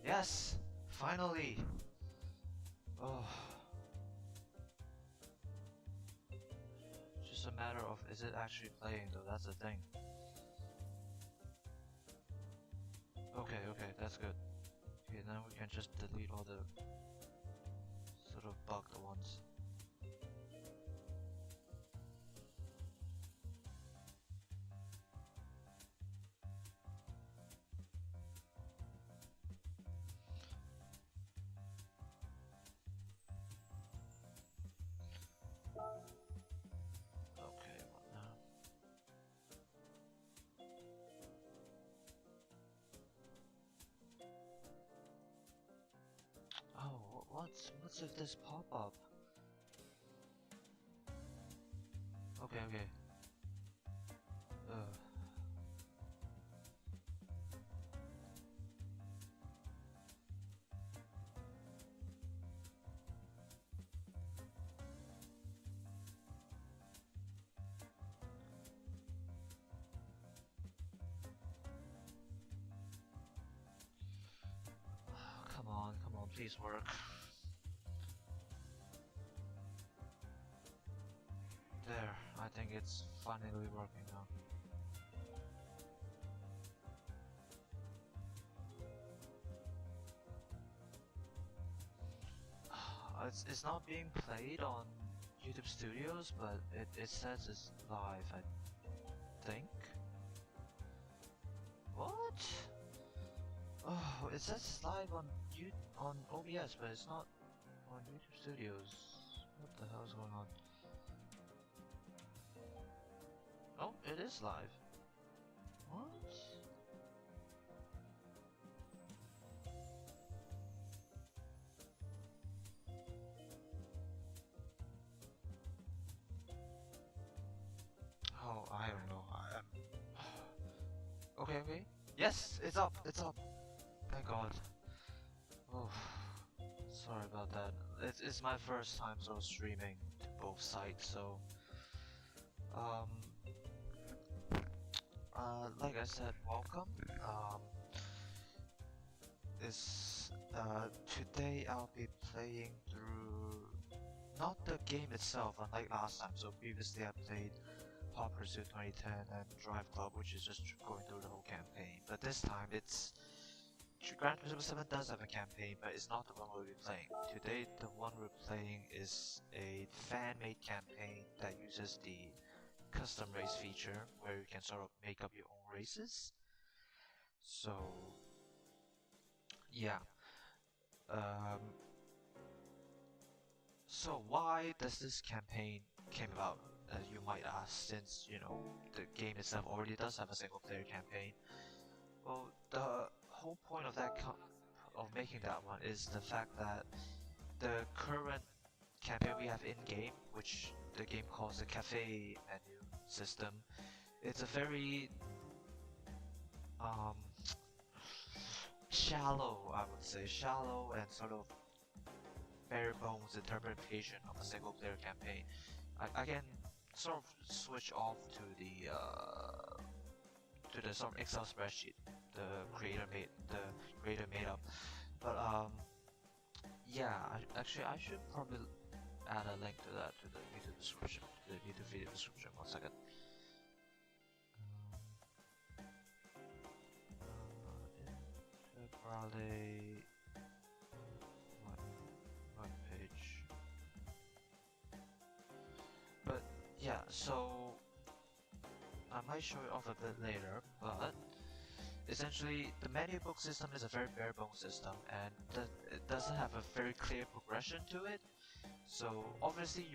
Yes! Finally! Oh. Just a matter of is it actually playing though, that's the thing. Okay, that's good. Okay, now we can just delete all the sort of bugged ones. Okay, what now? Oh, what's with this pop-up? Okay. Come on, please work. There, I think it's finally working now. It's not being played on YouTube Studios, but it says it's live, I think. What? Oh, it says it's live on OBS, but it's not on YouTube Studios. What the hell is going on? Oh, it is live. What? Oh, I don't know. Okay. Yes, it's up. Thank God. Oh, sorry about that. It's my first time sort of streaming to both sites, so um, like I said, welcome. Today I'll be playing through not the game itself, unlike last time. So previously I played Hot Pursuit 2010 and Drive Club, which is just going through the whole campaign. But this time it's Gran Turismo 7 does have a campaign, but it's not the one we'll be playing. Today the one we're playing is a fan-made campaign that uses the custom race feature, where you can sort of make up your own races. So yeah. So why does this campaign came about? You might ask, since you know the game itself already does have a single-player campaign. Well, the whole point of of making that one is the fact that the current campaign we have in game, which the game calls the cafe menu system, it's a very shallow, I would say, shallow and sort of bare bones interpretation of a single player campaign. I can sort of switch off to the sort of Excel spreadsheet the creator made up, but yeah, I should probably add a link to that to the YouTube description, to the YouTube video description. 1 second. Integrale web page. But yeah, so I might show it off a bit later, but essentially the menu book system is a very bare bones system, and it doesn't have a very clear progression to it. So obviously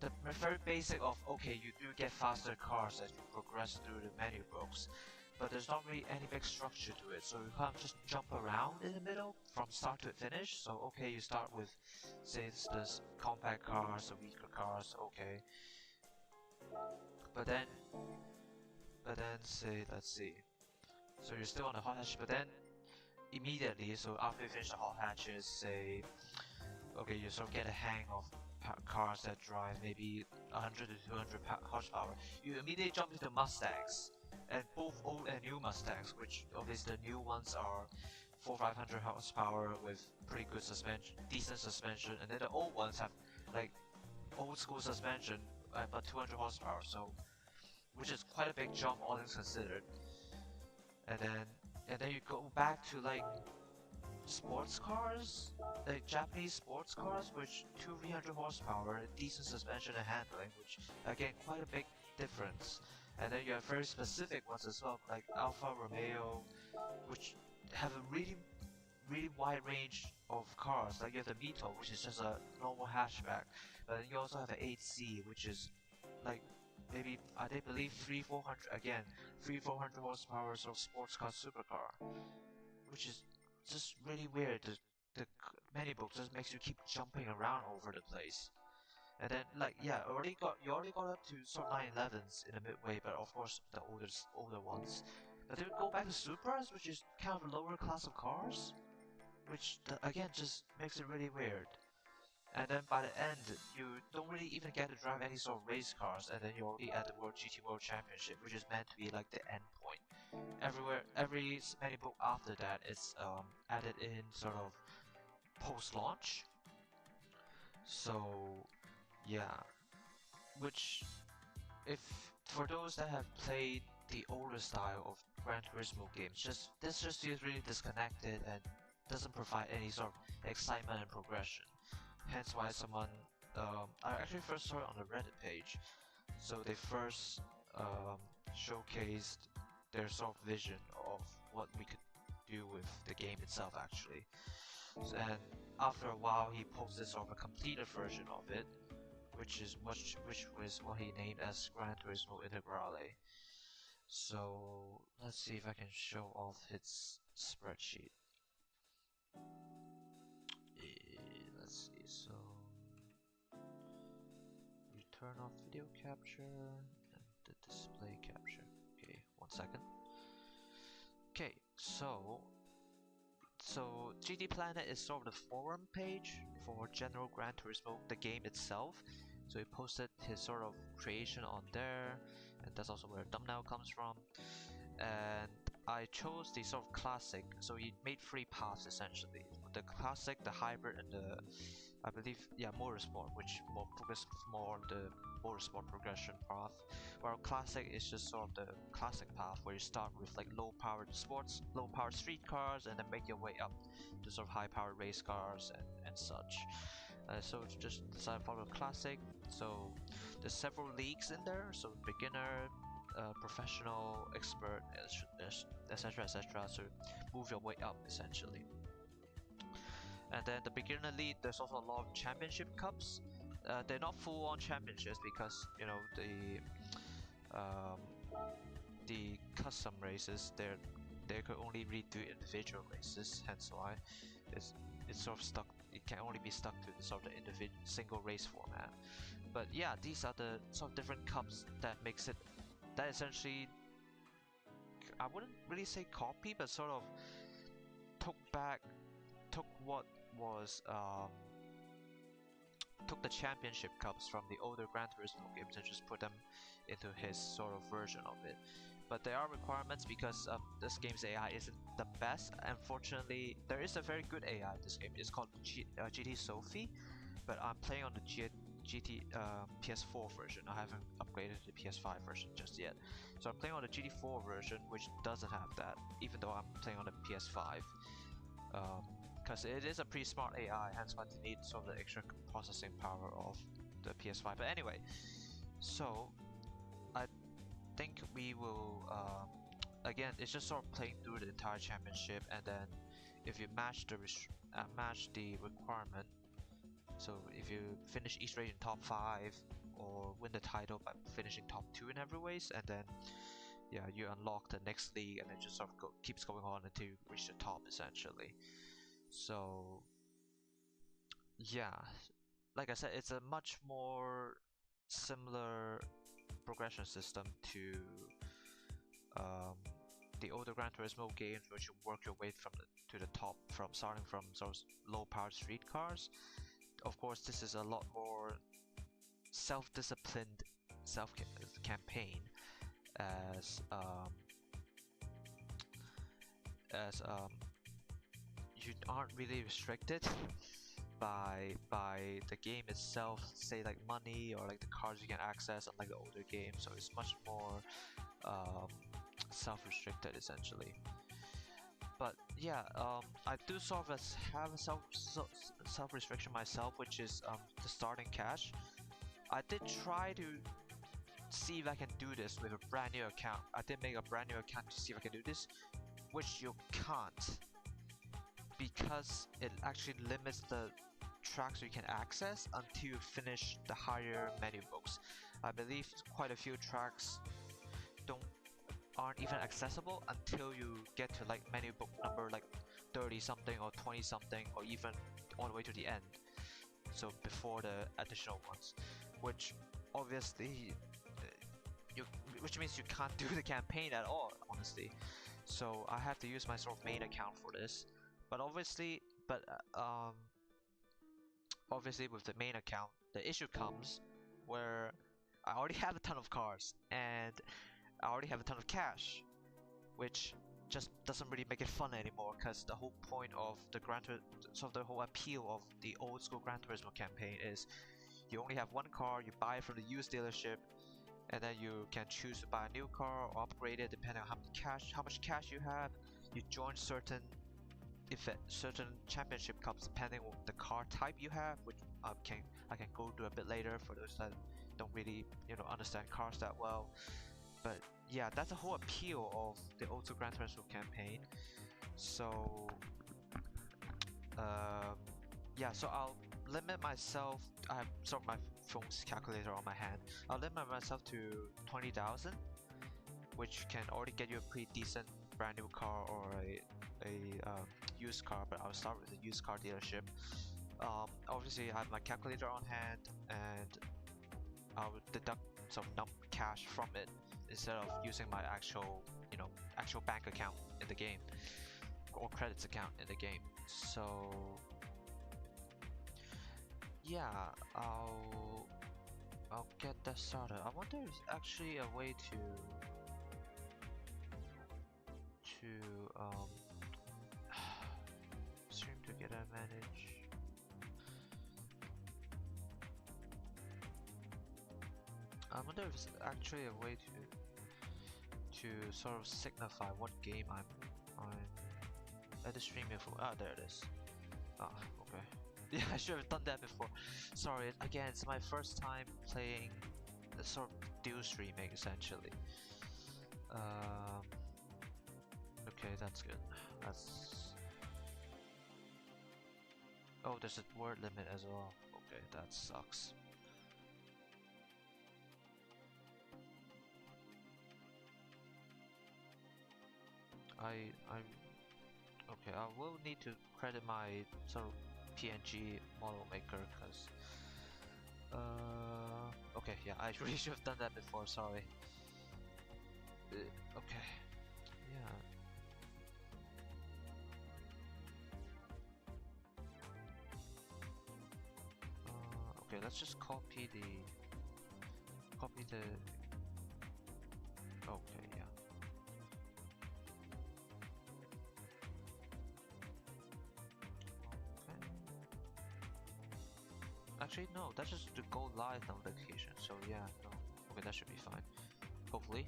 the very basic of, okay, you do get faster cars as you progress through the menu books, but there's not really any big structure to it, so you can't just jump around in the middle from start to finish. So okay, you start with, say, this compact cars, the weaker cars, okay, but then say, let's see, so you're still on the hot hatch, but then immediately, so after you finish the hot hatches, say, okay, you sort of get a hang of cars that drive maybe 100 to 200 horsepower, you immediately jump into Mustangs, and both old and new Mustangs, which obviously the new ones are 500 horsepower with pretty good suspension, decent suspension, and then the old ones have like old school suspension but 200 horsepower, so which is quite a big jump all things considered. And then you go back to like sports cars, like Japanese sports cars, which 300 horsepower, decent suspension and handling, which again quite a big difference. And then you have very specific ones as well, like Alfa Romeo, which have a really wide range of cars. Like you have the Mito, which is just a normal hatchback, but then you also have the 8C, which is like maybe I believe 300-400 again, 300-400 horsepower sort of sports car supercar, which is just really weird. The menu book just makes you keep jumping around over the place. And then like yeah, you already got up to sort of 911s in the midway, but of course the older ones. But then go back to Supras, which is kind of a lower class of cars, which again just makes it really weird. And then by the end, you don't really even get to drive any sort of race cars, and then you're already at the GT World Championship, which is meant to be like the end point. Every many book after that is added in sort of post-launch. So yeah, which if for those that have played the older style of Gran Turismo games, this just feels really disconnected and doesn't provide any sort of excitement and progression. Hence why I actually first saw it on the Reddit page. So they first showcased their sort of vision of what we could do with the game itself actually. And after a while he posted sort of a completed version of it, which was what he named as Gran Turismo Integrale. So let's see if I can show off his spreadsheet. Let's see, so turn off video capture and the display capture. Okay, 1 second. Okay, so GT Planet is sort of the forum page for general Gran Turismo, the game itself. So he posted his sort of creation on there, and that's also where the thumbnail comes from. And I chose the sort of classic, so he made 3 paths essentially. The classic, the hybrid, and the I believe, yeah, motorsport, which focused more on the motorsport progression path. While classic is just sort of the classic path where you start with like low-powered street cars, and then make your way up to sort of high-powered race cars and such. So just decided to follow classic. So there's several leagues in there. So beginner, professional, expert, etc., etc. So move your way up essentially. And then the beginner league, there's also a lot of championship cups. They're not full-on championships because you know the custom races they could only really do individual races. Hence why it's sort of stuck. It can only be stuck to the sort of single race format. But yeah, these are the sort of different cups that makes it that essentially I wouldn't really say copy, but sort of took what was took the championship cups from the older Gran Turismo games and just put them into his sort of version of it. But there are requirements because this game's AI isn't the best. Unfortunately, there is a very good AI in this game. It's called GT Sophie, but I'm playing on the GT PS4 version. I haven't upgraded to the PS5 version just yet. So I'm playing on the GT4 version, which doesn't have that, even though I'm playing on the PS5. Because it is a pretty smart AI, hence why they need sort of the extra processing power of the PS5. But anyway, so I think we will again, it's just sort of playing through the entire championship, and then if you match the requirement, so if you finish each race in top 5 or win the title by finishing top 2 in every race, and then yeah, you unlock the next league, and it just sort of keeps going on until you reach the top essentially. So yeah, like I said, it's a much more similar progression system to the older Gran Turismo games, which you work your way to the top from starting from sort of low-powered street cars. Of course, this is a lot more self-disciplined campaign as you aren't really restricted by the game itself, say like money or like the cars you can access, unlike the older games. So it's much more self-restricted essentially. But yeah, I do sort of have a self-restriction myself, which is the starting cash. I did try to see if I can do this with a brand new account. I did make a brand new account to see if I can do this, which you can't, because it actually limits the tracks you can access until you finish the higher menu books. I believe quite a few tracks aren't even accessible until you get to like menu book number like 30 something or 20 something, or even all the way to the end, so before the additional ones, which obviously which means you can't do the campaign at all, honestly. So I have to use my sort of main account for this. But obviously with the main account, the issue comes where I already have a ton of cars and I already have a ton of cash, which just doesn't really make it fun anymore, because the whole point of the the whole appeal of the old school Gran Turismo campaign is you only have one car, you buy it from the used dealership, and then you can choose to buy a new car or upgrade it depending on how much cash you have. You join certain championship cups depending on the car type you have, which I can go to a bit later for those that don't really understand cars that well. But yeah, that's the whole appeal of the old school Gran Turismo campaign. So yeah, so I'll limit myself. I have sort of my phone's calculator on my hand. I'll limit myself to 20,000, which can already get you a pretty decent brand new car or a used car. But I'll start with a used car dealership. Obviously, I have my calculator on hand, and I'll deduct some cash from it instead of using my actual bank account in the game or credits account in the game. So yeah, I'll get that started. I wonder if there's actually a way to stream together manage. I wonder if there's actually a way to sort of signify what game I'm at the stream for. Ah, there it is. Ah, okay. Yeah, I should have done that before. Sorry, again, it's my first time playing a sort of dual streaming essentially. Okay, that's good. Oh, there's a word limit as well. Okay, that sucks. Okay, I will need to credit my sort of PNG model maker, because okay, yeah, I really should have done that before, sorry. Okay, yeah. Okay, let's just copy the okay, yeah. Actually, no, that's just the go live notification. So yeah, no. Okay, that should be fine. Hopefully.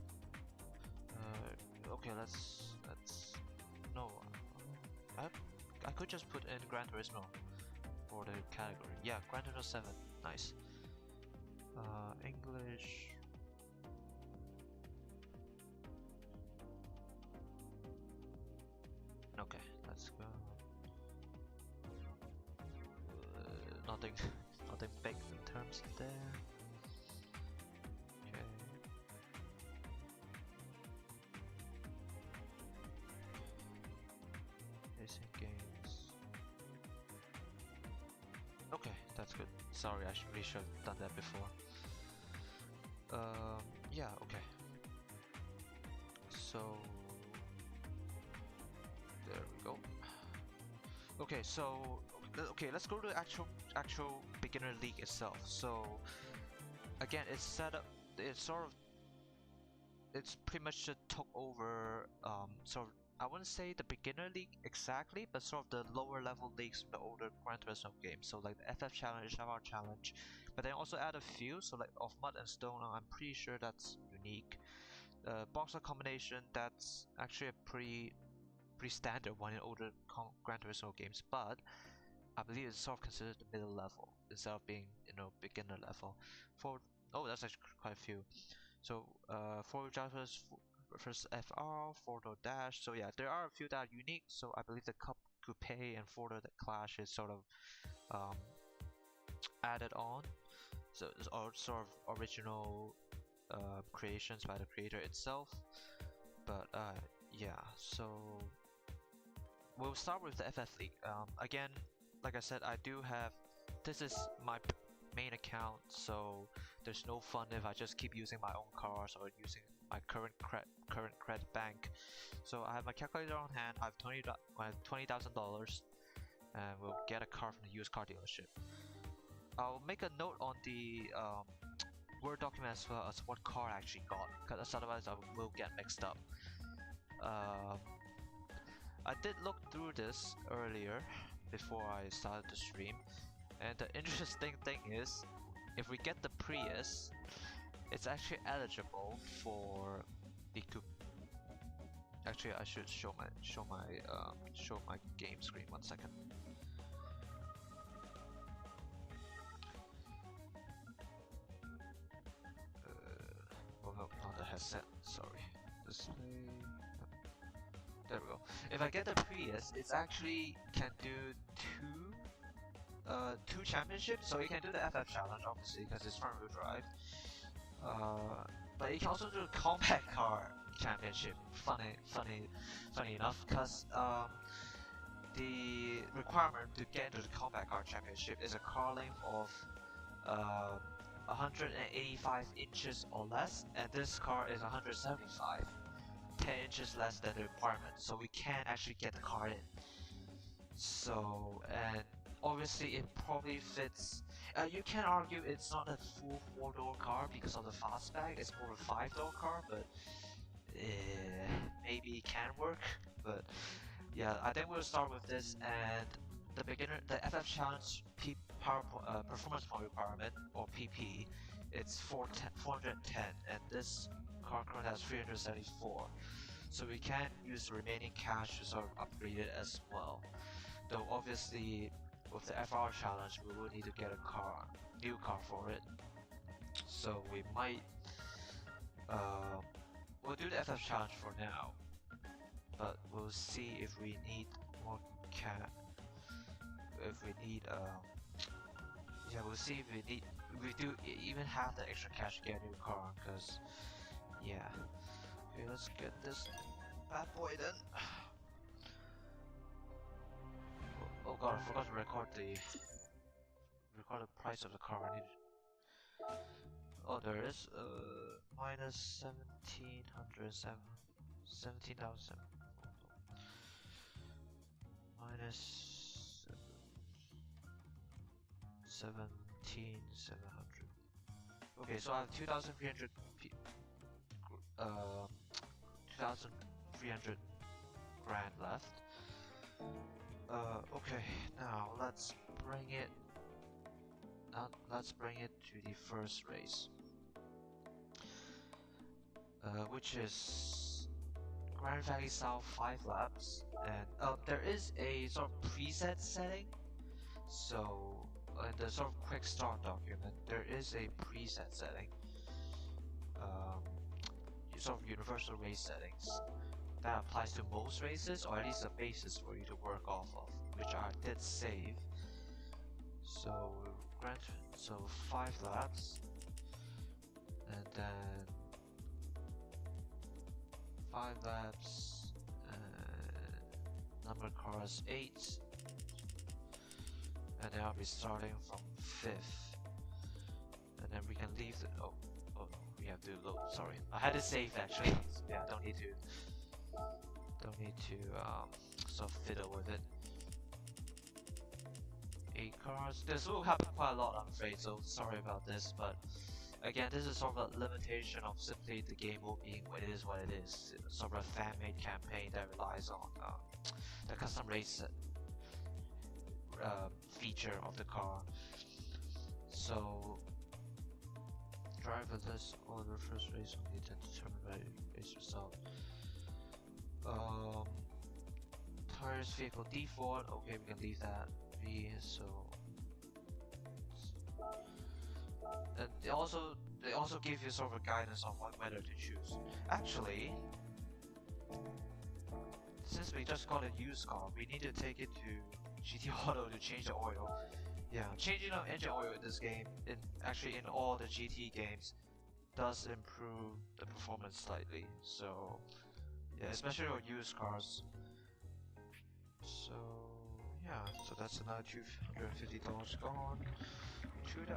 Okay, let's no. I could just put in Gran Turismo for the category. Yeah, Gran Turismo 7. Nice. English. Okay, let's go. Nothing big in terms of there. Okay. Racing games. Okay, that's good. Sorry, I really should have done that before. Yeah, okay. So there we go. Okay, so let's go to the actual beginner league itself. So again, it's set up. It's pretty much just took over sort of I wouldn't say the beginner league exactly, but sort of the lower level leagues from the older Gran Turismo games. So like the FF Challenge, FR Challenge, but then also add a few. So like of Mud and Stone, I'm pretty sure that's unique. Boxer combination, that's actually a pretty standard one in older Gran Turismo games, but I believe it's sort of considered the middle level instead of being, you know, beginner level. That's actually quite a few. So 4-wheel drive versus FR, 4-door dash. So yeah, there are a few that are unique. So I believe the Cup Coupe and 4-door Clash is sort of added on. So it's all sort of original creations by the creator itself. But yeah, so we'll start with the FF League. Again, like I said, I do have. This is my main account, so there's no fun if I just keep using my own cars or using my current credit bank. So I have my calculator on hand. I have $20,000, and we'll get a car from the used car dealership. I'll make a note on the Word document as well as what car I actually got, because otherwise I will get mixed up. I did look through this earlier before I started the stream, and the interesting thing is, if we get the Prius, it's actually eligible for the coupe. Actually, I should show my game screen 1 second. Well, no, not the headset. Sorry. Display. There we go. If I get the Prius, it's actually can do two championships. So you can do the FF Challenge, obviously, because it's front-wheel drive. But you can also do the compact car championship. Funny enough, because the requirement to get into the compact car championship is a car length of 185 inches or less, and this car is 175. 10 inches less than the requirement, so we can actually get the car in. So, and obviously it probably fits. You can argue it's not a full 4-door car because of the fastback, it's more of a 5-door car, but maybe it can work. But yeah, I think we'll start with this, and the FF Challenge Performance Point Requirement, or PP, it's 410, and this car currently has 374, so we can use the remaining cash to sort of upgrade it as well. Though obviously with the FR Challenge we will need to get a new car for it, so we might we'll do the FF Challenge for now, but we'll see if we need more cash. If we need yeah, we'll see if we do even have the extra cash to get a new car, because yeah. Okay, let's get this bad boy then. Oh god, I forgot to record the price of the car. I need. Oh, there is minus 17,000. Minus 17,700. Okay, so I have 2,300 grand left. Okay, now let's bring it to the first race, which is Grand Valley South 5 laps, and there is a sort of preset setting. So in the sort of quick start document, there is a preset setting, sort of universal race settings that applies to most races, or at least a basis for you to work off of, which I did save. So 5 laps, and then 5 laps, number cars 8, and then I'll be starting from 5th, and then we can leave the we have to load. Sorry, I had to save actually. So yeah, don't need to sort of fiddle with it. 8 cars. This will happen quite a lot, I'm afraid. So sorry about this, but Again, this is sort of a limitation of simply the game mode being what it is, sort of a fan-made campaign that relies on the custom race feature of the car. So, driverless order first race only determined by race result. Tires vehicle default. Okay, we can leave that be. So, and they also give you sort of a guidance on what weather to choose. Actually, since we just got a used car, we need to take it to GT Auto to change the oil. Yeah, changing the engine oil in this game, actually in all the GT games, does improve the performance slightly. So, yeah, especially on used cars. So, yeah, so that's another $250 gone.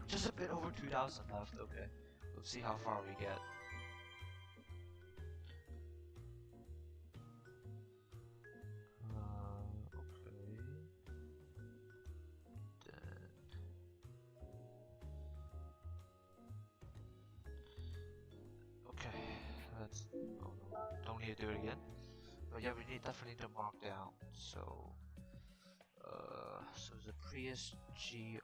Just a bit over 2,000 left. Okay, we'll see how far we get. Oh no, don't need to do it again. But yeah, we definitely need to mark down. So, so the Prius G09.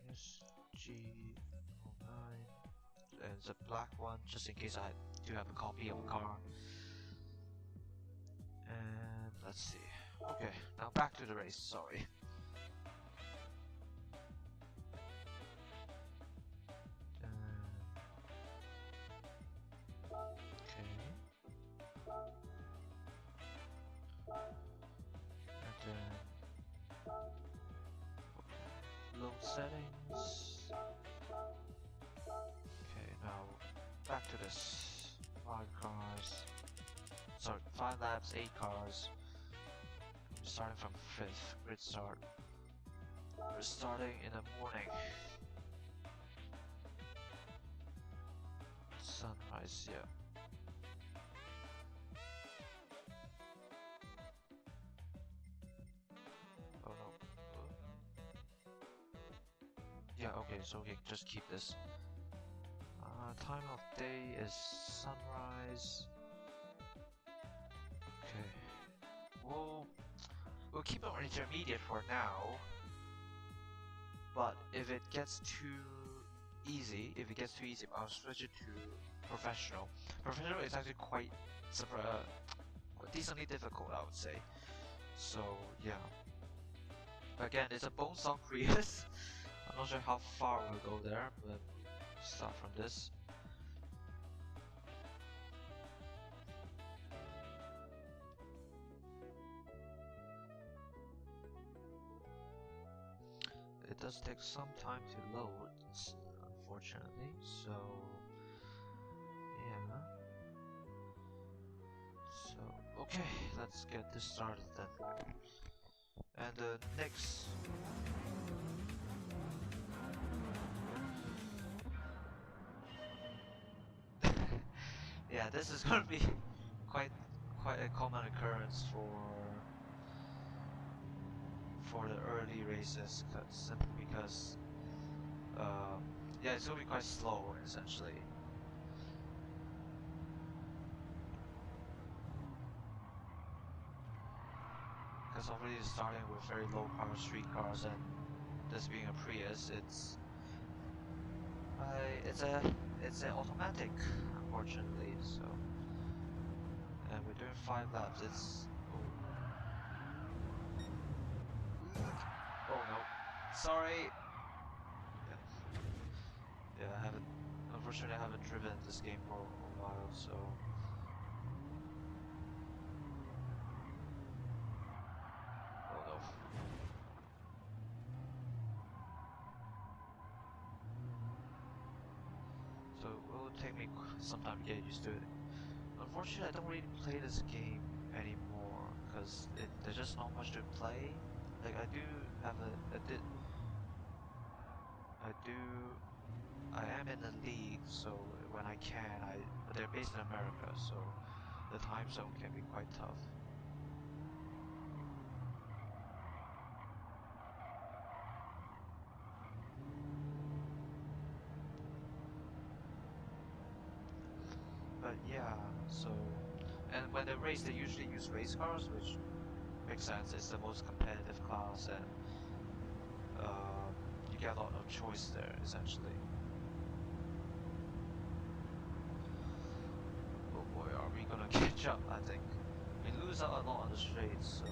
Prius G09, and the black one, just in case I do have a copy of a car. And let's see. Okay, now back to the race. Sorry. Load settings. Okay, now back to this. 5 cars. Sorry, 5 laps, 8 cars. I'm starting from 5th, grid start. We're starting in the morning. Sunrise, yeah. Oh no. Yeah, okay, so we can just keep this. Time of day is sunrise. Okay. We'll keep it on intermediate for now. But if it gets too easy, I'll switch it to professional. Professional is actually quite decently difficult, I would say. So yeah. Again, it's a bone stock Prius. I'm not sure how far we'll go there, but start from this. It does take some time to load, unfortunately, so yeah. So, okay, let's get this started then. And the next... yeah, this is gonna be quite a common occurrence for the early races, simply because yeah, it's gonna be quite slow essentially. Because already starting with very low power street cars, and this being a Prius, it's an automatic, unfortunately. So, and we're doing 5 laps. It's oh no, sorry. Yeah, I haven't. Unfortunately, I haven't driven this game for a while, so. Oh no. So it will take me some time to get used to it. Unfortunately, I don't really play this game anymore because there's just not much to play. Like I do have I am in the league, so when I can, but they're based in America, so the time zone can be quite tough. So, and when they race, they usually use race cars, which makes sense. It's the most competitive class, and you get a lot of choice there, essentially. Oh boy, are we gonna catch up? I think we lose out a lot on the straights, so.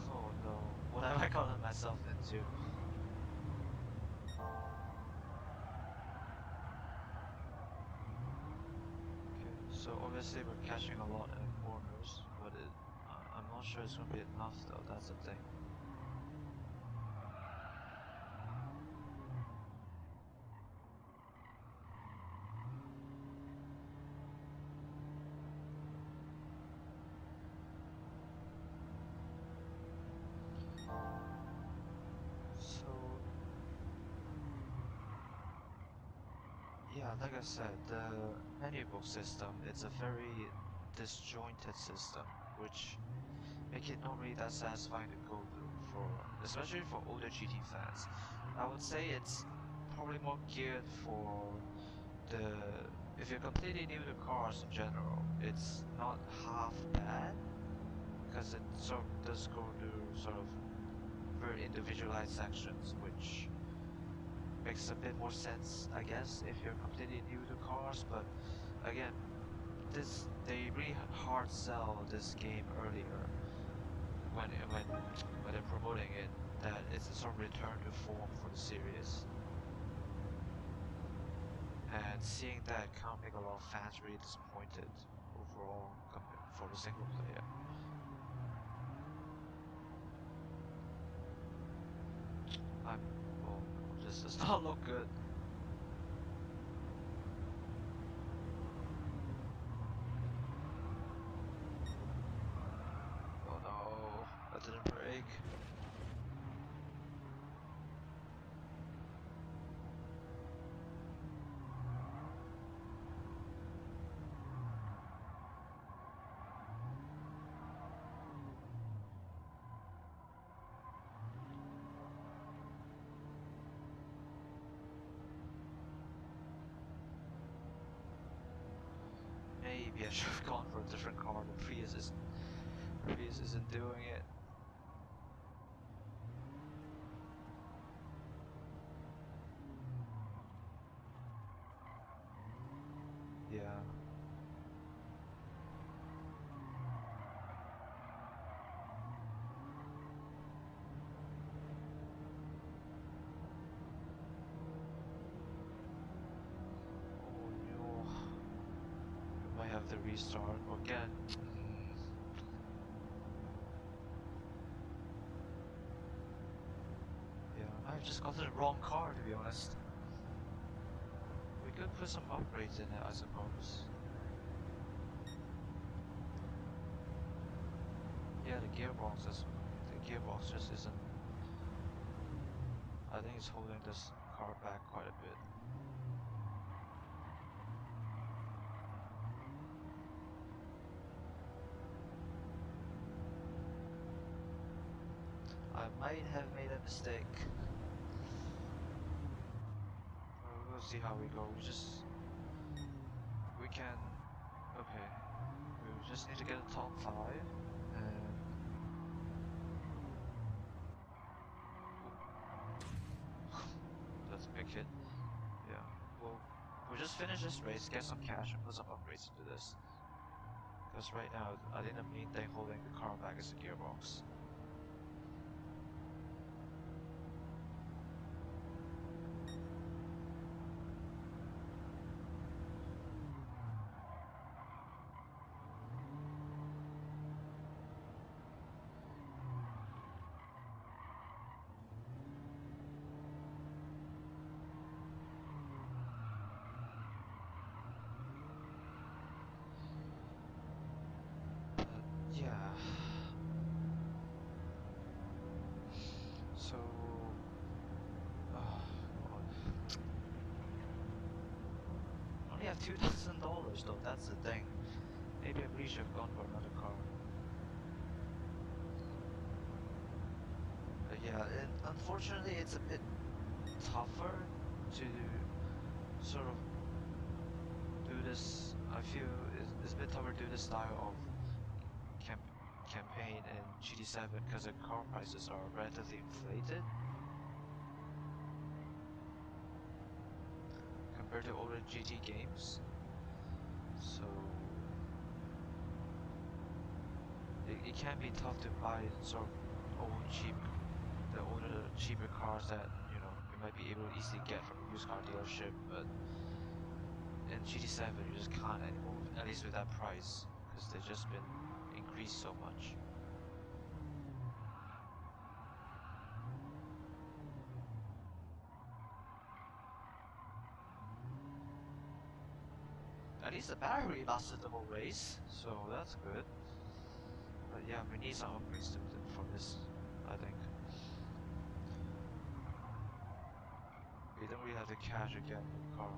Oh no, what have I gotten myself into? Okay, so obviously we're catching a lot in the corners, but I'm not sure it's gonna be enough though, that's the thing. So, yeah, like I said, the menu book system, it's a very disjointed system, which make it not really that satisfying to go through for, especially for older GT fans. I would say it's probably more geared for the, if you're completely new to cars in general, it's not half bad, because it sort of does go through sort of very individualized sections, which makes a bit more sense, I guess, if you're completely new to cars. But again, they really hard sell this game earlier when they're promoting it, that it's a sort of return to form for the series. And seeing that can make a lot of fans really disappointed overall for the single player. I'm oh, this does not look good. Oh no, that didn't break. Maybe I should have gone for a different car. The Prius isn't doing it. Yeah. Oh no. We might have to restart again. Yeah, I've just gotten the wrong car, to be honest. We could put some upgrades in it, I suppose. Yeah, the gearbox just isn't. I think it's holding this car back quite a bit. I might have made a mistake. We'll see how we go. We can, okay. We just need to get a top 5, and that's a big hit. Yeah, we'll just finish this race, get some cash, and put some upgrades into this. Because right now, I think the main thing holding the car back is the gearbox. But yeah, have $2,000 though, that's the thing. Maybe I really should have gone for another car. But yeah, and unfortunately it's a bit tougher to sort of do this. I feel it's a bit tougher to do this style of campaign in GT7 because the car prices are relatively inflated compared to older GT games. So it can be tough to buy sort of the older cheaper cars that you might be able to easily get from a used car dealership, but in GT7 you just can't anymore, at least with that price, because they've just been increased so much. At least the battery lasted the whole race, so that's good. But yeah, we need some upgrades for this, I think. We don't really have the cash to get a new car.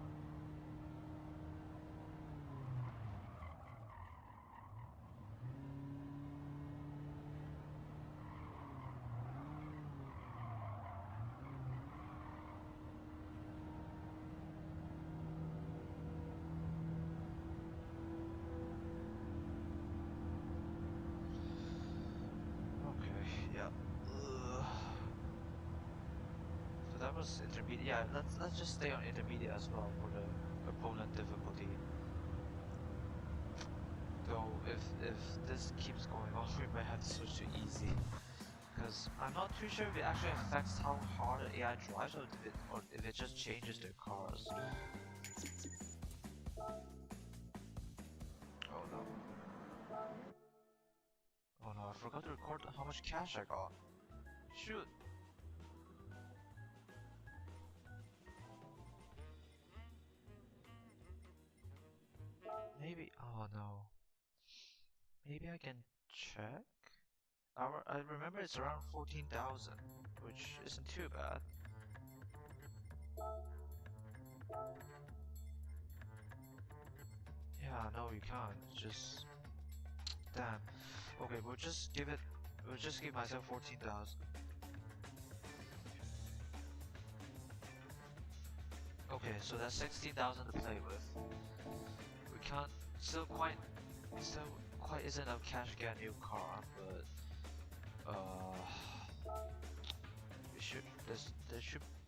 That was intermediate. Yeah, let's just stay on intermediate as well for the opponent difficulty. Though if this keeps going on, we might have to switch to easy, because I'm not too sure if it actually affects how hard the AI drives, or if it just changes their cars. Oh no! Oh no! I forgot to record how much cash I got. Shoot! Maybe, oh no. Maybe I can check? I remember it's around 14,000, which isn't too bad. Yeah, no, you can't. Just damn. Okay, we'll just give myself 14,000. Okay, so that's 16,000 to play with. We can't still quite isn't enough cash to get a new car, but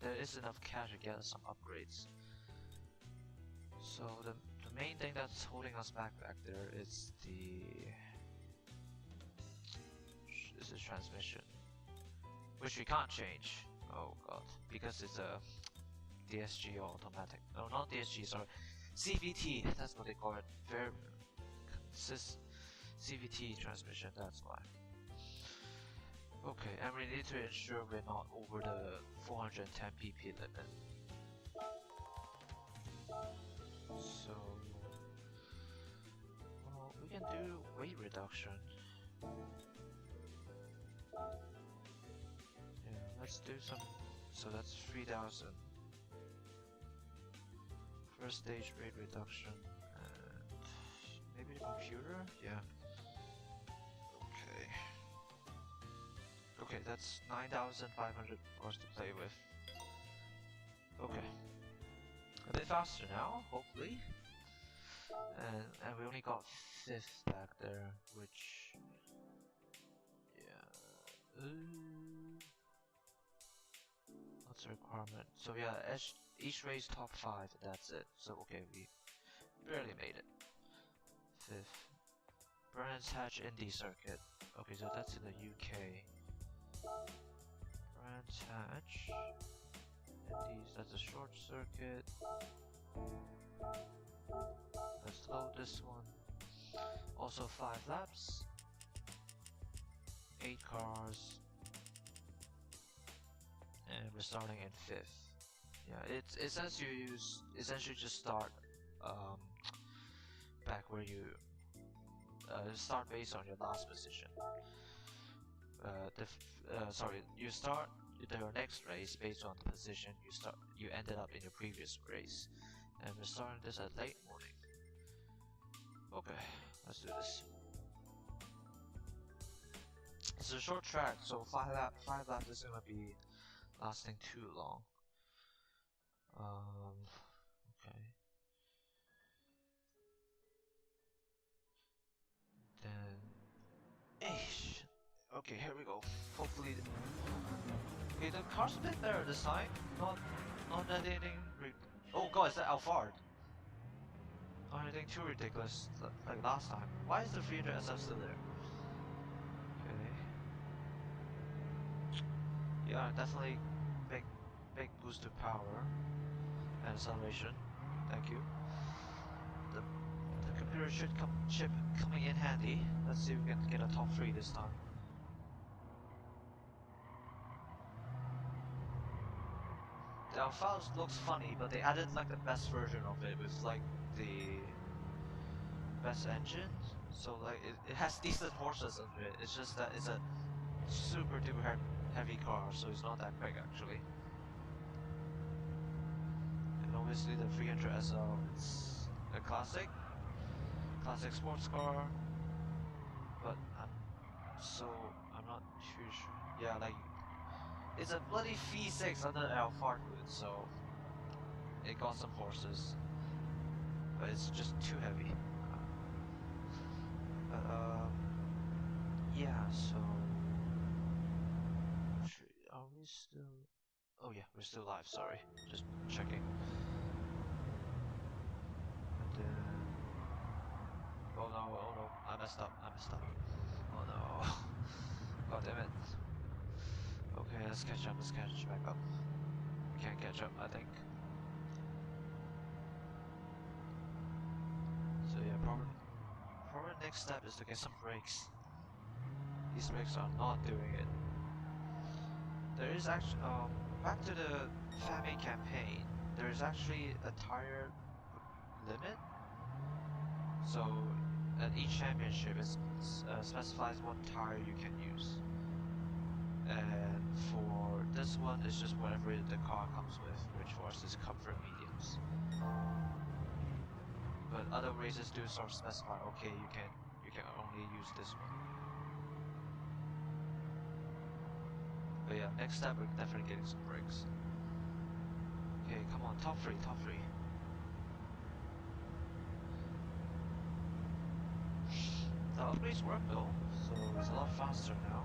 there is enough cash to get some upgrades. So the main thing that's holding us back there is the transmission, which we can't change. Oh god, because it's a DSG automatic. No, not DSG. Sorry, CVT. That's what they call it. CVT transmission. That's why. Okay, and we need to ensure we're not over the 410 pp limit. So, well, we can do weight reduction. Yeah, let's do some. So that's 3,000. First stage weight reduction, and maybe the computer? Yeah. Okay. Okay, that's 9,500 hours to play with. Okay. A bit faster now, hopefully. And we only got 5th back there, which... yeah... what's the requirement? So yeah, each race top 5, that's it. So okay, we barely made it. 5th. Brands Hatch Indy Circuit. Okay, so that's in the UK. Brands Hatch. Indies, that's a short circuit. Let's load this one. Also 5 laps. 8 cars. And we're starting in 5th. Yeah, it says you essentially just start back where you start based on your last position. Sorry, you start your next race based on the position you ended up in your previous race, and we're starting this at late morning. Okay, let's do this. It's a short track, so 5 laps isn't gonna be lasting too long. Okay. Then, ish. Okay, here we go. Hopefully, okay, the car's a bit better this time. Not anything. Oh god, is that Alphard? Not anything too ridiculous like last time. Why is the 300 SF still there? Okay. Yeah, definitely big boost to power and acceleration. Thank you. The computer chip coming in handy. Let's see if we can get a top 3 this time. The Alpha looks funny, but they added like the best version of it with like the best engine. So like it has decent horses under it. It's just that it's a super duper heavy car, so it's not that quick actually. And obviously the 300 SL, it's a classic sports car, but I'm not too sure. Yeah, like it's a bloody V6 under Alphard hood, so it got some horses, but it's just too heavy. Yeah, so are we still? Oh yeah, we're still live. Sorry, just checking. And then, oh no, I messed up. Oh no, god damn it. Okay, let's catch back up. We can't catch up, I think. So yeah, probably next step is to get some brakes. These brakes are not doing it. There is actually, back to the FAME campaign, there is actually a tire limit. So at each championship, it specifies what tire you can use. And for this one, it's just whatever the car comes with, which for us is comfort mediums. But other races do sort of specify, okay, you can only use this one. But yeah, next step we're definitely getting some brakes. Okay, come on, top 3. The upgrades work though, so it's a lot faster now.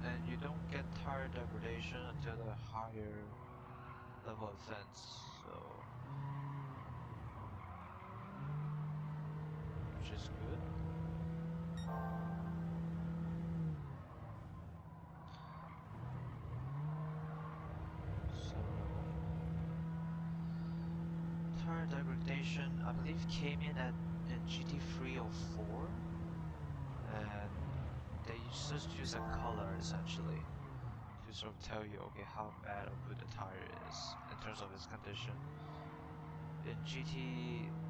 And you don't get tire degradation until the higher level of fence, so which is good. So tire degradation, I believe, came in GT304, and they just use a color essentially to sort of tell you, okay, how bad or good the tire is in terms of its condition. In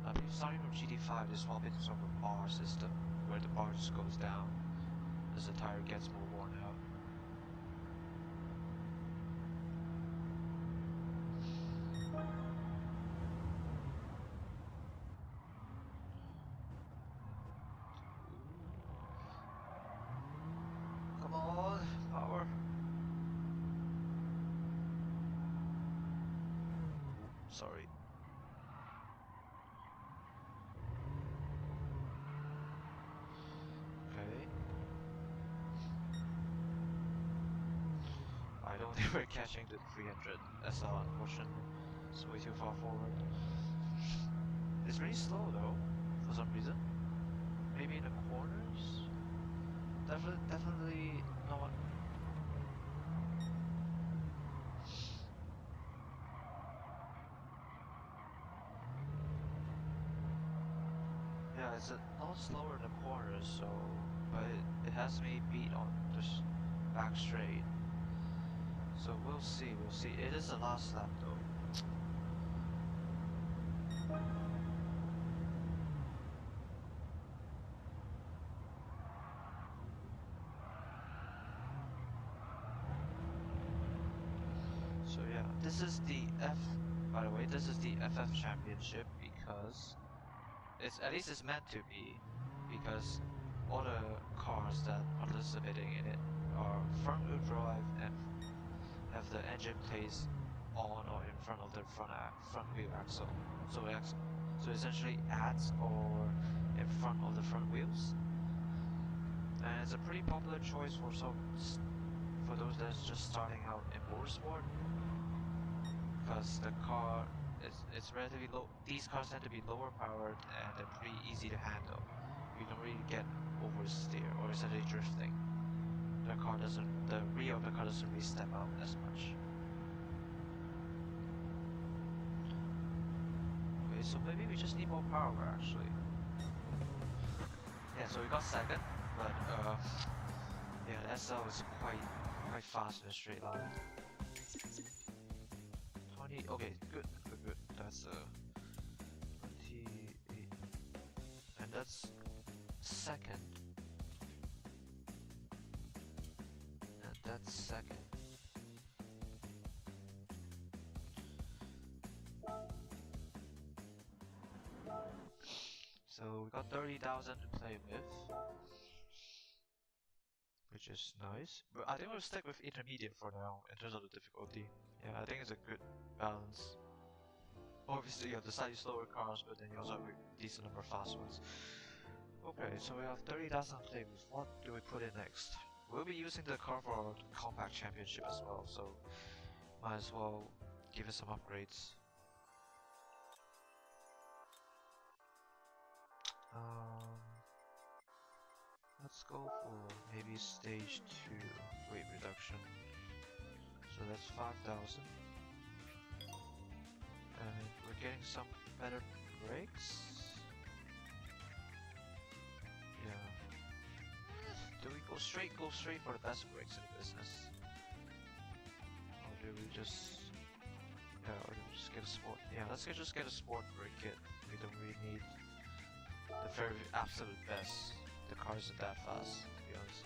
I believe starting from GT5, they swap into sort of a bar system where the bar just goes down as the tire gets more worn out. Come on, power. Sorry. Okay. I don't think we're catching the 300 SL, unfortunately. It's way too far forward. It's really slow though, for some reason. Maybe in the corners? Definitely not. Yeah, it's a lot slower in the corners, so but it has me beat on the back straight. So we'll see. It is the last lap though. yeah, this is the by the way, this is the FF Championship because at least it's meant to be, because all the cars that participating in it are front wheel drive and have the engine placed on or in front of the front wheel axle. So essentially adds or in front of the front wheels, and it's a pretty popular choice for those that's just starting out in motorsport, because the car it's relatively low. These cars tend to be lower powered and they're pretty easy to handle. You don't really get oversteer or essentially drifting. The rear of the car doesn't really step out as much. Okay, so maybe we just need more power actually. Yeah, so we got second, but yeah, the SL is quite fast in a straight line. 20. Okay, good. That's 28, and that's second. And that's second. So we got 30,000 to play with, which is nice. But I think we'll stick with intermediate for now in terms of the difficulty. Yeah, I think it's a good balance. Obviously, you have the slightly slower cars, but then you also have a decent number of fast ones. Okay, so we have 30,000 to play with. What do we put in next? We'll be using the car for the compact championship as well, so might as well give it some upgrades. Let's go for maybe stage 2 weight reduction. So that's 5,000. And we're getting some better brakes. Yeah. Do we go straight for the best brakes in the business? Or do we just... Yeah, or do we just get a sport... Yeah, let's just get a sport brake kit. We don't really need the very absolute best. The car isn't that fast, to be honest.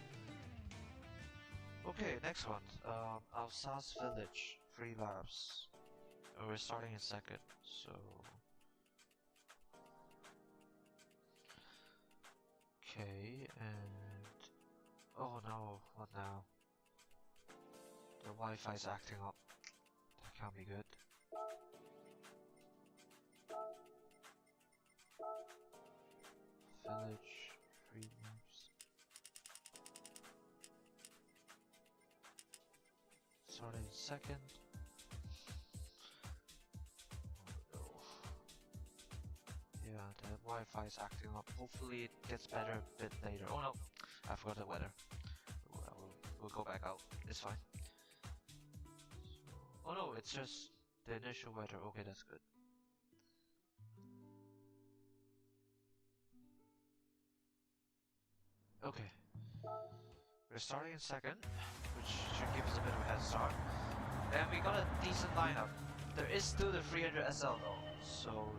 Okay, next one. Alsace Village, 3 laps. We're starting in second, so... Okay, and... Oh no, what now? The Wi-Fi's acting up. That can't be good. Village, 3 laps. Starting in second. Yeah, the Wi-Fi is acting up. Hopefully it gets better a bit later. Oh no, I forgot the weather. We'll go back out. It's fine. Oh no, it's just the initial weather. Okay, that's good. Okay. We're starting in second, which should give us a bit of a head start. And we got a decent lineup. There is still the 300 SL though, so...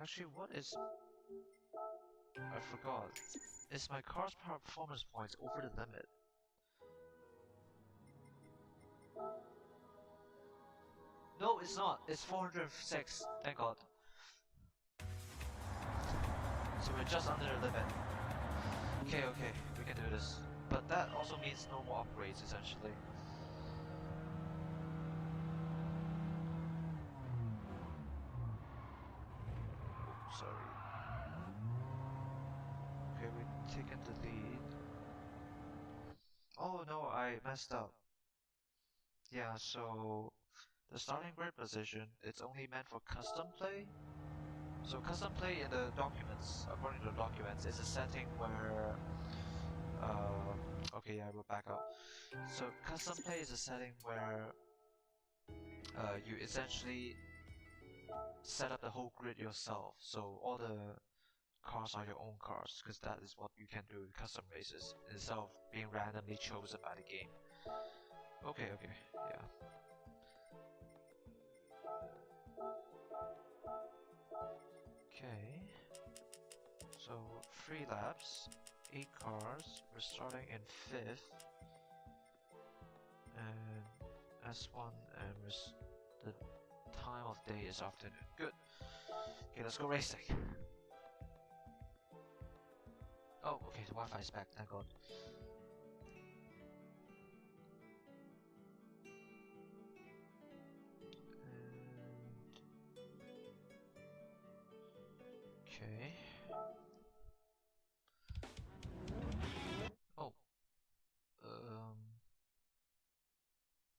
Actually, what is... I forgot. Is my car's power performance points over the limit? No, it's not. It's 406. Thank God. So we're just under the limit. Okay, we can do this. But that also means no more upgrades, essentially. Oh, sorry. Okay, we're taking the lead. Oh no, I messed up. Yeah, so... The starting grid position, it's only meant for custom play. So custom play in the documents, according to the documents, is a setting where... okay, yeah, we'll back up. So custom play is a setting where you essentially set up the whole grid yourself. So all the cars are your own cars, because that is what you can do in custom races, instead of being randomly chosen by the game. Okay, yeah. Okay, so 3 laps, 8 cars, we're starting in 5th, and press 1 and the time of day is afternoon. Good. Okay, let's go racing. Oh, okay, the Wi-Fi is back, thank God. Okay. Oh.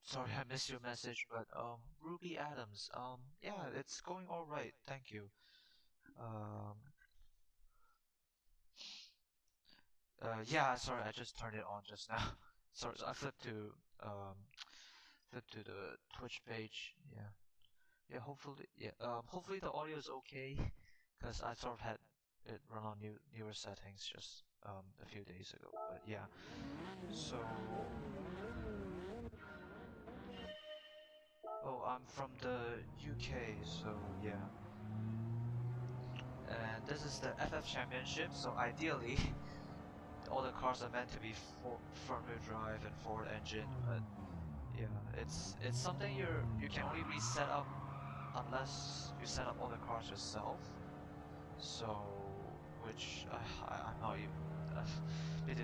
Sorry I missed your message, but Ruby Adams, yeah, it's going all right, thank you. Um, yeah, sorry, I just turned it on just now. Sorry, so I flipped to the Twitch page. Yeah, yeah. Hopefully the audio is okay, because I sort of had it run on newer settings just a few days ago. But yeah, so I'm from the UK, so yeah. And this is the FF Championship, so ideally all the cars are meant to be front-wheel drive and forward engine, but yeah, it's something you can only really set up unless you set up all the cars yourself. So, which I'm not even bit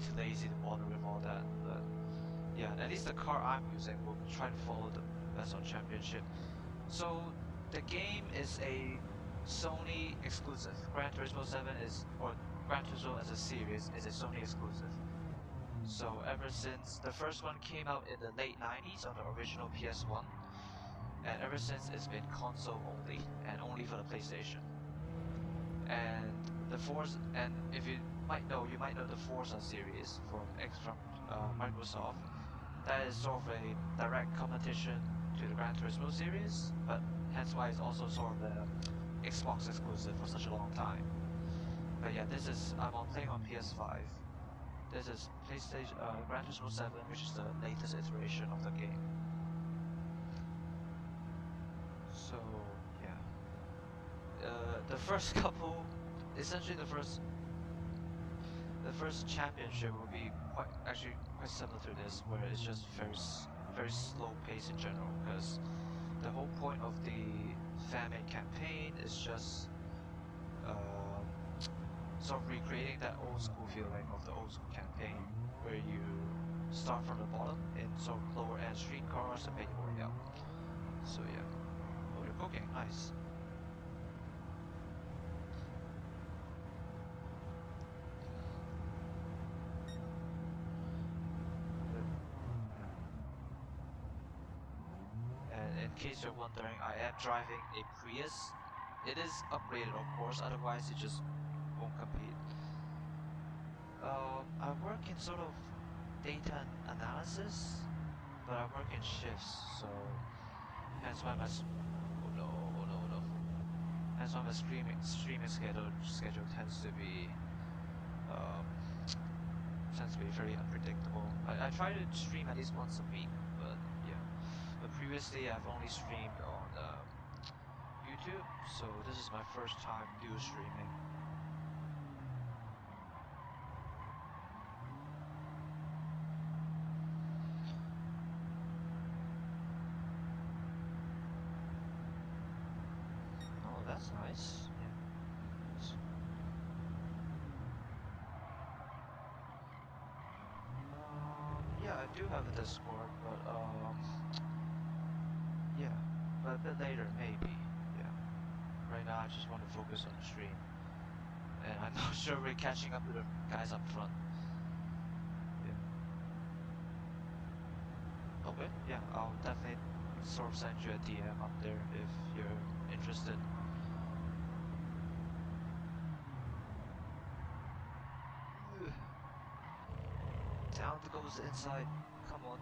too lazy to bother with all that. But yeah, at least the car I'm using will try to follow the best on championship. So the game is a Sony exclusive. Gran Turismo 7 is, or Gran Turismo as a series is a Sony exclusive. So ever since the first one came out in the late 90s on the original PS1, and ever since it's been console only and only for the PlayStation. And the Forza, and if you might know the Forza series from Microsoft. That is sort of a direct competition to the Gran Turismo series, but hence why it's also sort of the Xbox exclusive for such a long time. But yeah, I'm playing on PS5. This is PlayStation Gran Turismo 7, which is the latest iteration of the game. So yeah, the first couple, essentially the first championship will be actually quite similar to this, where it's just very slow pace in general, because the whole point of the fan-made campaign is just sort of recreating that old school feeling of the old school campaign, where you start from the bottom in sort of lower end street cars and make your way up. So yeah. Oh, you're cooking, nice. And in case you're wondering, I am driving a Prius. It is upgraded, of course, otherwise it just won't compete. I work in sort of data analysis, but I work in shifts, so hence why oh no, oh no, oh no. Hence why my streaming schedule tends to be very unpredictable. I try to stream at least once a week, but yeah. But previously I've only streamed on YouTube, so this is my first time dual streaming. Oh, that's nice. Yeah, I do have a Discord, but yeah, but a bit later maybe. Yeah. Right now I just want to focus on the stream, and I'm not sure we're catching up to the guys up front. Yeah. Okay. Yeah, I'll definitely sort of send you a DM up there if you're interested. Down goes the inside. Come on.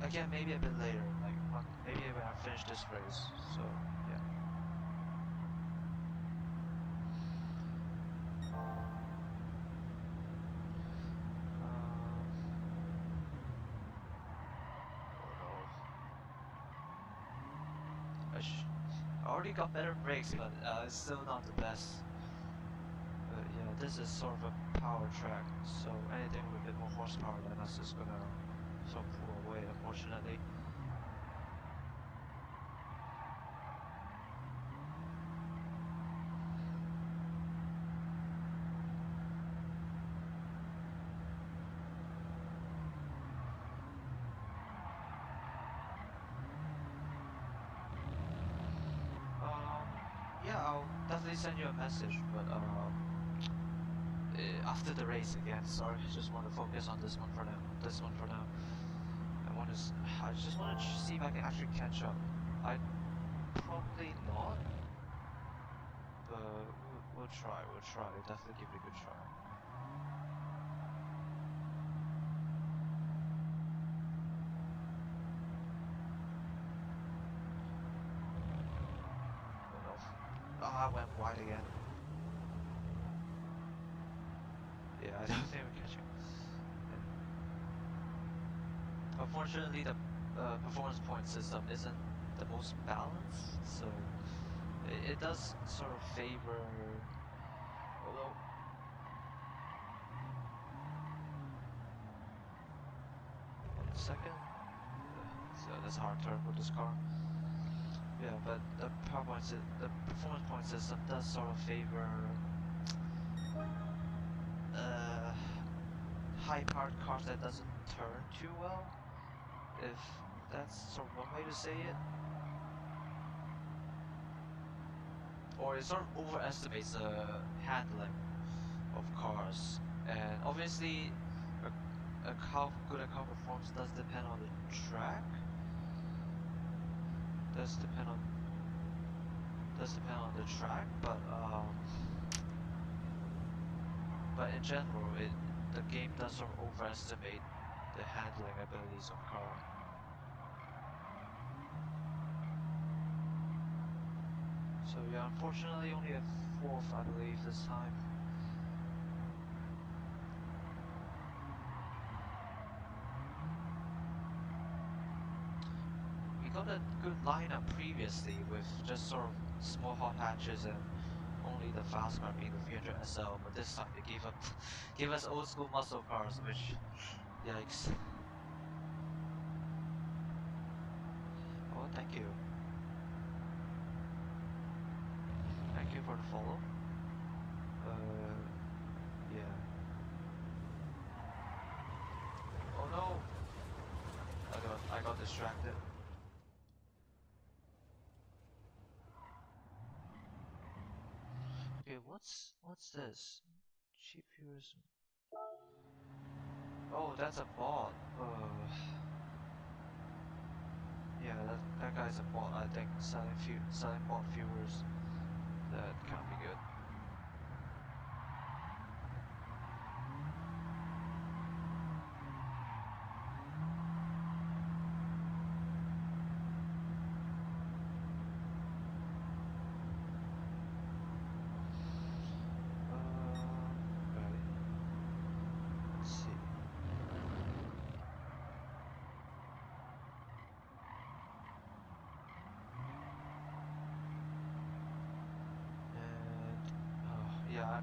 Again, maybe a bit later. Like maybe when I finish this race. So yeah. Oh no. I already got better brakes, but it's still not the best. But yeah, this is sort of a power track, so anything with a bit more horsepower than us is gonna sort of pull away, unfortunately. Yeah, I'll definitely send you a message, but after the race again. Sorry, I just want to focus on this one for now. I just want to see if I can actually catch up. I probably not, but we'll try. We'll try. Definitely give it a good try. I went wide again. Yeah, I don't think we're catching. Yeah. Unfortunately, the performance point system isn't the most balanced, so it does sort of favor. Although. One second. So that's a hard turn with this car. Yeah, but the performance point system does sort of favor high-powered cars that doesn't turn too well, if that's sort of one way to say it. Or it sort of overestimates the handling of cars, and obviously how good a car performs does depend on the track. Does depend on the track, but in general, the game does sort of overestimate the handling abilities of car. So yeah, unfortunately, only a fourth, I believe, this time. We got a good lineup previously with just sort of small hot hatches and only the fast car being the 300 SL, but this time they gave us old school muscle cars, which, yikes. Oh, thank you. Thank you for the follow. Yeah. Oh no! I got distracted. Okay, what's this? Cheap viewers. Oh, that's a bot. Yeah, that guy's a bot. I think selling bot viewers. That can't be good. Yeah,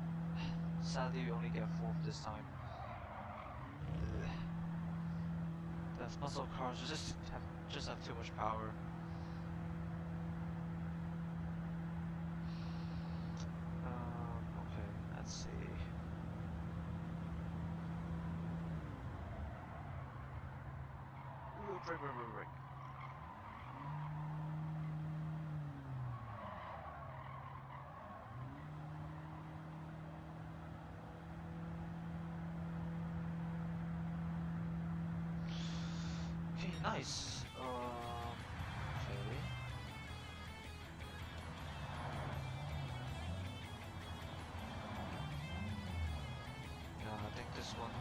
sadly we only get fourth this time. The muscle cars just have too much power. Okay, let's see. Break. Okay, nice. Okay. Yeah, I think this one.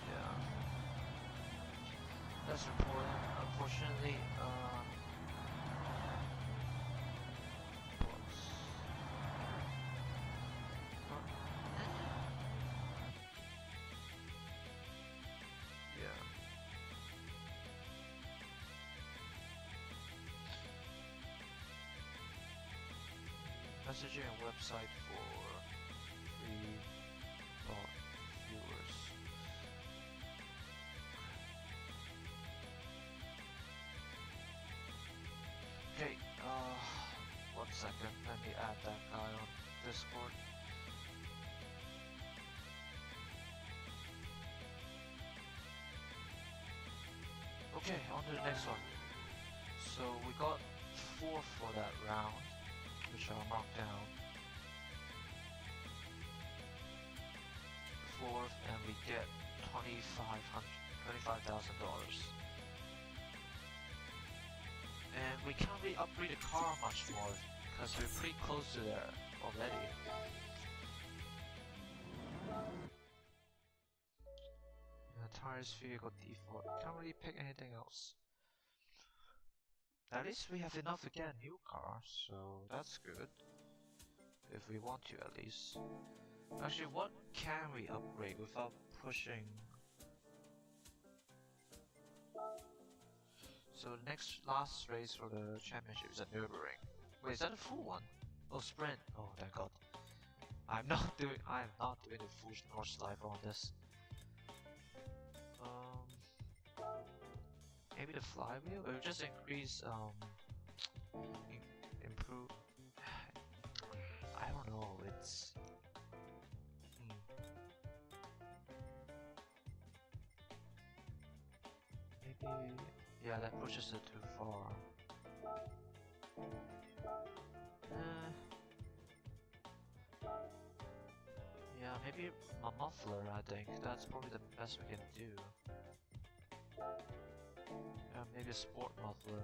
Yeah. That's important. Unfortunately, Messaging and website for free bot viewers. Okay, 1 second, let me add that guy on Discord. Okay, on to the next one. So we got 4th for that round, which I'll mark down. 4th, and we get $25,000. And we can't really upgrade the car much more, because we're pretty close to there already. Tires, vehicle default, can't really pick anything else. At least we have enough to get a new car, so that's good. If we want to, at least. Actually, what can we upgrade without pushing? So the last race for the championship is at Nürburgring. Wait, is that a full one? Oh, sprint. Oh, thank God. I am not doing the full North Life on this. Maybe the flywheel? Or just increase, improve. I don't know, it's... Maybe... Yeah, that pushes it too far. Yeah, maybe a muffler, I think. That's probably the best we can do. Maybe a sport muffler.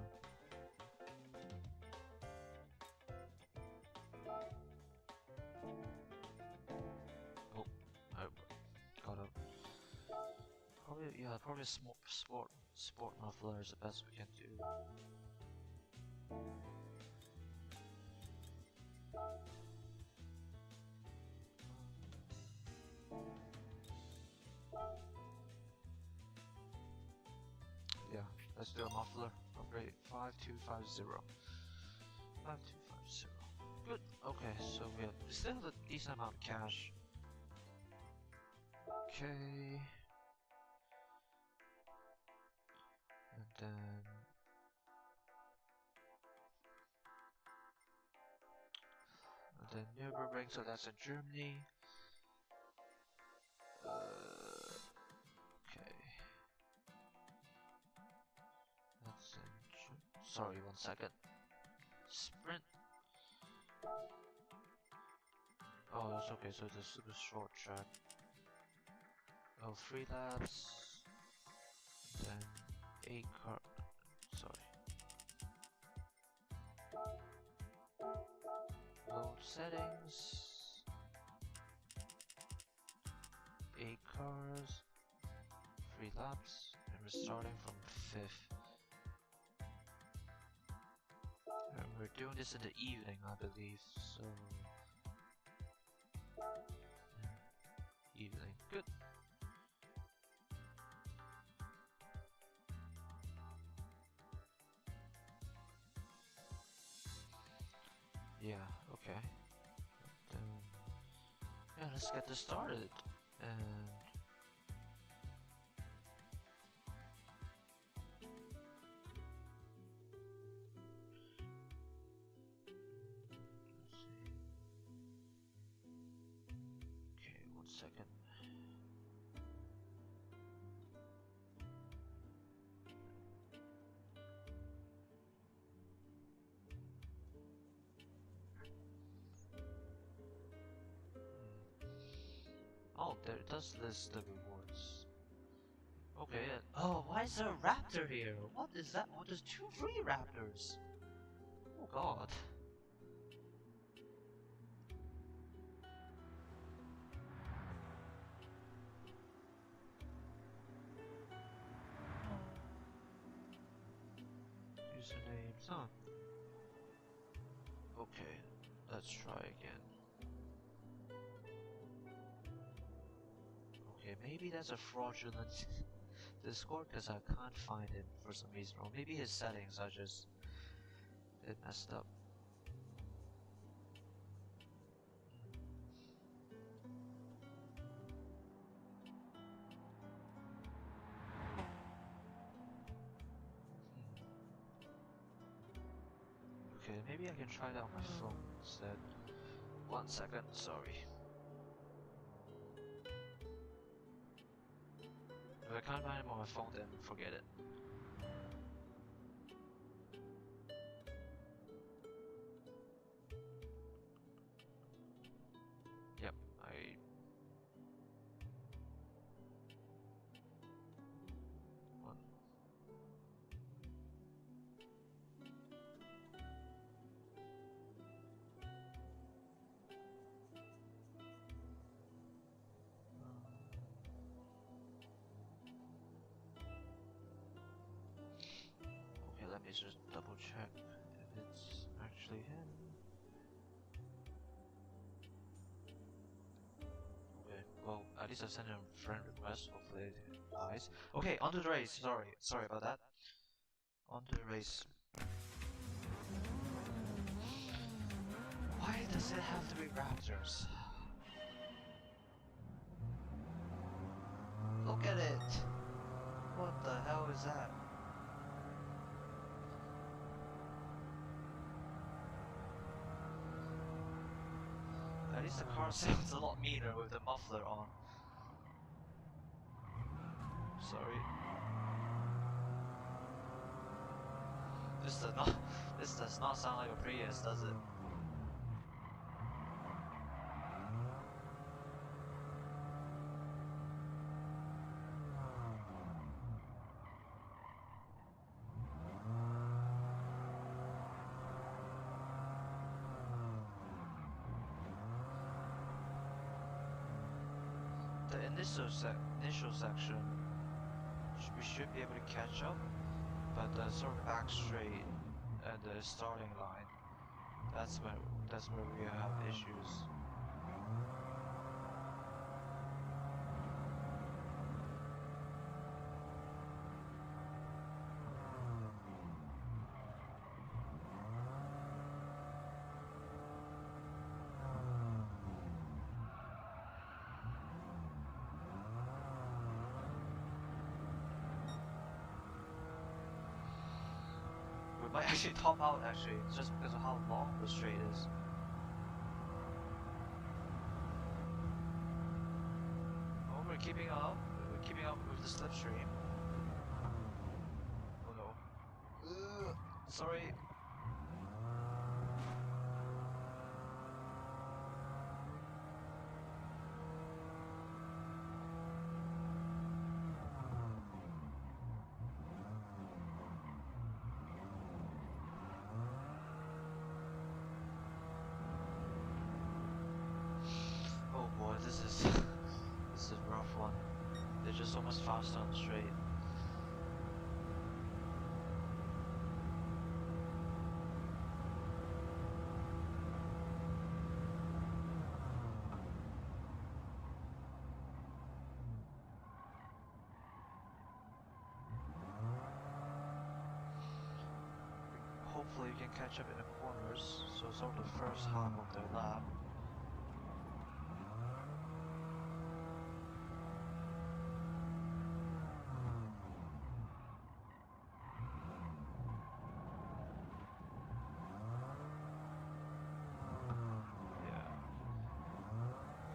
Oh, I got up. Probably a sport muffler is the best we can do. Yeah, let's do a muffler. Upgrade 5250. 5250. Good. Okay, so we still have a decent amount of cash. Okay. And then Nürburgring, so that's in Germany. Okay. That's in sorry, 1 second. Sprint. Oh, it's okay, so it's a super short track. Oh, 3 laps. Then 8 car. Sorry. Load settings. 8 cars. 3 laps. And we're starting from 5th. And we're doing this in the evening, I believe, so... Evening. Good. Yeah, okay. Yeah, let's get this started. And... Okay, 1 second. Oh, there it does list the rewards. Okay, oh, why is there a raptor here? What is that? Oh, there's 2 free raptors! Oh god. Usernames, huh? Okay, let's try again. Okay, maybe that's a fraudulent Discord because I can't find him for some reason, or maybe his settings are just messed up. I can try that on my phone instead. 1 second, sorry. If I can't find it on my phone, then forget it. Yep, one. Okay, let me just double check if it's actually him. Okay, well, at least I sent him a friend request, hopefully it dies. Okay, on to the race, sorry about that. On to the race. Why does it have to be raptors? Look at it! What the hell is that? At least the car sounds a lot meaner with the muffler on. Sorry. This does not sound like a Prius, does it? The initial section, we should be able to catch up, but the sort of back straight and the starting line, that's where we have issues. We might actually top out actually, just because of how long the straight is. Oh, we're keeping up with the slipstream. Oh no. Sorry. Oh boy, this is a rough one. They're just so much faster on the straight. Hopefully you can catch up in the corners, so it's over the first half of their lap.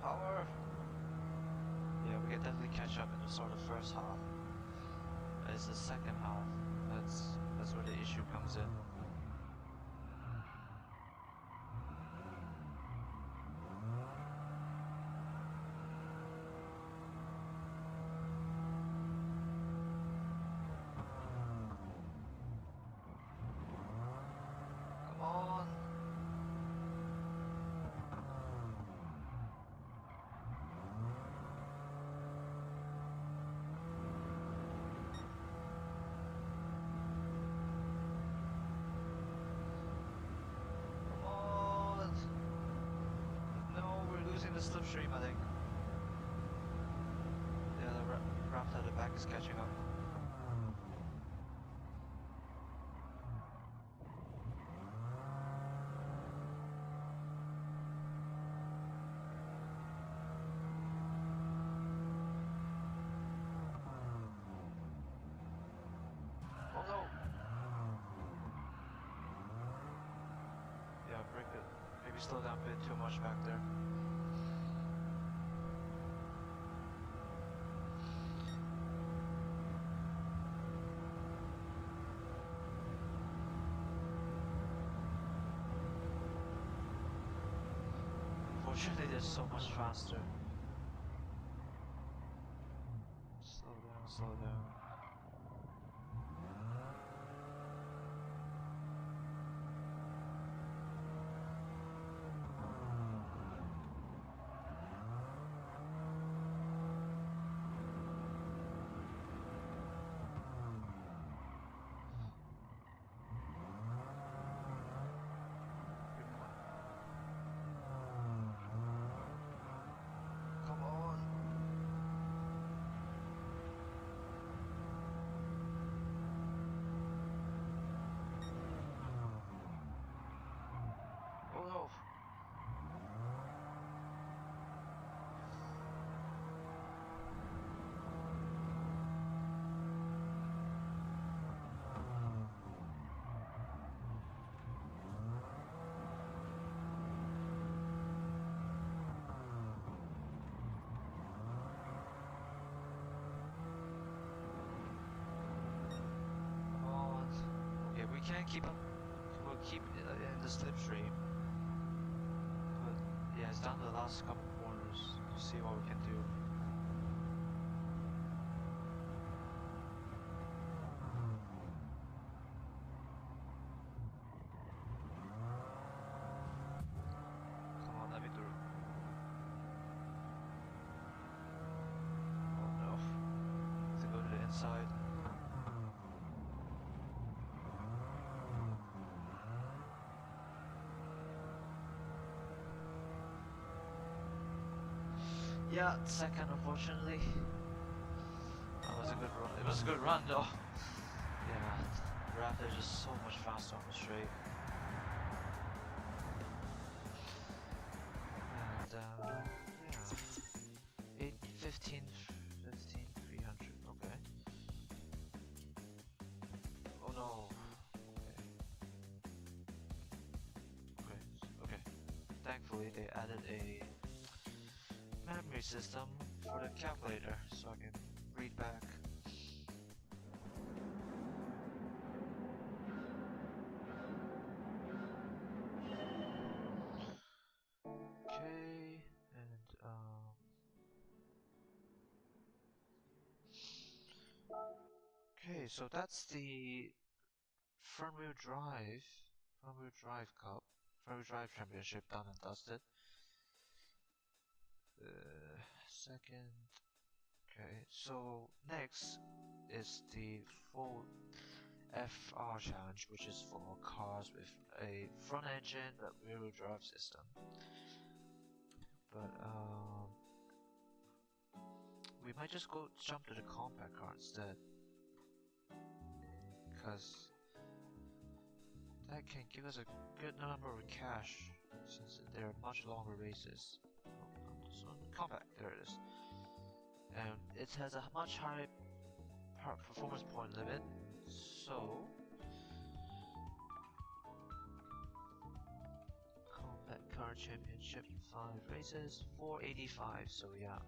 Power! Yeah, we can definitely catch up in the sort of first half. It's the second half. That's where the issue comes in. Come on! The slipstream, I think. Yeah, the raft at the back is catching up. Oh no! we slowed down a bit too much back there. Unfortunately, they're so much faster. Slow down, slow down. Come on. Oh no. Come on. Okay, we can't keep up. We'll keep in the slipstream. But yeah, it's down to the last couple corners to see what we can do. Come on, let me through. Oh no. Have to go to the inside. Yeah, second, unfortunately. That was a good run. It was a good run, though. Yeah, Raptor just so much faster on the straight. And yeah, 8, 15, 15, 300. Okay. Oh no. Okay. Okay. Thankfully, they added a memory system for the calculator, so I can read back. Okay, and okay, so that's the front-wheel drive cup, front-wheel drive championship done and dusted. Second. Okay, so next is the full FR challenge, which is for cars with a front engine but rear-wheel drive system. But we might just jump to the compact car instead, because that can give us a good number of cash since they're much longer races. So compact, there it is, and it has a much higher performance point limit. So compact car championship 5 races, 485. So yeah,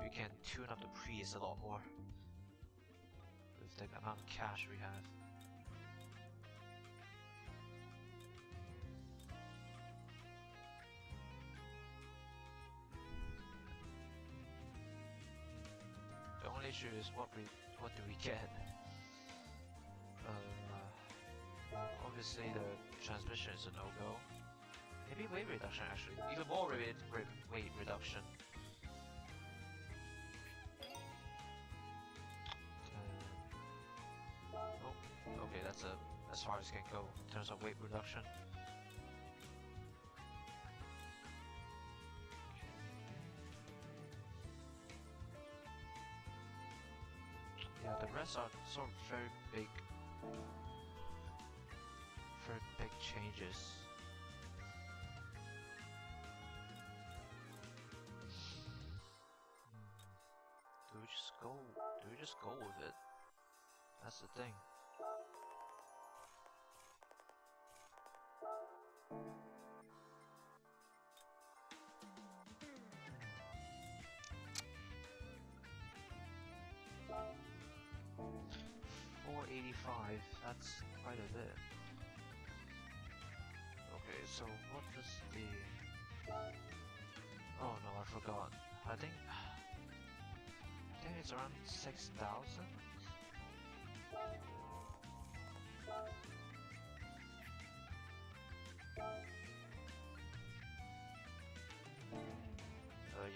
we can tune up the Prius a lot more with the amount of cash we have. The only issue is what do we get? Obviously the transmission is a no-go. Maybe weight reduction actually, even more weight reduction. Oh, okay, that's as far as it can go in terms of weight reduction. Yeah, the rest are sort of very big changes. Do we just go with it? That's the thing. 185, that's quite a bit. Okay, so what does the... Oh no, I forgot. I think it's around 6,000?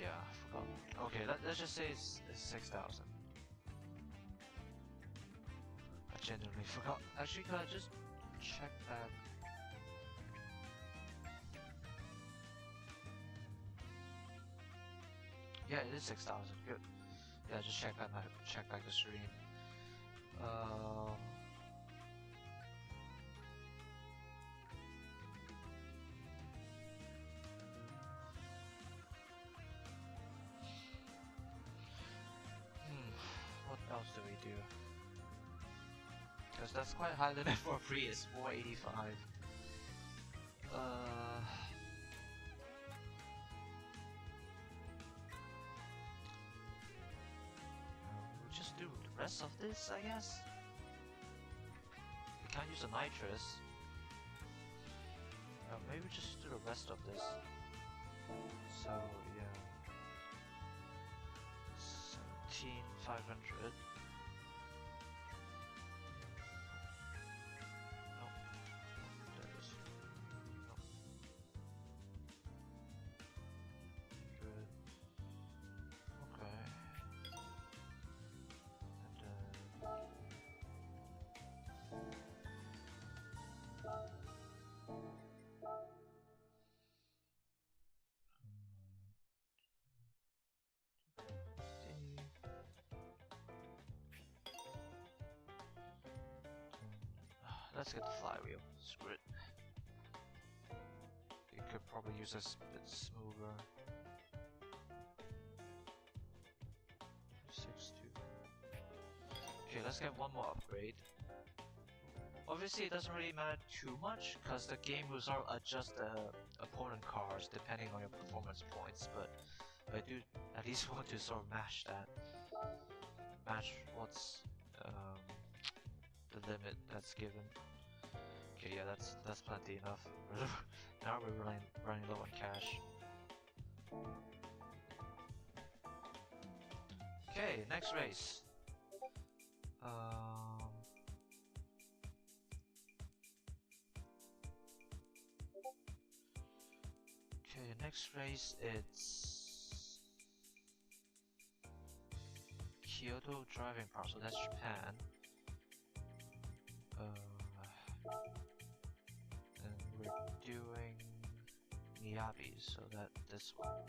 Yeah, I forgot. Okay, let's just say it's 6,000. I genuinely forgot. Actually, could I just check that? Yeah, it is 6,000. Good. Yeah, just check that. Check back the stream. What else do we do? Because that's quite high limit for free. It's 485. We'll just do the rest of this, I guess. We can't use the nitrous. Maybe just do the rest of this. So yeah, 17,500. Nope. There it is. Nope. Good. Okay. And then let's get the flywheel. Screw it. You could probably use this a bit smoother. 6.2. Okay, let's get one more upgrade. Obviously, it doesn't really matter too much because the game will sort of adjust the opponent cars depending on your performance points. But I do at least want to sort of match that. Match what's the limit that's given. Okay, yeah, that's plenty enough. Now we're running low on cash. Okay, next race. Okay, next race it's Kyoto driving park, so that's Japan. And we're doing Miyabi, so this one.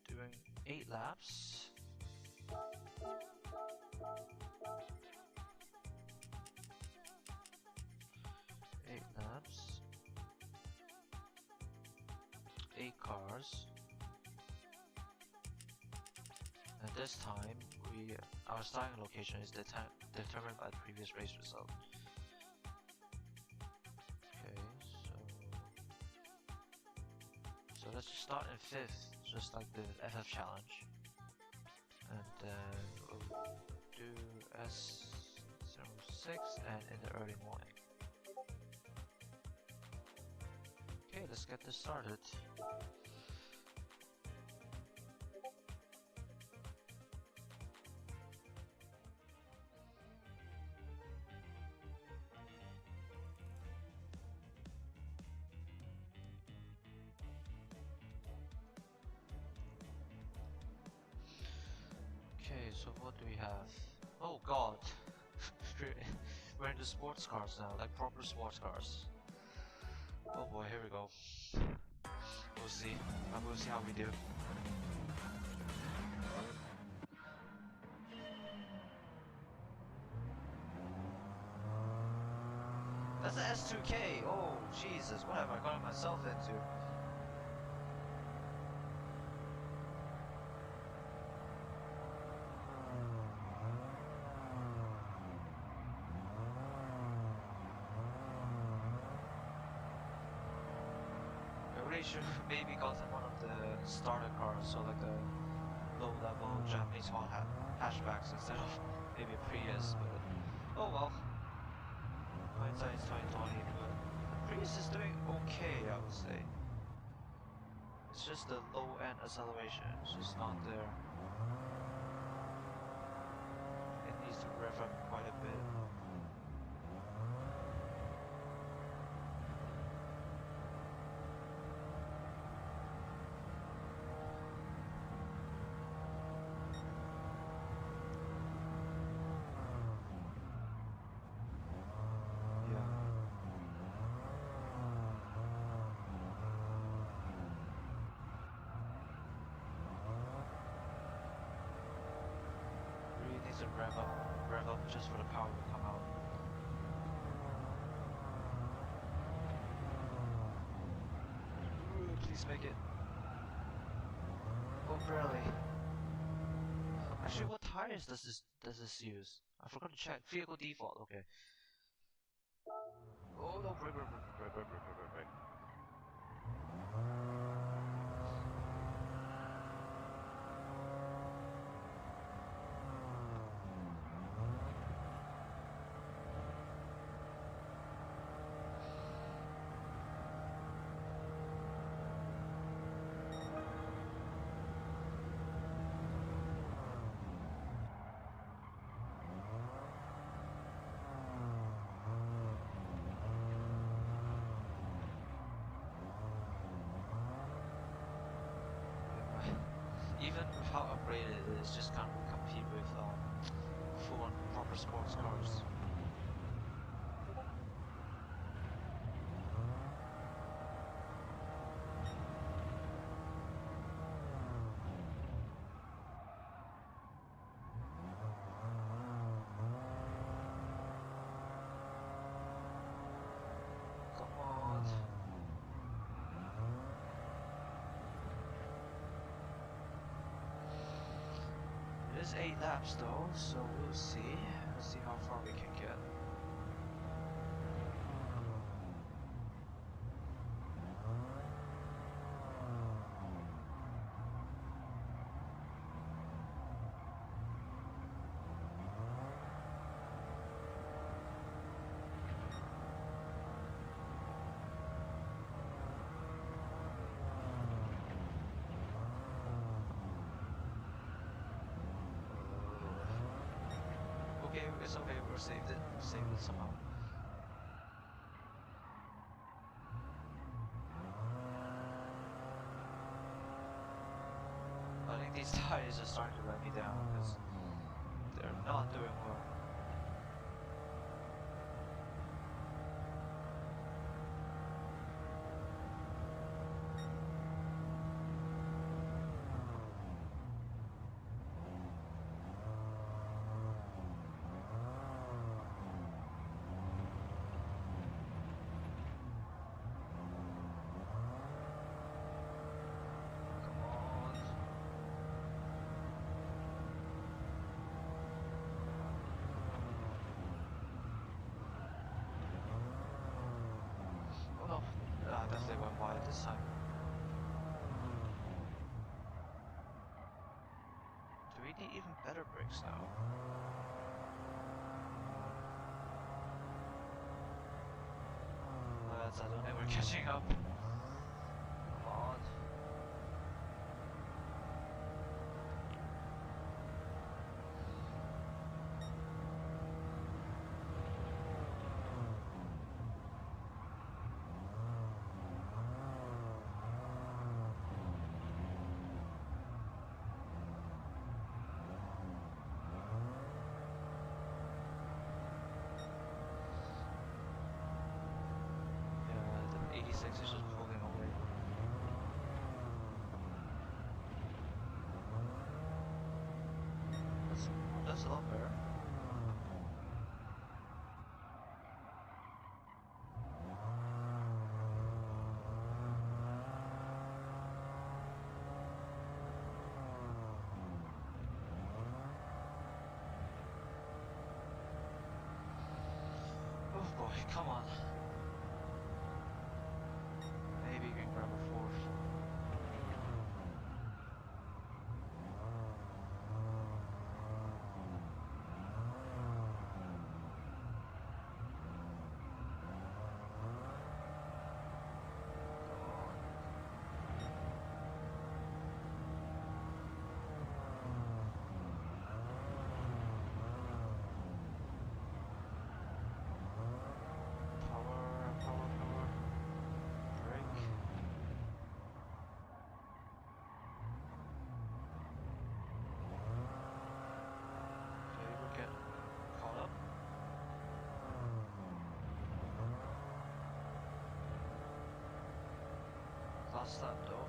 Doing 8 laps. 8 laps. 8 cars. And this time our starting location is determined by the previous race result. Okay, so let's just start in 5th, just like the FF challenge. And then we'll do S06 and in the early morning. Okay, let's get this started. Okay, so what do we have? Oh god! We're into sports cars now, like proper sports cars. Oh boy, here we go. We'll see. We'll see how we do. That's the S2K! Oh, Jesus, what have I gotten myself into? Should maybe gotten one of the starter cars, so like a low-level Japanese hatchbacks instead of maybe a Prius, but Oh well, hindsight is 2020, but Prius is doing okay, I would say. It's just the low end acceleration, it's just not there. It needs to rev up quite a bit. Really needs to rev up just for the power to come out. Ooh, please make it. Oh, barely. Actually, what tires does this use? I forgot to check. Vehicle default. Okay. Oh no! Brake, brake, brake, brake, brake, brake, brake, brake. Even with how upgraded it is, just can't compete with full-on proper sports cars. Come on. It is 8 laps though, so we'll see. Let's see how far we can get. Okay, it's okay, we saved it. Saved it somehow. I think these tires are starting to let me down because they're not doing well. Oh no, definitely went wide this time. Do we need even better brakes now? I don't think we're catching up. Come on. Yeah, the 86 is just pulling away. That's a lot better. Oh boy, come on. Maybe you can grab a fourth. last lap though.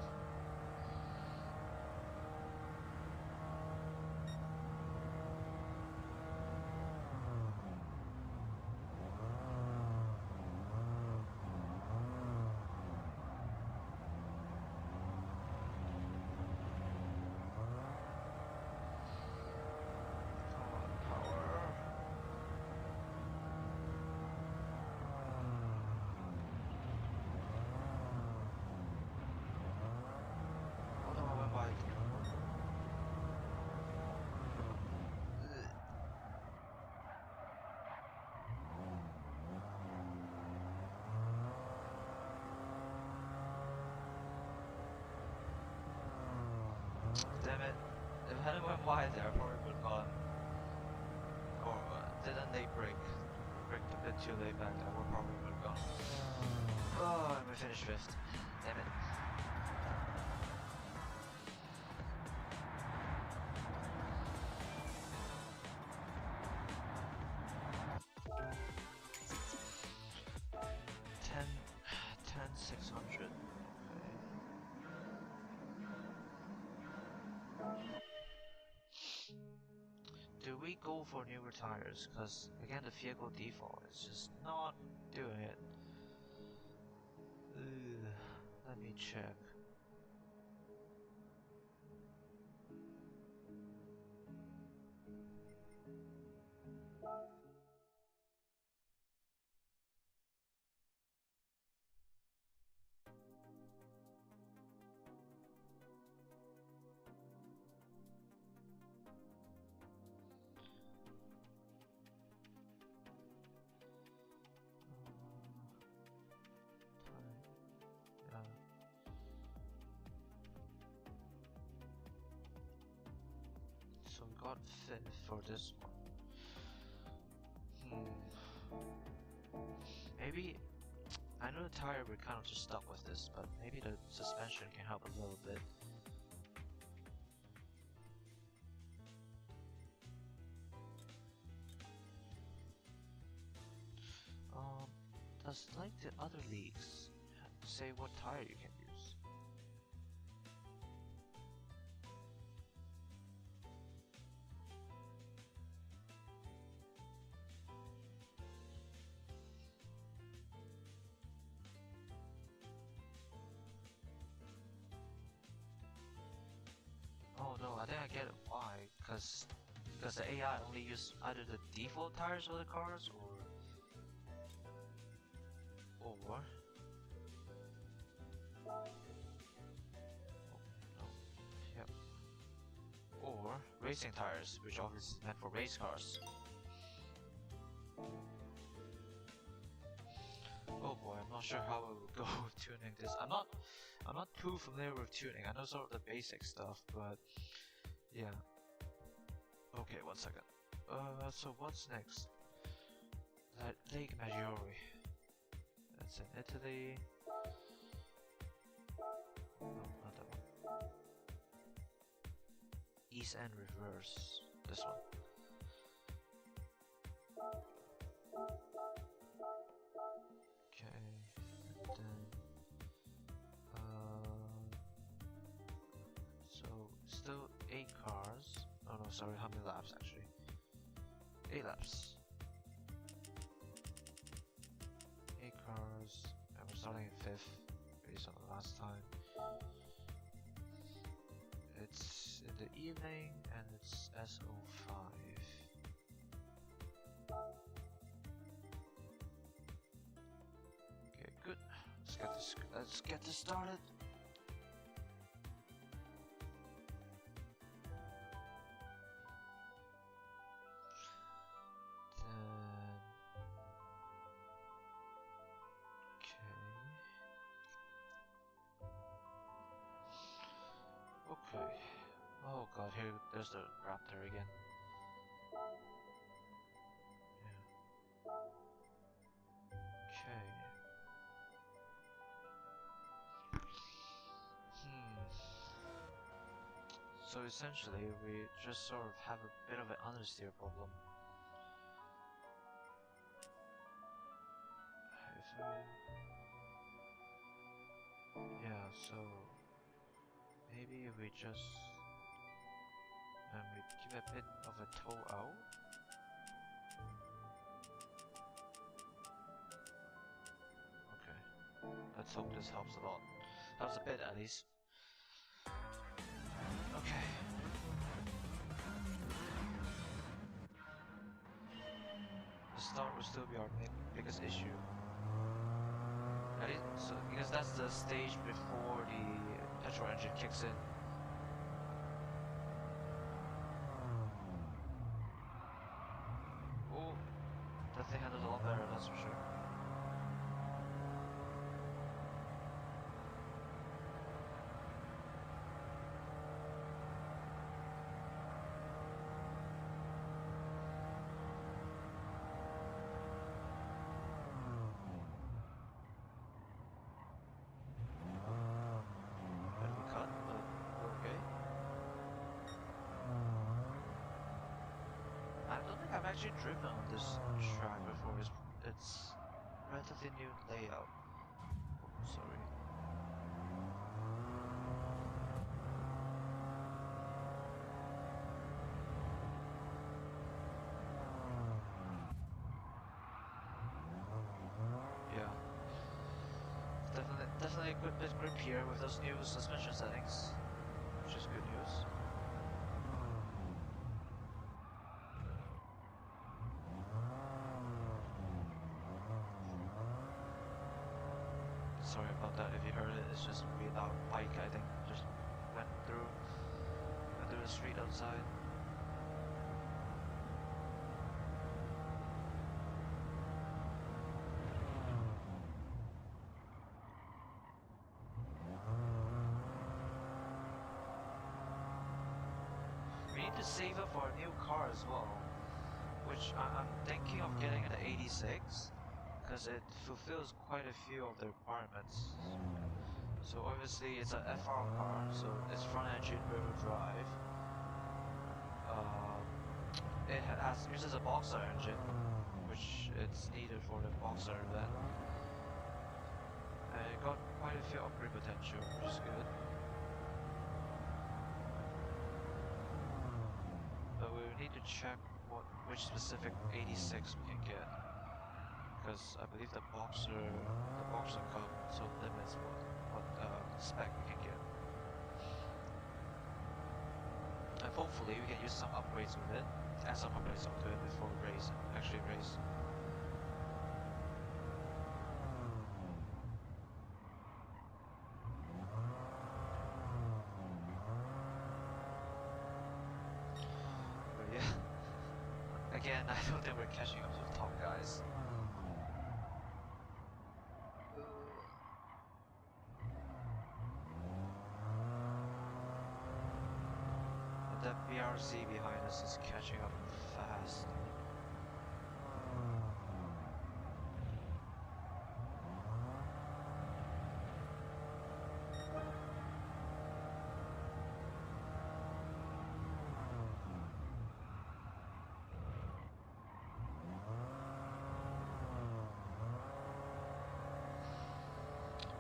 Damn it. If I hadn't went wide there, I probably would have gone. Or didn't they break? Braked a bit too late back there, we probably would have gone. Oh, and we finished 5th. Damn it. Ten 600. Do we go for newer tires? Because again, the vehicle default is just not doing it. Let me check. So we got 5th for this one. Maybe, I know the tire we're kind of just stuck with this, but maybe the suspension can help a little bit. Does like the other leagues say what tire you can use? Oh no, I think I get it. Why? Because the AI only use either the default tires of the cars or or racing tires, which obviously is meant for race cars. Oh boy, I'm not sure how I will go tuning this. I'm not too familiar with tuning. I know sort of the basic stuff, but yeah. Okay, 1 second. So what's next? Lake Maggiore. That's in Italy. No, not that one. East End Reverse. This one. Okay, and then so still 8 cars. Oh no, sorry, how many laps actually? 8 laps. 8 cars, and we're starting in 5th based on the last time. It's in the evening and it's SO5. Okay, good. Let's get this started. Okay. Oh god, there's the raptor again. Yeah. Okay. So essentially, we just sort of have a bit of an understeer problem. Yeah, So maybe we just we give a bit of a tow out. Okay, let's hope this helps a lot. Helps a bit at least. Okay. The start will still be our biggest issue. At least, so, because that's the stage before the petrol engine kicks in. Oh, that thing handles a lot better, that's for sure. I've actually driven on this track before. It's relatively new layout. Oh, sorry. Yeah. Definitely a good bit grippier with those new suspension settings, which is good news. Sorry about that if you heard it, it's just a really loud bike, I think, just went through the street outside. We need to save up for a new car as well, which I'm thinking of getting an 86. Because it fulfills quite a few of the requirements. So obviously it's a FR car, so it's front engine, rear wheel drive. It uses a boxer engine, which it's needed for the boxer event. And it got quite a few upgrade potential, which is good. But we need to check which specific 86 we can get. Because I believe the boxer cup so limits what spec we can get. And hopefully we can use some upgrades with it, add some upgrades onto it before we actually race. But yeah, again, I don't think we're catching up to the top guys. That BRC behind us is catching up fast.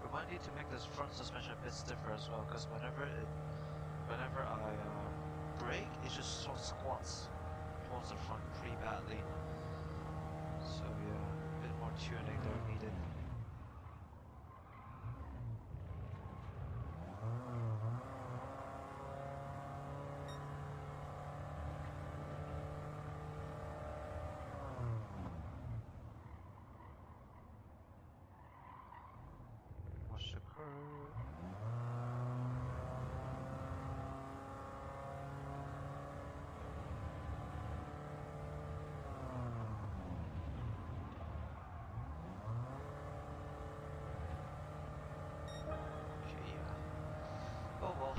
We might need to make this front suspension a bit stiffer as well, because whenever I brake, it just sort of squats towards the front pretty badly. So yeah, a bit more tuning there needed. Watch the curve.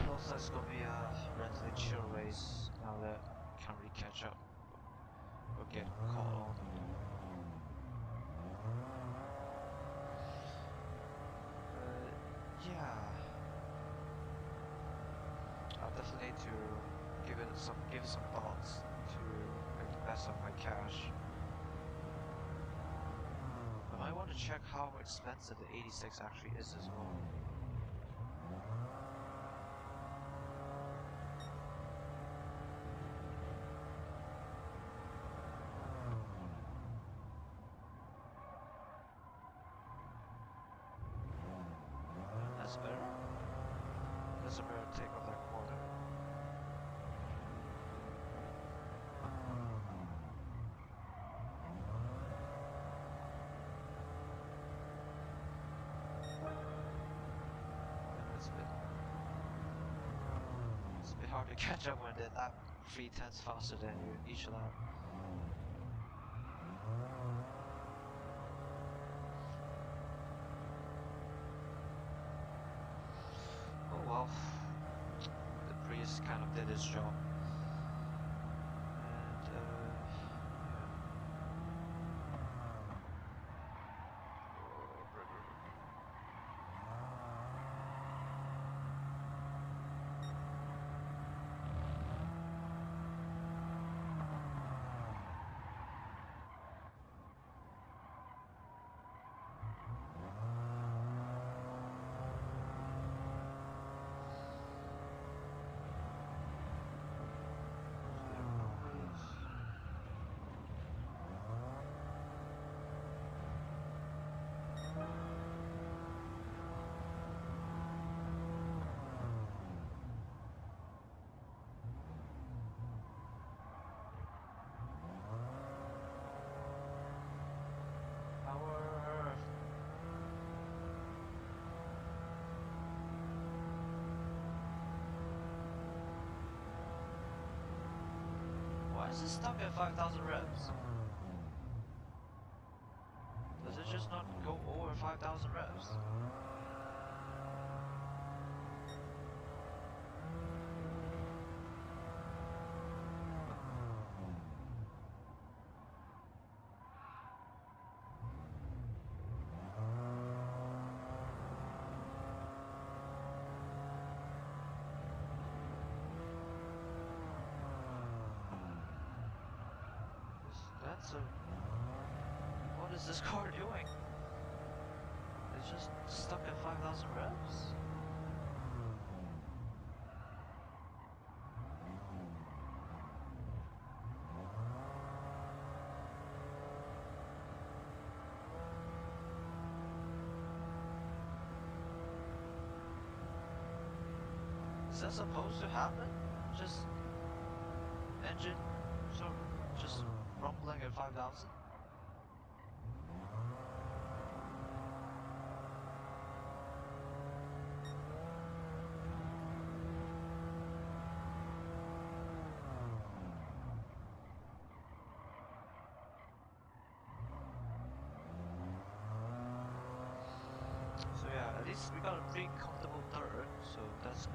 Looks like it's gonna be a relatively chill race now that we can't really catch up or get caught on. Yeah, I'll definitely need to give it some thoughts to make the best of my cash. I might want to check how expensive the 86 actually is as well. That's better. That's a better take of that corner. It's a bit hard to catch up when they're lap 3/10 faster than you each lap. Oh well, the Prius kind of did its job. Why is it stuck at 5,000 reps? Does it just not go over 5,000 reps? What is this car doing? It's just stuck at 5,000 reps? Is that supposed to happen? Just engine just rumbling at 5,000? So yeah, at least we got a pretty comfortable third, so that's good.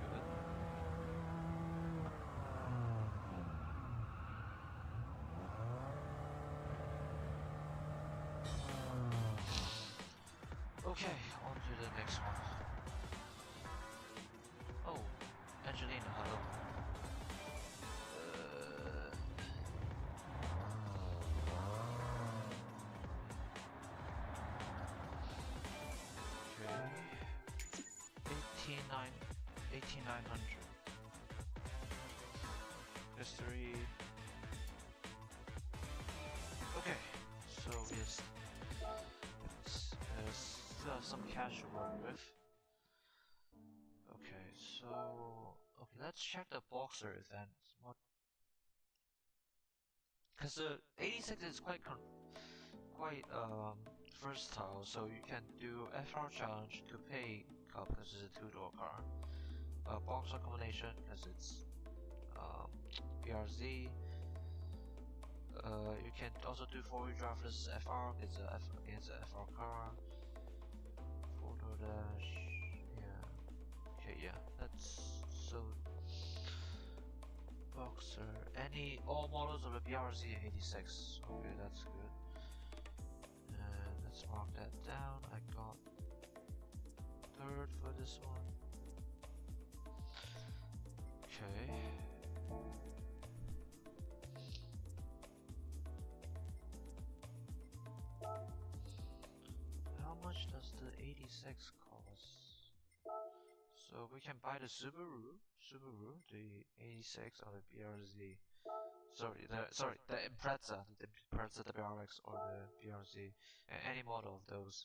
Okay, on to the next one. Oh, Angelina, hello. Okay. 18,900. History. Okay, so yes. Still have some cash to work with. Okay, so let's check the boxer then. What? Because the 86 is quite versatile, so you can do FR challenge, coupe cup because it's a two-door car, boxer combination because it's BRZ. You can also do four-wheel drive versus FR. It's against a FR car. Photo dash. Yeah. Okay. Yeah. That's so. Boxer. All models of the BRZ 86. Okay, that's good. And let's mark that down. I got third for this one. Okay. How much does the 86 cost? So we can buy the Subaru, the 86 or the BRZ. The Impreza, the BRX or the BRZ, any model of those.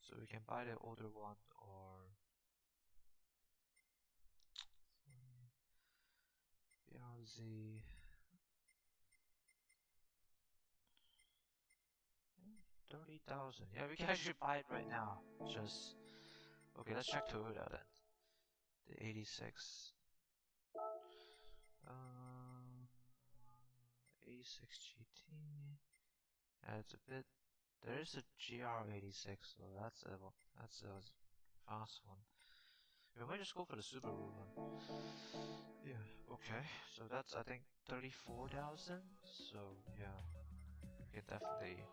So we can buy the older one or Z 30,000. Yeah, we can actually buy it right now. Just okay. Let's check Toyota then. The 86. 86 GT. Yeah, it's a bit. There is a GR86, so that's a fast one. We might just go for the Subaru one. Yeah. Okay. So that's I think 34,000. So yeah, we can definitely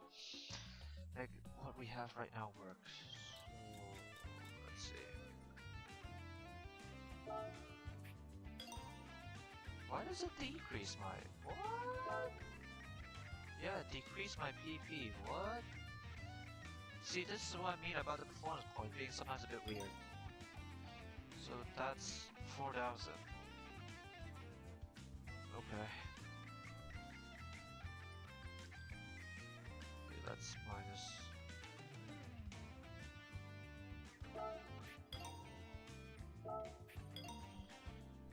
make what we have right now work. So let's see. Why does it decrease my what? Yeah, decrease my PP. What? See, this is what I mean about the performance point being sometimes a bit weird. So that's 4,000. Okay. Okay, that's minus.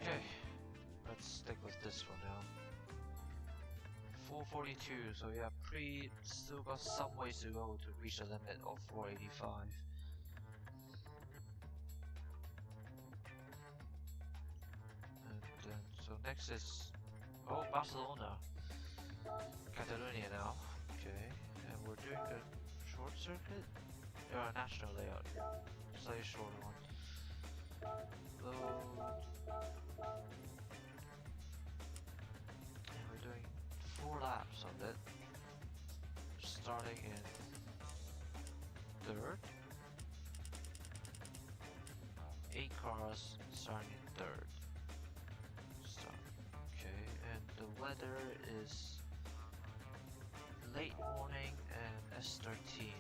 Okay, let's stick with this one now. 442, so yeah, still got some ways to go to reach the limit of 485. And then, so next is, oh, Barcelona. Catalonia now, okay, and we're doing a short circuit? Or a national layout here, slightly shorter one. Load. And we're doing 4 laps of it, starting in 3rd. 8 cars starting in 3rd. Okay, and the weather is late morning and S13.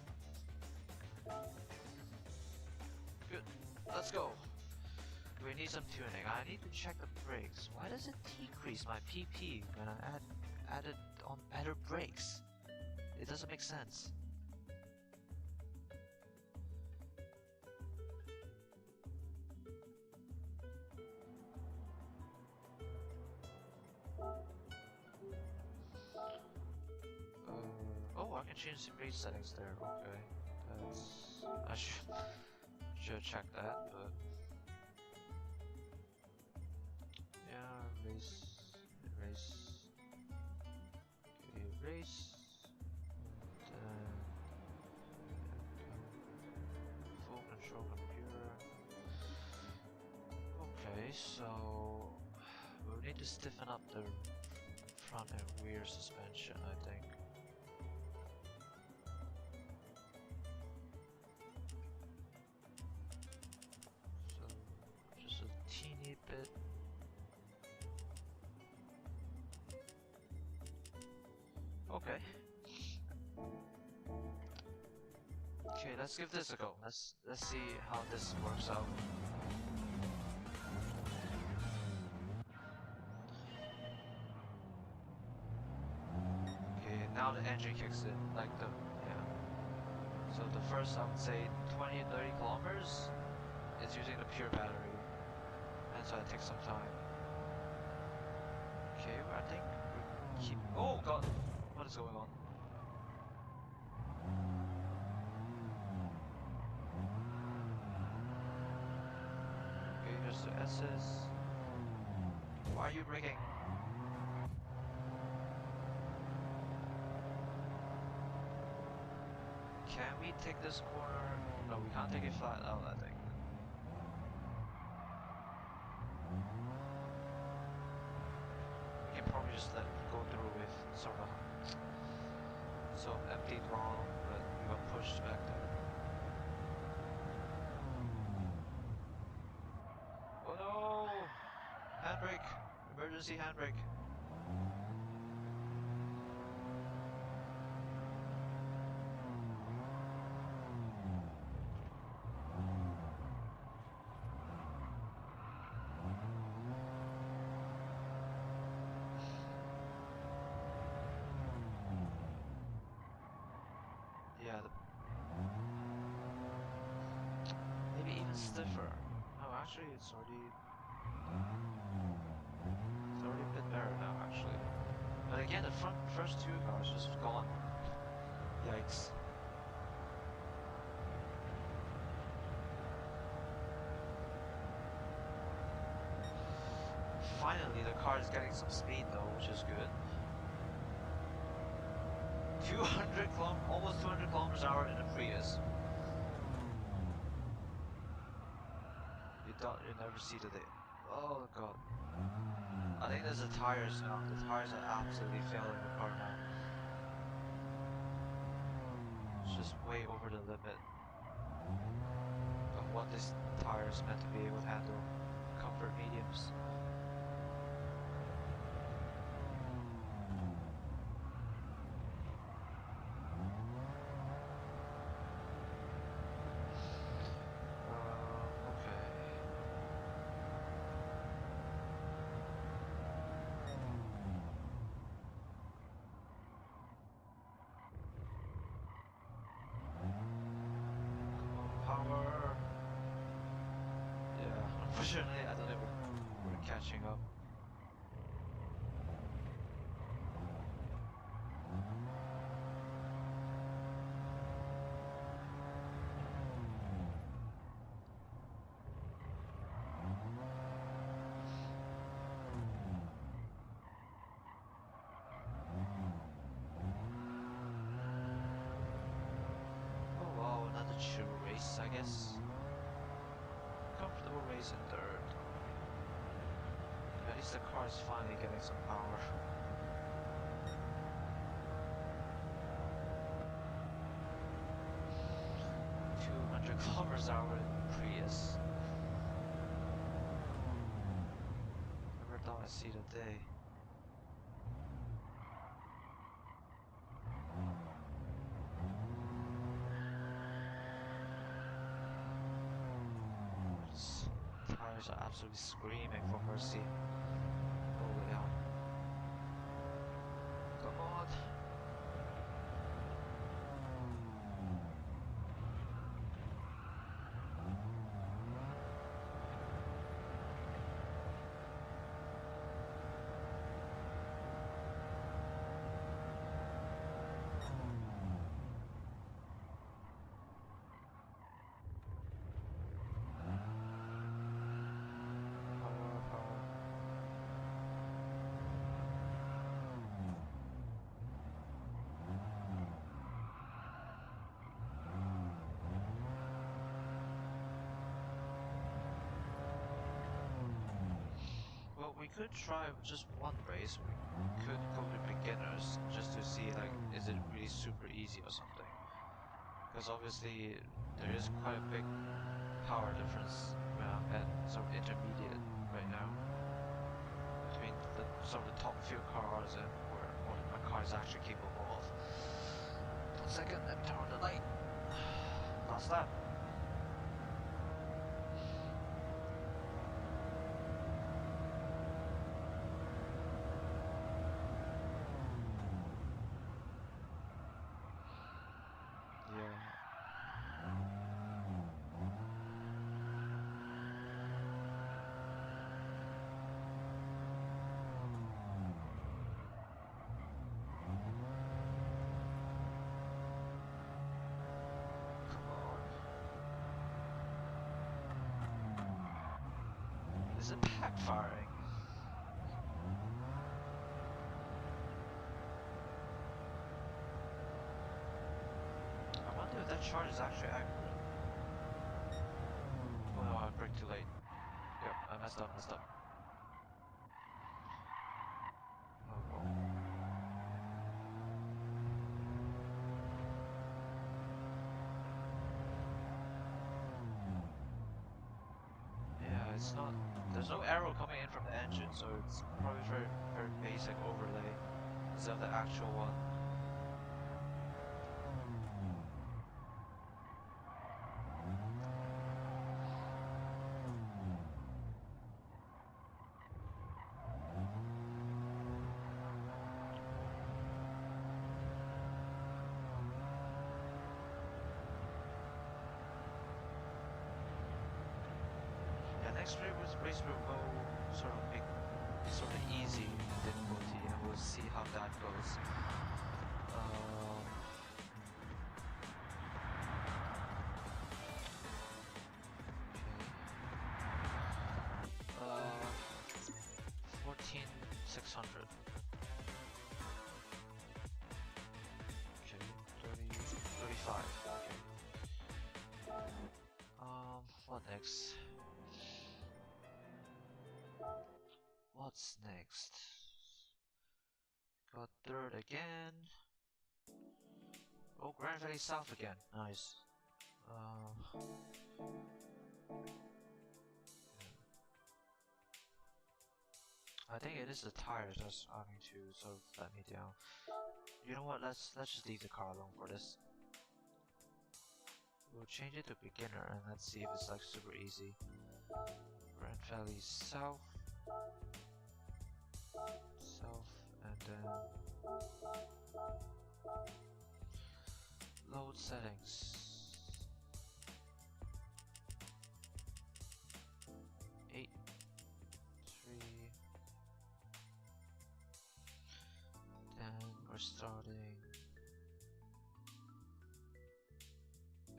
Good, let's go. We need some tuning. I need to check the brakes. Why does it decrease my PP when I added on better brakes? It doesn't make sense. Oh, I can change the race settings there. Okay, I should check that, but yeah, race, okay, race, then full control computer. Okay, so we'll need to stiffen up the front and rear suspension, I think. So just a teeny bit. Okay. Okay, let's give this a go. Let's see how this works out. Okay, now the engine kicks in, like yeah. So the first, I would say 20 to 30 kilometers is using the pure battery, and so it takes some time. Okay, I think we keep. Oh god, what is going on? Okay, here's the S's. Why are you braking? Can we take this corner? No, we can't take it flat out, I think. We can probably just let it go through with sort of empty throttle, but we got pushed back there. Oh no! Handbrake! Emergency handbrake. Yeah, maybe even stiffer. No, actually it's already already a bit better now, actually. But again, the first two cars just gone. Yikes. Finally, the car is getting some speed though, which is good. almost 200 kilometers an hour in a Prius. You never see the day. Oh god. I think there's the tires now. The tires are absolutely failing the car now. It's just way over the limit of what this tire is meant to be able to handle. Comfort mediums. Power. Yeah, unfortunately, I don't think we're catching up. Oh wow, another chill race, I guess. Comfortable race in third. At least the car is finally getting some power. 200 kilometers an hour in Prius. Never thought I'd see the day. Tires are absolutely screaming for mercy. Oh yeah. Come on. Well, we could try just one race. We could go to beginners just to see like, is it really super easy or something? Because obviously there is quite a big power difference at sort of intermediate right now between some of the top few cars and what my car is actually capable of. 1 second, let me turn on the light. Last lap. Is it backfiring? I wonder if that charge is actually accurate. Oh no, I braked too late. Yep, I messed up. Oh well. Yeah, it's not. There's no arrow coming in from the engine, so it's probably very basic overlay instead of the actual one. Next race will go sort of big sort of easy difficulty, and we'll see how that goes. Okay. 14,600. Okay, 35. Okay. What next? What's next? Got third again. Oh, Grand Valley South again. Nice. I think it is the tires that's starting to sort of let me down. You know what? Let's just leave the car alone for this. We'll change it to beginner and let's see if it's like super easy. Grand Valley South, and then load settings. 8, 3. Then we're starting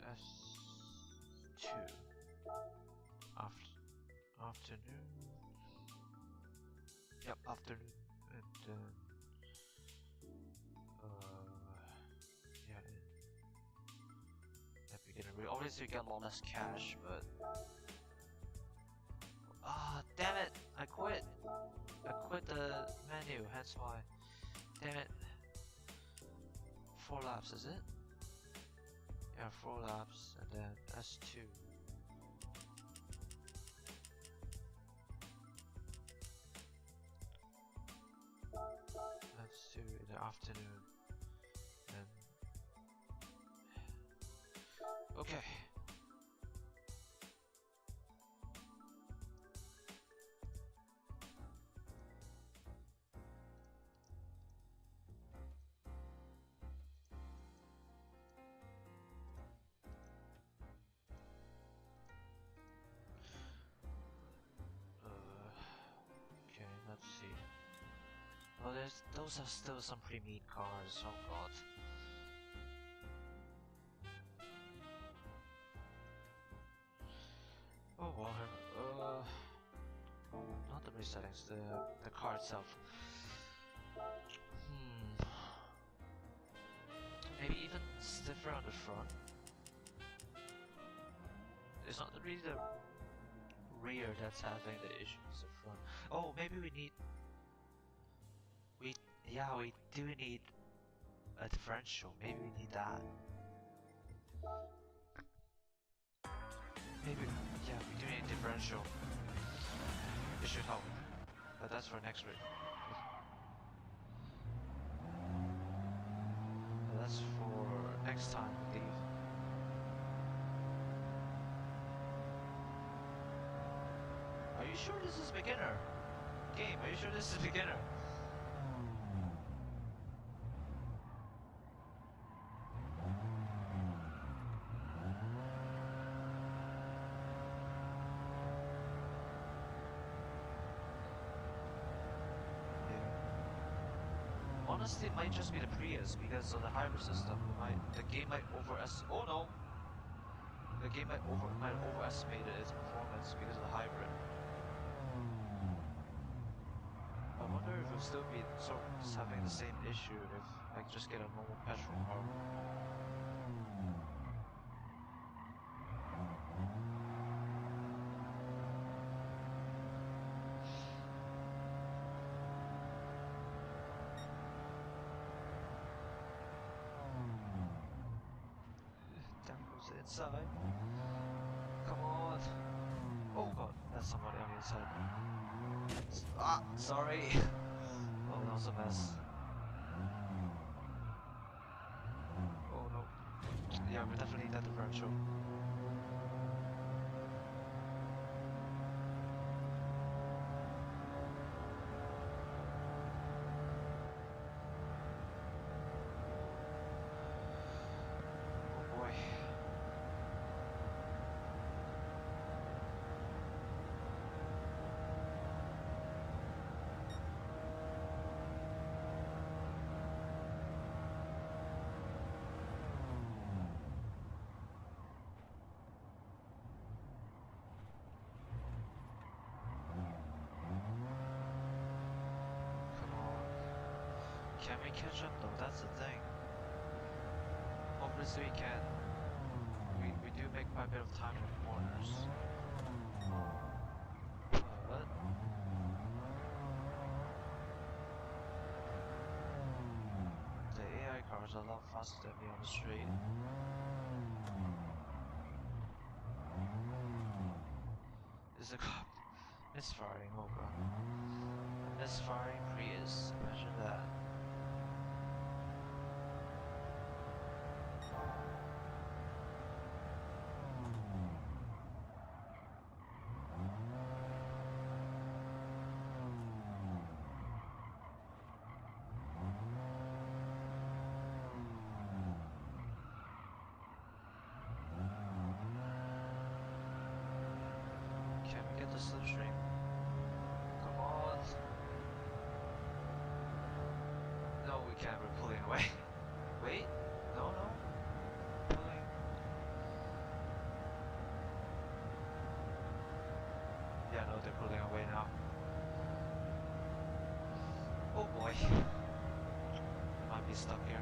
S2 afternoon. Yep, afternoon, and then yeah, at beginner. We obviously get a lot less cash, but damn it! I quit. I quit the menu. Hence why. Damn it. 4 laps, is it? Yeah, 4 laps, and then S2. S2 in the afternoon. And okay. Okay, let's see. Oh, those are still some pretty mean cars. Oh god. Oh well. Not the race settings. The car itself. Maybe even stiffer on the front. It's not really the rear that's having the issues. The front. Oh, maybe we need. We do need a differential. Maybe we need that. Maybe, yeah, we do need a differential. It should help. But that's for next week. That's for next time, I believe. Are you sure this is beginner? Game, are you sure this is beginner? Honestly, it might just be the Prius because of the hybrid system. The game might overestimate. Oh no! The game might overestimate its performance because of the hybrid. I wonder if it'll still be sort of just having the same issue if I just get a normal petrol car. Inside. Come on. Oh god, that's somebody on the inside. Sorry. Oh, that was a mess. Oh no. Yeah, we definitely need that differential. Can we catch up though? That's the thing. Obviously we can. We do make quite a bit of time in the corners. But the AI cars are a lot faster than me on the street. Is a cop misfiring? Oh god. A misfiring Prius. Imagine that. Can we get the slipstream? Come on. No, we can't. We're pulling away. Wait. No. Pulling. Yeah, no, they're pulling away now. Oh boy. I might be stuck here.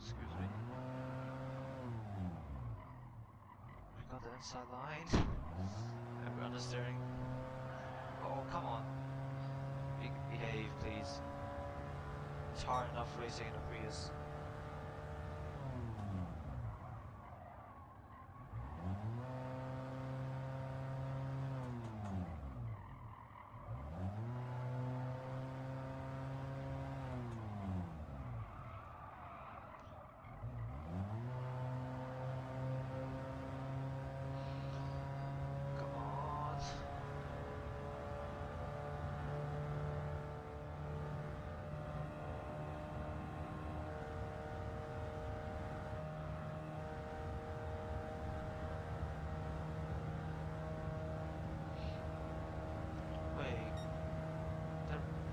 Excuse me. We got the inside line. And we're on the steering. Oh, come on. Behave, please. It's hard enough racing in a Prius. Come on. Wait.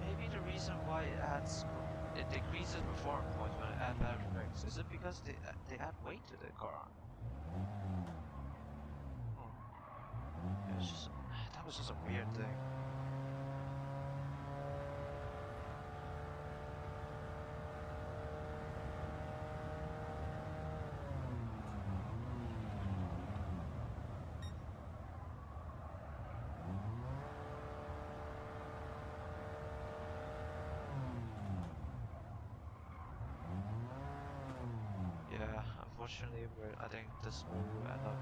Maybe the reason why it decreases performance points when it adds battery brakes. Is it because they add weight to the car? Oh. It was just, that was just a weird thing. Yeah, unfortunately, I think this will end up.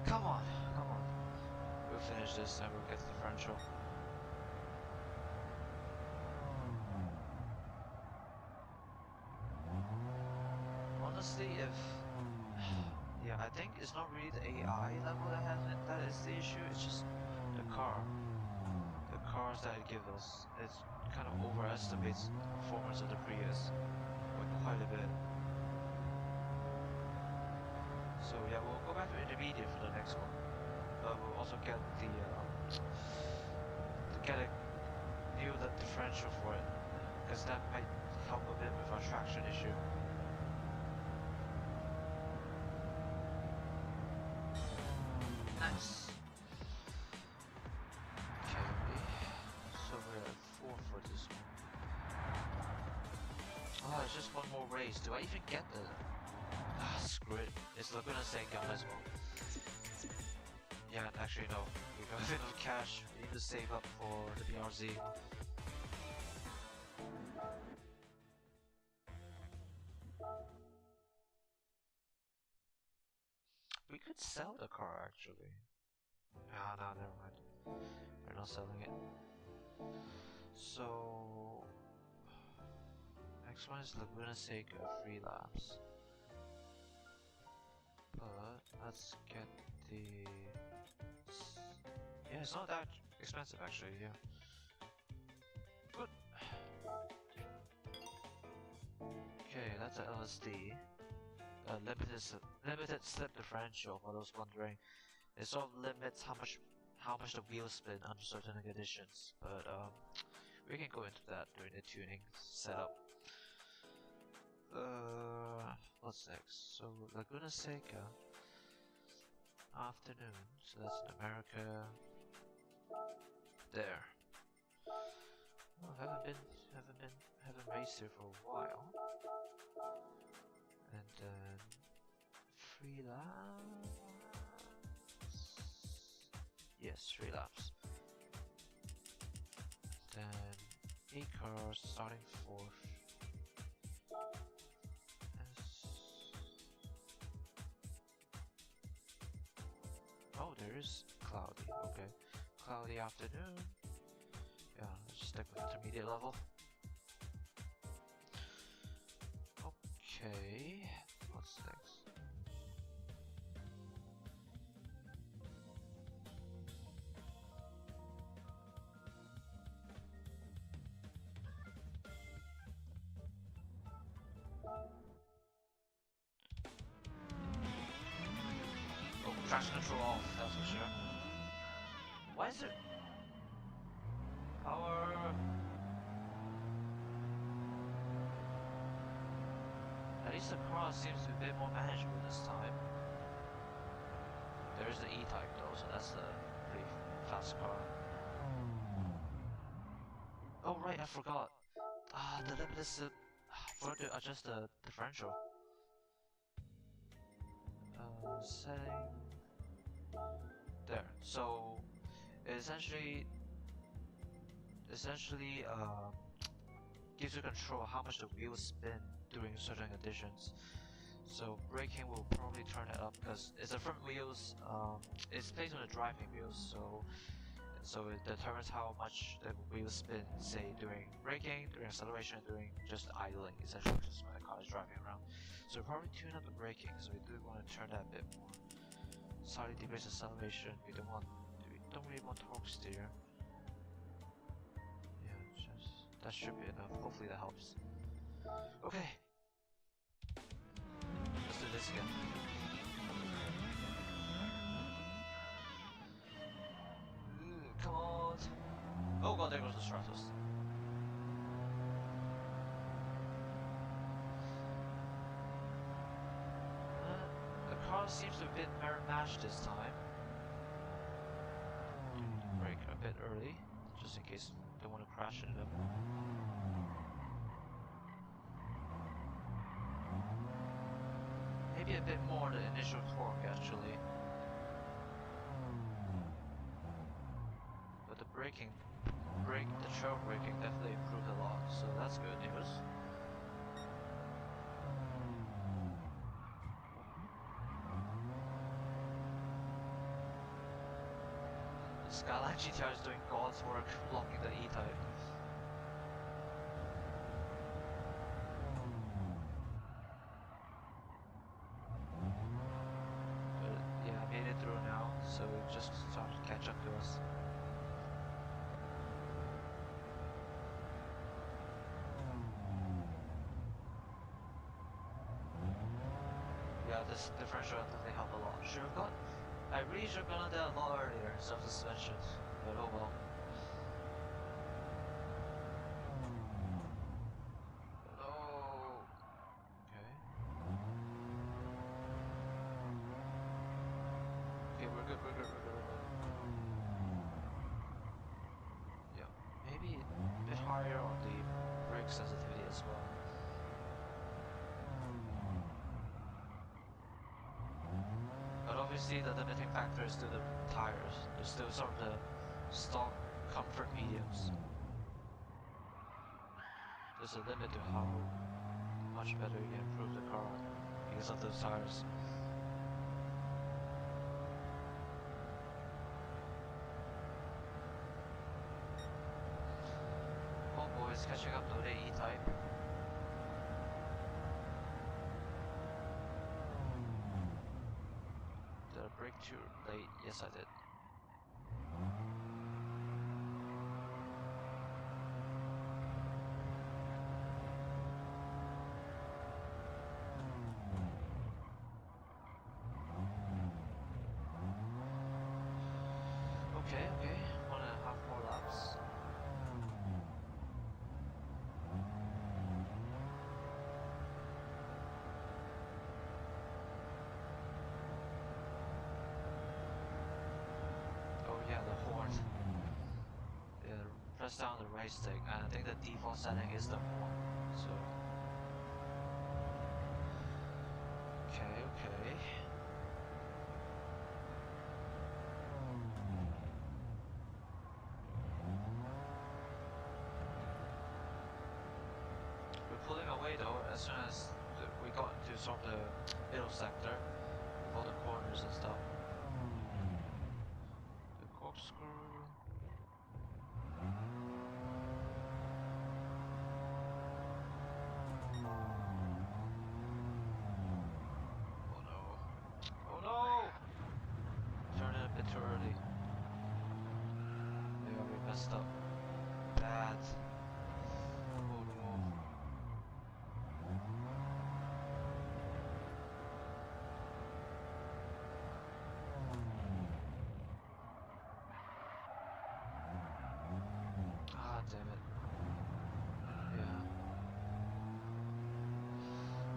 Come on. We'll finish this and we'll get the differential. Honestly, yeah, I think it's not really the AI level that is the issue. It's just the car. The cars that it gives us. It kind of overestimates the performance of the Prius quite a bit. So yeah, we'll go back to intermediate for the next one. We'll also get new differential for it, because that might help a bit with our traction issue. Nice. Okay, so we're at 4 for this one. Oh, it's just one more race. Do I even get the? Ah, screw it. It's Laguna Seca, might as well. Yeah, actually no. We got a bit of cash. We need to save up for the BRZ. We could sell the car actually. Ah, no, never mind. We're not selling it. So next one is Laguna Seca free laps. Let's get the... Yeah, it's not that expensive actually, yeah. Good. Okay, that's an LSD. Limited slip differential, for those wondering. It sort of limits how much the wheels spin under certain conditions, but we can go into that during the tuning setup. What's next? So Laguna Seca afternoon. So that's in America. There. Oh, haven't raced here for a while. And then 3 laps. Yes, 3 laps. Then 8 cars starting 4th. Oh, there is cloudy. Okay, cloudy afternoon. Yeah, let's just stick with intermediate level. Okay, what's next? Oh, traction control off, that's for sure. Why is it? Power. At least the car seems to be a bit more manageable this time. There is the E-Type though, so that's a pretty fast car. Oh right, I forgot. The limit is for to adjust the differential. Setting there. So essentially gives you control of how much the wheels spin during certain conditions. So braking will probably turn it up because it's the front wheels. It's placed on the driving wheels, so it determines how much the wheels spin. Say during braking, during acceleration, during just idling, essentially just when the car is driving around. So we'll probably tune up the braking. So we do want to turn that a bit more. Slightly decrease acceleration. We don't really want torque steer. That should be enough. Hopefully that helps. Okay. Let's do this again. Come on. Oh god, there goes the Stratos. The car seems to be a bit mirror matched this time. Brake a bit early, just in case we don't want to crash into them. Maybe a bit more the initial torque actually. But the trail braking definitely improved a lot, so that's good news. The Skyline GTR is doing God's work blocking the E-Type. So it just started to catch up to us. Yeah, this differential definitely helped a lot. I really should have gone that a lot earlier, self-suspension, but oh well. Oh, okay. Okay, we're good. Yeah, maybe a bit higher on the brake sensitivity as well. But obviously the limiting factor is still the tires. There's still sort of the stock comfort mediums. There's a limit to how much better you can improve the car because of those tires. Oh boy, it's catching up to the E-Type. brake too late? Yes, I did. Okay, 1.5 more laps. Oh yeah, the horn. Yeah, press down the right stick, and I think the default setting is the horn. So, okay. We're pulling away though as soon as we got into sort of the middle sector with all the corners and stuff. The corkscrew. Oh no. Oh no! Turned it a bit too early. Yeah, we messed up. Bad. Oh no. Ah, damn it. Yeah.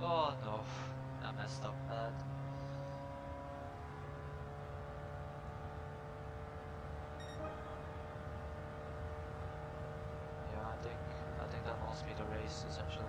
Oh no. I messed up bad. Yeah, I think that lost me the race essentially.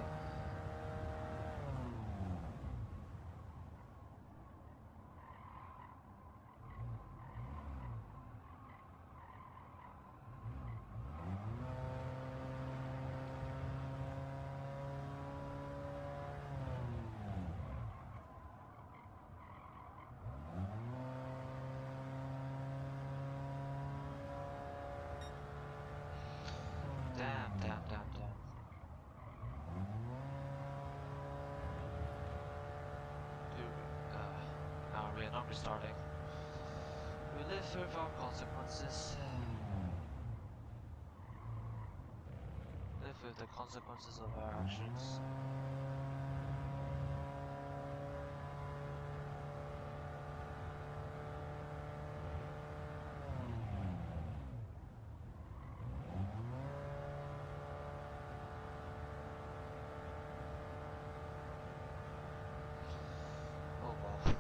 Damn. Dude, no, we are not restarting. We live with our consequences. Live with the consequences of our actions. Oh well.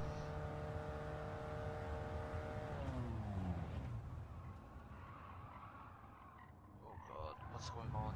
Oh god, what's going on?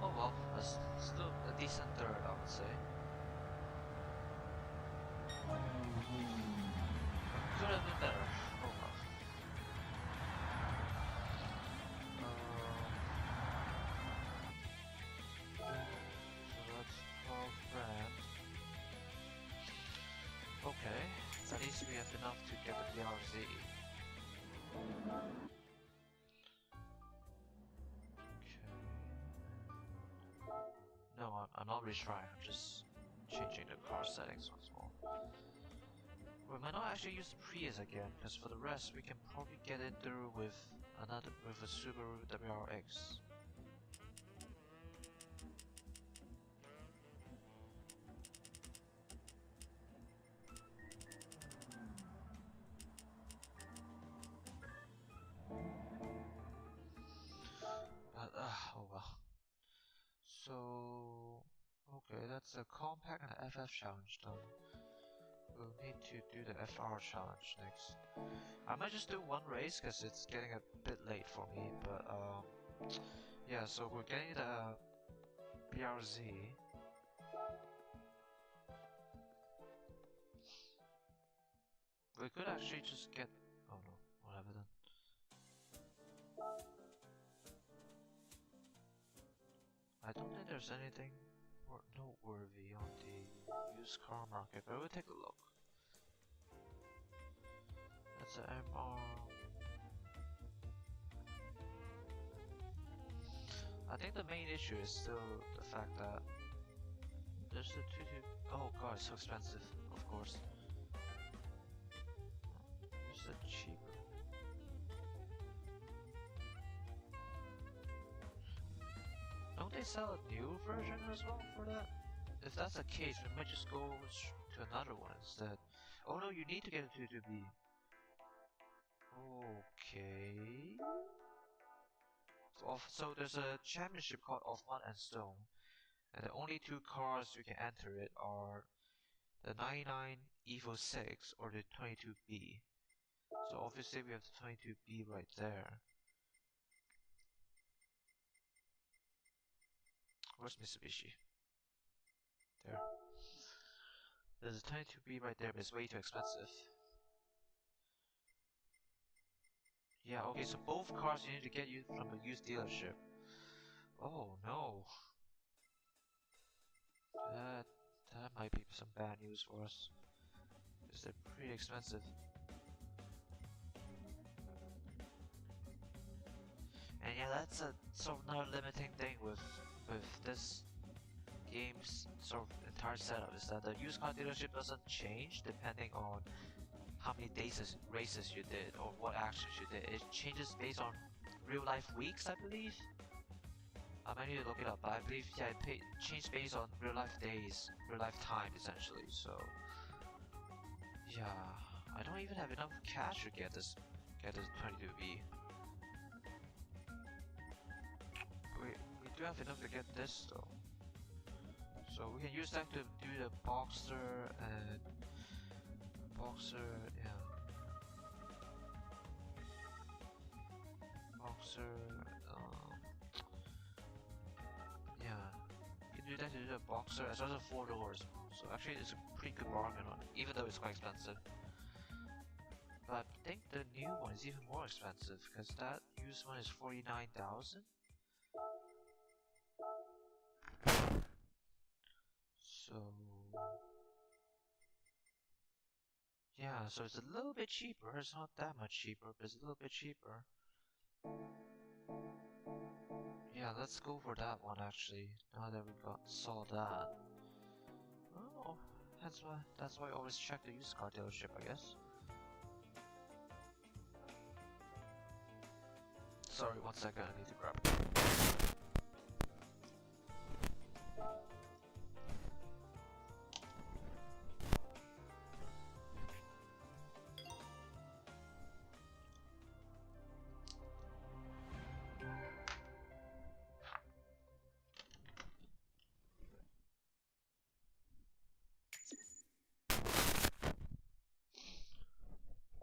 Oh well, that's still a decent third, I would say. Could have been better. Oh well. So that's 12 grand. Okay, at least we have enough to get the BRZ. No, I'm not retrying, I'm just changing the car settings once more. We might not actually use the Prius again, because for the rest we can probably get it through with a Subaru WRX. But oh well. So okay, that's a compact and FF challenge done. We'll need to do the FR challenge next. I might just do one race because it's getting a bit late for me, but yeah, so we're getting the BRZ. We could actually just get. Oh no, whatever then. I don't think there's anything noteworthy on the used car market, but we'll take a look. That's an MR. I think the main issue is still the fact that there's a 22. Oh god, it's so expensive, of course. There's a cheaper. Don't they sell a new version as well for that? If that's the case, we might just go to another one instead. Oh no, you need to get a 22B. Okay. So there's a championship called Of Mud and Stone, and the only two cars you can enter it are the 99 Evo 6 or the 22B. So obviously we have the 22B right there. Where's Mitsubishi? There. There's a 22B right there, but it's way too expensive. Yeah, okay, so both cars you need to get you from a used dealership. Oh no. That might be some bad news for us. Because they're pretty expensive. And yeah, that's a sort of another limiting thing with this game's sort of entire setup, is that the used car dealership doesn't change depending on how many races you did or what actions you did. It changes based on real life weeks, I believe. I might need to look it up, but I believe, yeah, it changed based on real life days, real life time essentially. So yeah, I don't even have enough cash to get this 22B. We do have enough to get this though, so we can use that to do the Boxer and yeah. Boxer, yeah, you can do that to do the Boxer as well as 4 doors. So actually it's a pretty good bargain on it, even though it's quite expensive. But I think the new one is even more expensive, because that used one is 49,000. So yeah, so it's a little bit cheaper. It's not that much cheaper, but it's a little bit cheaper. Yeah, let's go for that one actually. Now that we saw that. Oh, that's why I always check the used car dealership, I guess. Sorry, 1 second, I need to grab it.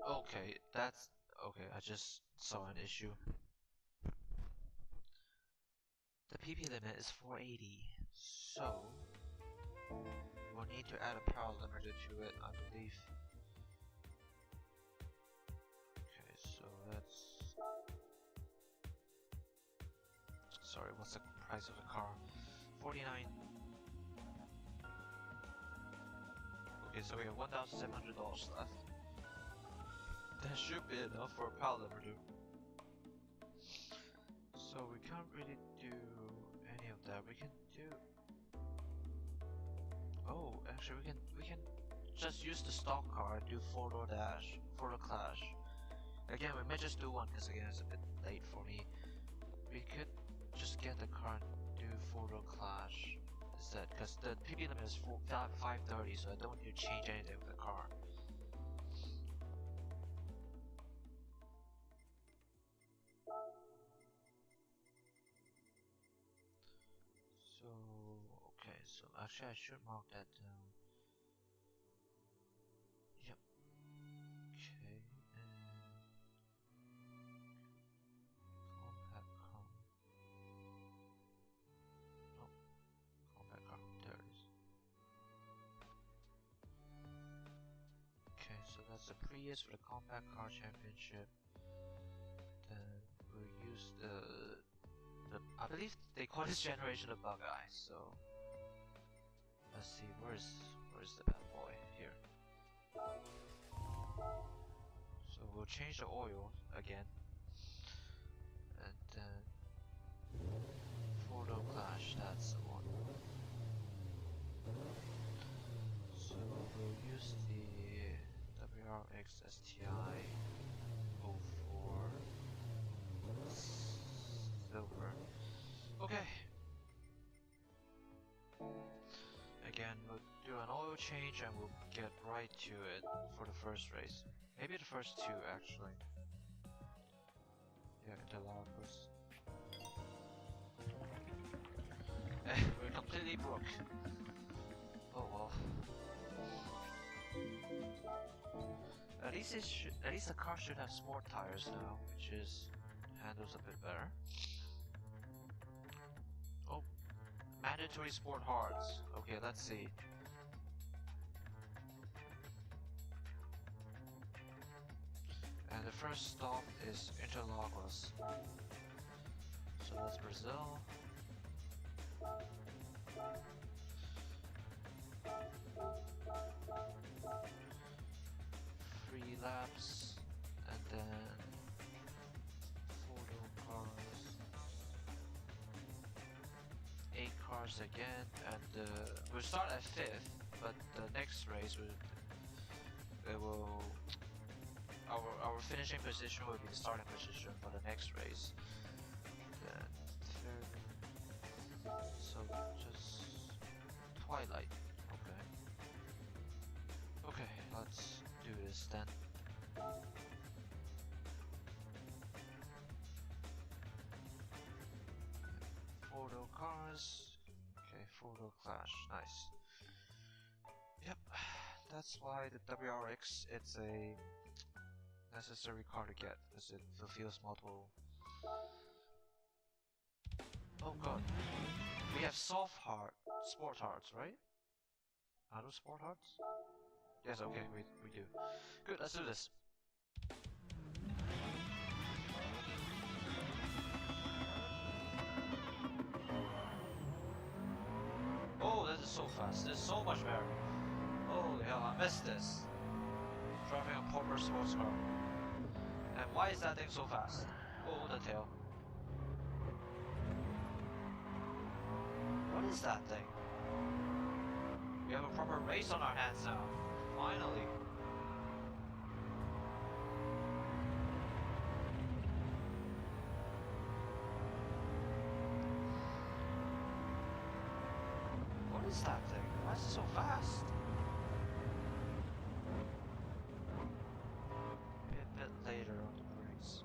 Okay, okay, I just saw an issue. The PP limit is 480, so we'll need to add a power limiter to it, I believe. Okay, so that's... Sorry, what's the price of the car? 49. Okay, so we have $1,700 left. That should be enough for a power limiter. So we can't really do any of that. We can do... Oh, actually we can just use the stock car and do 4-door dash, 4-door clash. Again, we may just do one because again it's a bit late for me. We could just get the car and do 4-door clash instead, because the PP limit is 530, so I don't need to change anything with the car. So, okay, so actually I should mark that down. Yep. Okay, and compact car. No, compact car. There it is. Okay, so that's So Prius for the Compact Car Championship. Then we'll use the I believe they call this generation the Bug Eye. So let's see, where's the bad boy here? So we'll change the oil again, and then Photo Clash, that's the one. So we'll use the WRX STI 04 silver. Okay. Again, we'll do an oil change and we'll get right to it for the first race. Maybe the first two actually. Yeah, Interlagos. We're completely broke. Oh well. At least the car should have sport tires now, which handles a bit better. Oh, mandatory sport hards. Okay, let's see. And the first stop is Interlagos. So that's Brazil. 3 laps, and then photo cars, 8 cars again, and we'll start at 5th, but the next race our finishing position will be the starting position for the next race. Then third, so just Twilight. Okay, let's do this then. Photo cars. Okay, photo clash. Nice. Yep, that's why the WRX, it's a necessary car to get, because it fulfills multiple... Oh god. We have sport hearts, right? Are those sport hearts? Yes, okay, we do. Good, let's do this. Oh, this is so fast. This is so much better. Holy hell, I missed this. Driving a proper sports car. And why is that thing so fast? Oh, the tail. What is that thing? We have a proper race on our hands now. Finally. What is that thing? Why is it so fast? Maybe a bit later on the brakes.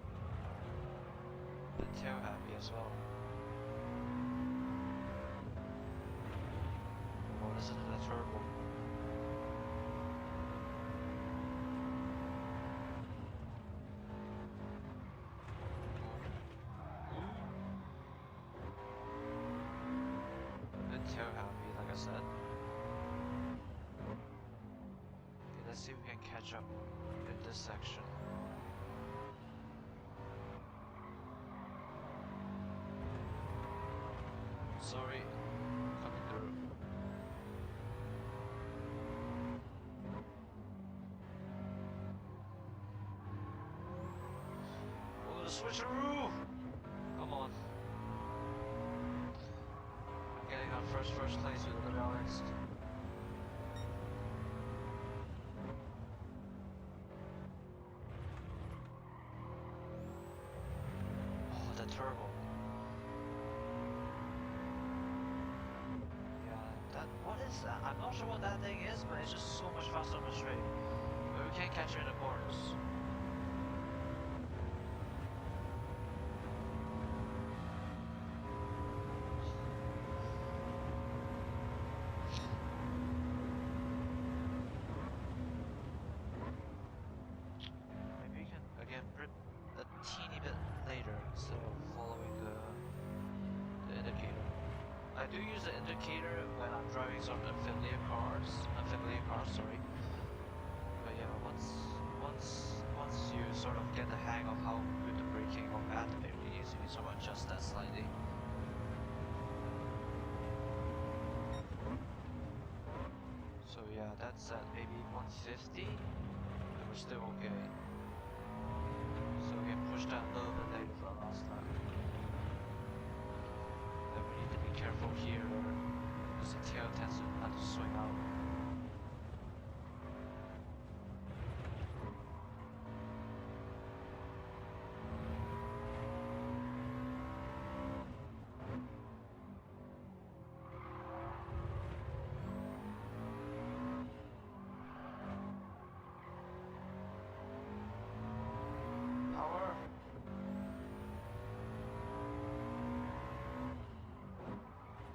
A bit tail happy as well. Oh, this is a turbo. Tail happy, like I said. Okay, let's see if we can catch up in this section. Sorry, coming through. Oh, the switcheroo! Come on. Getting our first place with the WRX. Oh, the turbo. Yeah, what is that? I'm not sure what that thing is, but it's just so much faster on the straight. But we can't catch it in the corners. Teeny bit later instead of following the indicator. I do use the indicator when I'm driving some unfamiliar cars, sorry. But yeah, sort of get the hang of how good the braking or bad the braking is, you can sort of adjust that slightly. So yeah, that's at maybe 150, and we're still okay. So we can push that a little bit later for our last lap. Then we need to be careful here, because the tail tends to not to swing out. Power.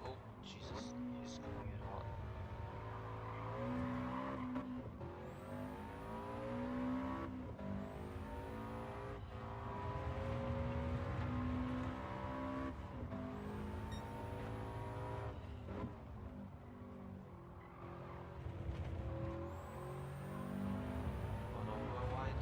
Oh, Jesus, he's coming in hot. Oh no, we're going wide.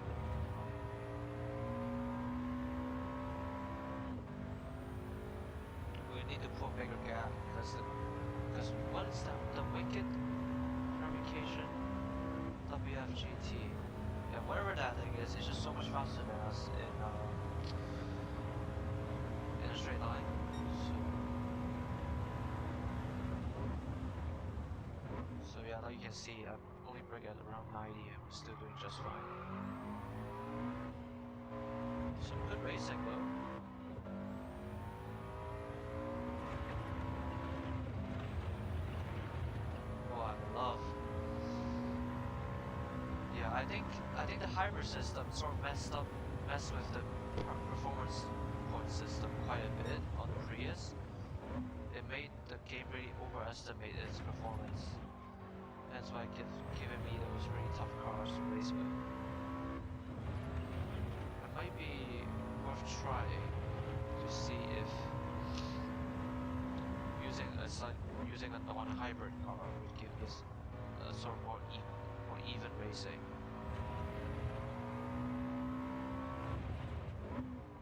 We need to put a bigger gap because what is that? The wicked fabrication WFGT. Yeah, whatever that thing is, it's just so much faster than us in a straight line. So yeah, like you can see, I'm only braking at around 90 and we're still doing just fine. Some good racing though. Oh, I'm in love. Yeah, I think the hybrid system sort of messed with the performance point system quite a bit on the Prius. It made the game really overestimate its performance. That's why it keeps giving me those really tough cars to race with. It might be worth trying to see if using a non-hybrid car would give this sort of more even racing.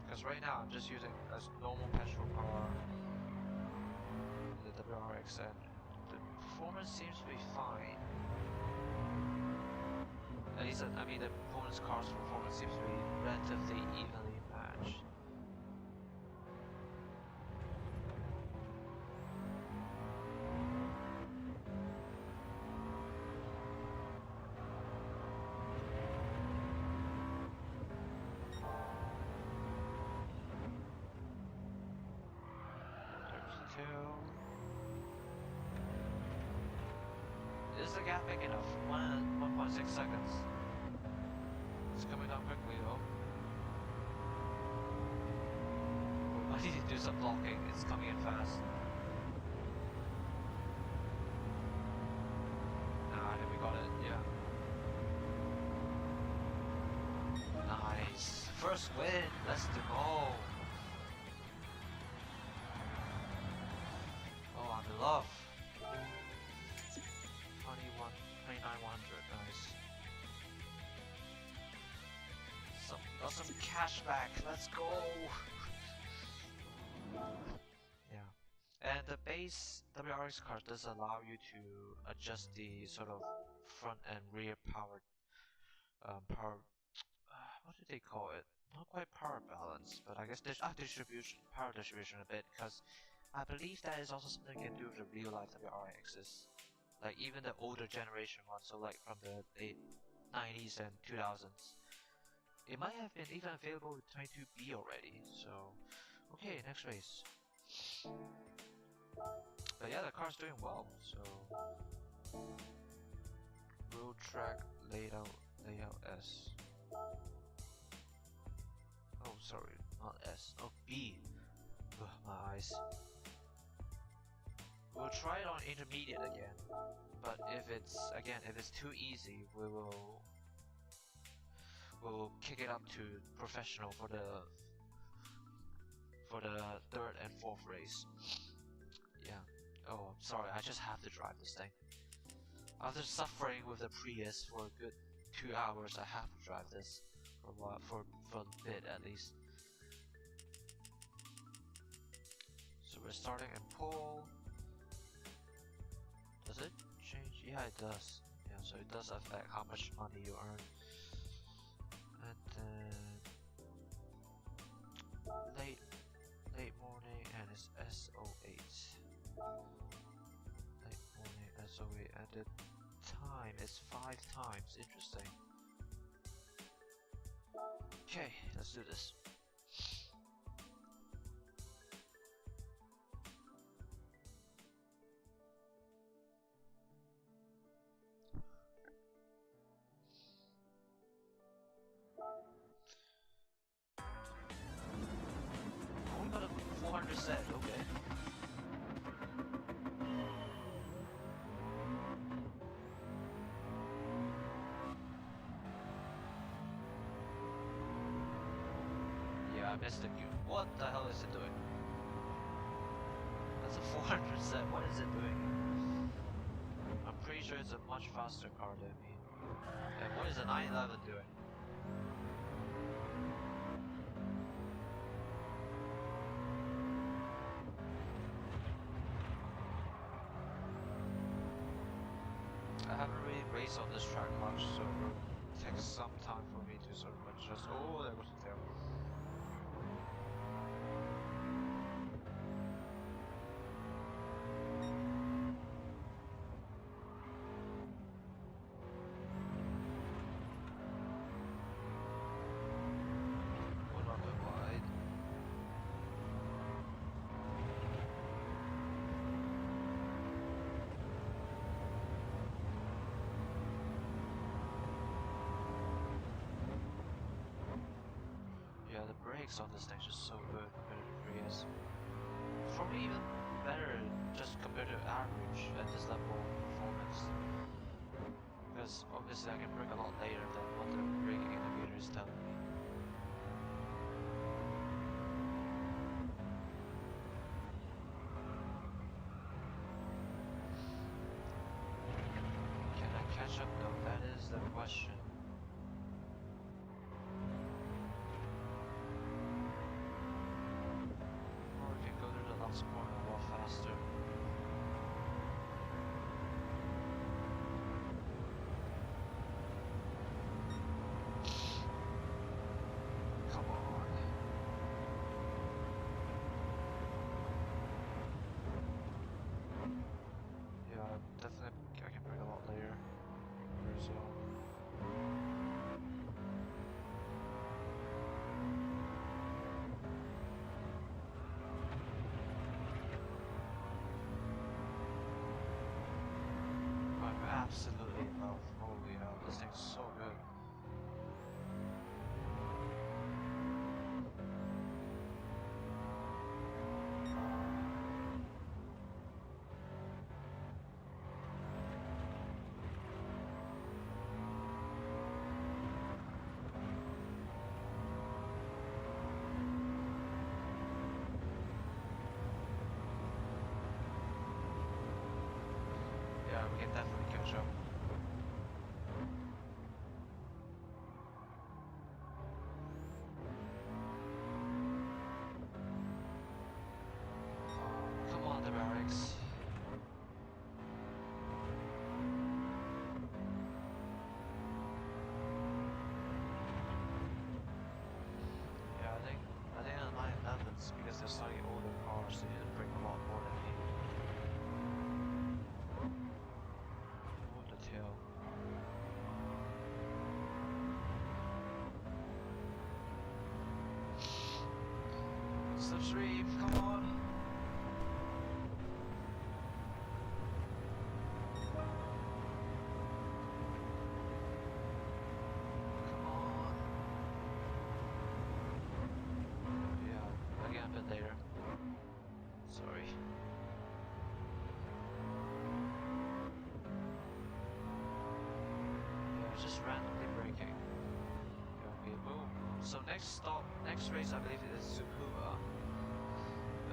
Because right now I'm just using a normal petrol car, the WRX, and the performance seems to be fine. At least, I mean, the opponent's car's performance seems to be relatively evenly matched. Is the gap big enough? 1.6 seconds. It's coming down quickly though. I need to do some blocking, it's coming in fast. I think we got it, yeah. Nice. First win, let's go. Oh, I'm in love. 29,100, nice. Got some cash back, let's go! Yeah. And the base WRX car does allow you to adjust the sort of front and rear power, what do they call it? Not quite power balance, but I guess power distribution a bit, because I believe that is also something you can do with the real life WRXs. Like even the older generation ones, so like from the late 90s and 2000s. It might have been even available with 22B already, so... Okay, next race. But yeah, the car's doing well, so... Road track layout S. Oh, sorry, not S. Oh, B. Ugh, my eyes. We'll try it on intermediate again, but if it's too easy, we'll kick it up to professional for the third and fourth race. Yeah. Oh, I'm sorry, I just have to drive this thing. After suffering with the Prius for a good 2 hours, I have to drive this. for a while, for a bit at least. So we're starting in pole. Does it change? Yeah, it does. Yeah, so it does affect how much money you earn. And then late morning, and it's SO8. Late morning SO8, and the time is 5 times. Interesting. Okay, let's do this. Only got a 400 set, okay. Yeah, I missed the cue. What the hell is it doing? That's a 400 set, what is it doing? I'm pretty sure it's a much faster car than me. And what is a 911 doing? I haven't really raced on this track much, so it takes some time for me to sort of adjust. Oh, there goes the tail. Going a bit wide. Yeah, the brakes on this thing are just so good compared to the previous. Probably even better just compared to average at this level of performance. Because obviously I can brake a lot later than what the braking indicator is telling me. Can I catch up though? That is the question. Or we can go to the last corner a lot faster. Come on. Yeah, definitely I can brake a lot later. So I'm absolutely in love. Holy hell, this thing's so good. Yeah, we can definitely catch up. Come on, the barracks. Yeah, I think on 911s, because they're slightly older cars, they need to bring a lot more than me. Oh, the tail. Slipstream, come on! Come on! Yeah, again a bit later. Sorry. Yeah, just randomly braking. Okay, boom. So next race I believe is Sukuma.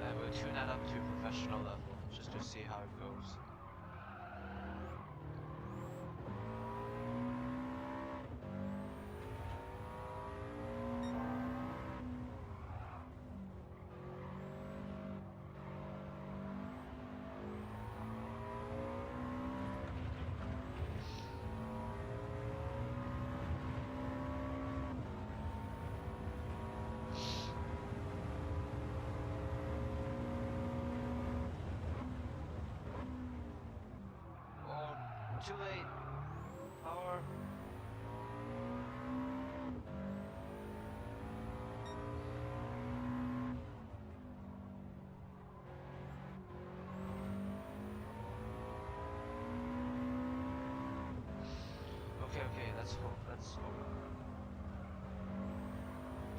And we'll tune that up to professional level, just to see how it goes. Too late. Power. Okay, let's hope.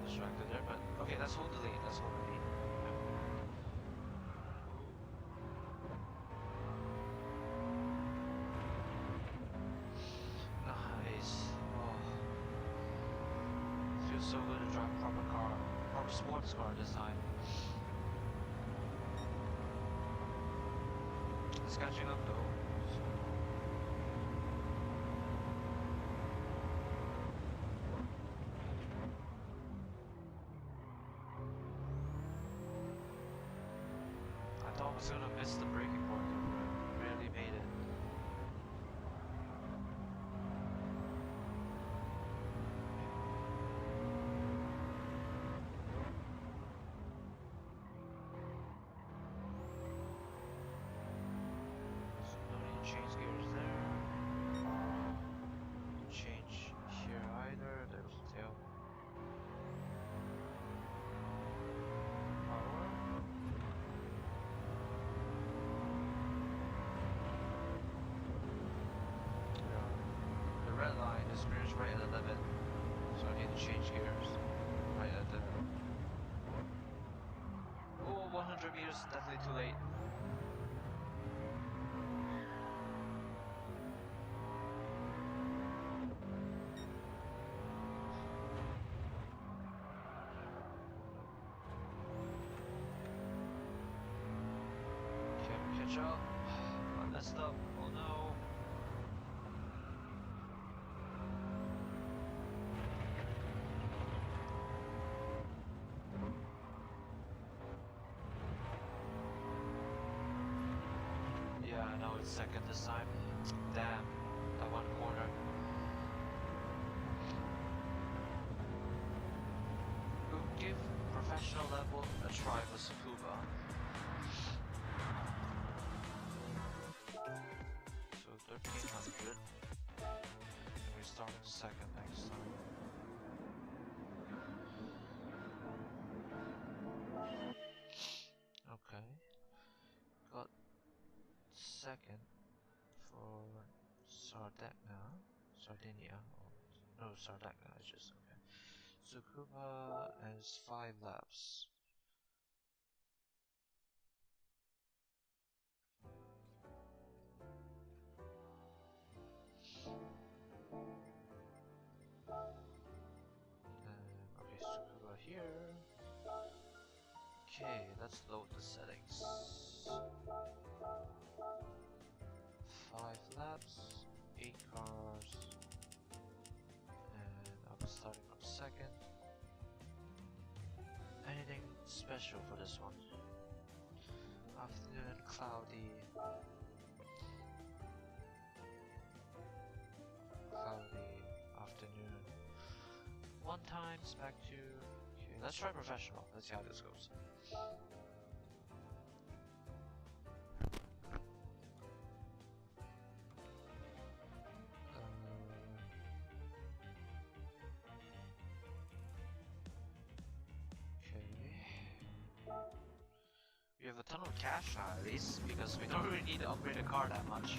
Distracted there, but okay, let's hold the lead. Nice. Oh, feels so good to drive proper sports car this time. It's catching up though. I thought I was gonna miss the braking point, but barely made it. No need to change gears there. Change here either. There's the tail. Power. The red line is pretty much right at the limit, so I need to change gears right at the. Oh, 100 meters, definitely too late. Can we catch up? I messed up. Oh no. Yeah, I know it's second this time. Damn, that one corner. We'll give professional level a try for Tsukuba. So 1300. And we start second next time. Okay. Got second for Sardinia. No, Sardegna is just okay. Tsukuba has 5 laps. Okay, Tsukuba here. Okay, let's load the settings. 5 laps, 8 cars, and I'm starting from second. Anything special for this one? Afternoon, cloudy. Cloudy afternoon. 1 times back to. Okay, let's try professional. Let's see how this goes. We have a ton of cash now at least, because we don't really need to upgrade the car that much.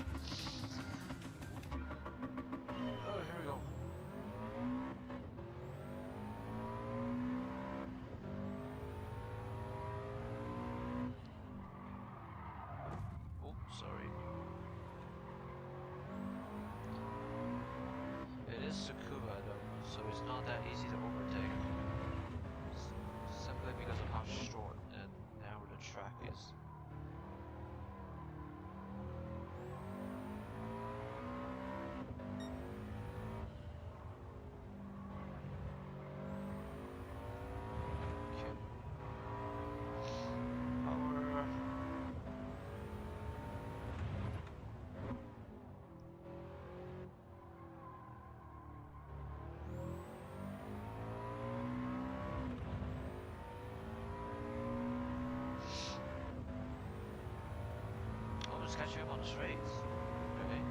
Oh, here we go. Oh, sorry. It is Tsukuba though, so it's not that easy to overtake. Simply because of how short and narrow the track is. Catching up on the straights. Okay.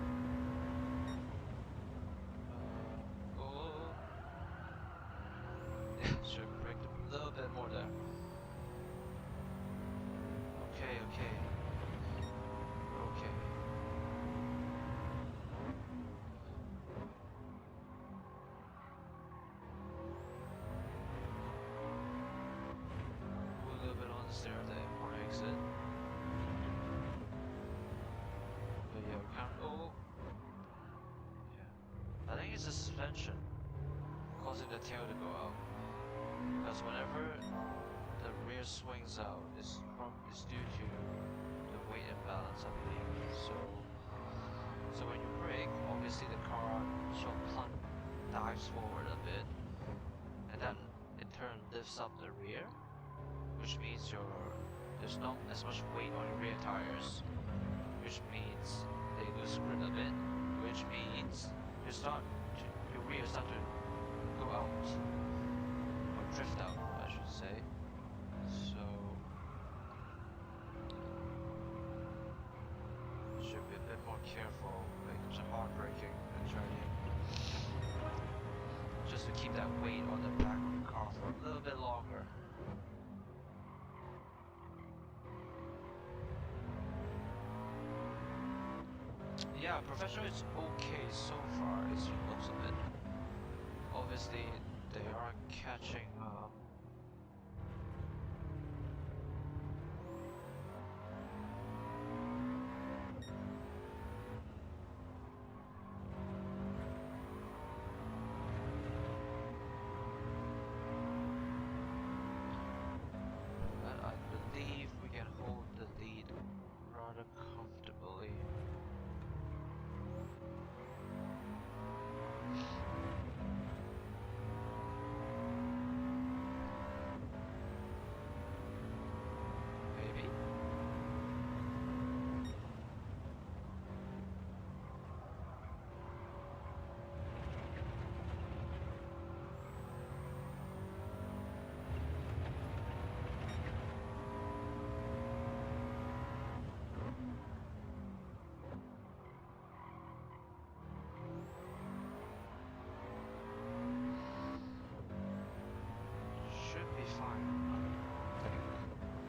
suspension, causing the tail to go out. Because whenever the rear swings out, it's due to the weight imbalance, I believe. So when you brake, obviously the car sort of dives forward a bit, and that in turn lifts up the rear, which means there's not as much weight on your rear tires, which means they lose grip a bit, which means your rear start to go out, or drift out, I should say. So you should be a bit more careful, like hard braking and turning, just to keep that weight on the back of the car for a little bit longer. Yeah, professional is okay so far, as it looks of it. Obviously, they are catching but I believe we can hold the lead rather comfortably. Should be fine, I think.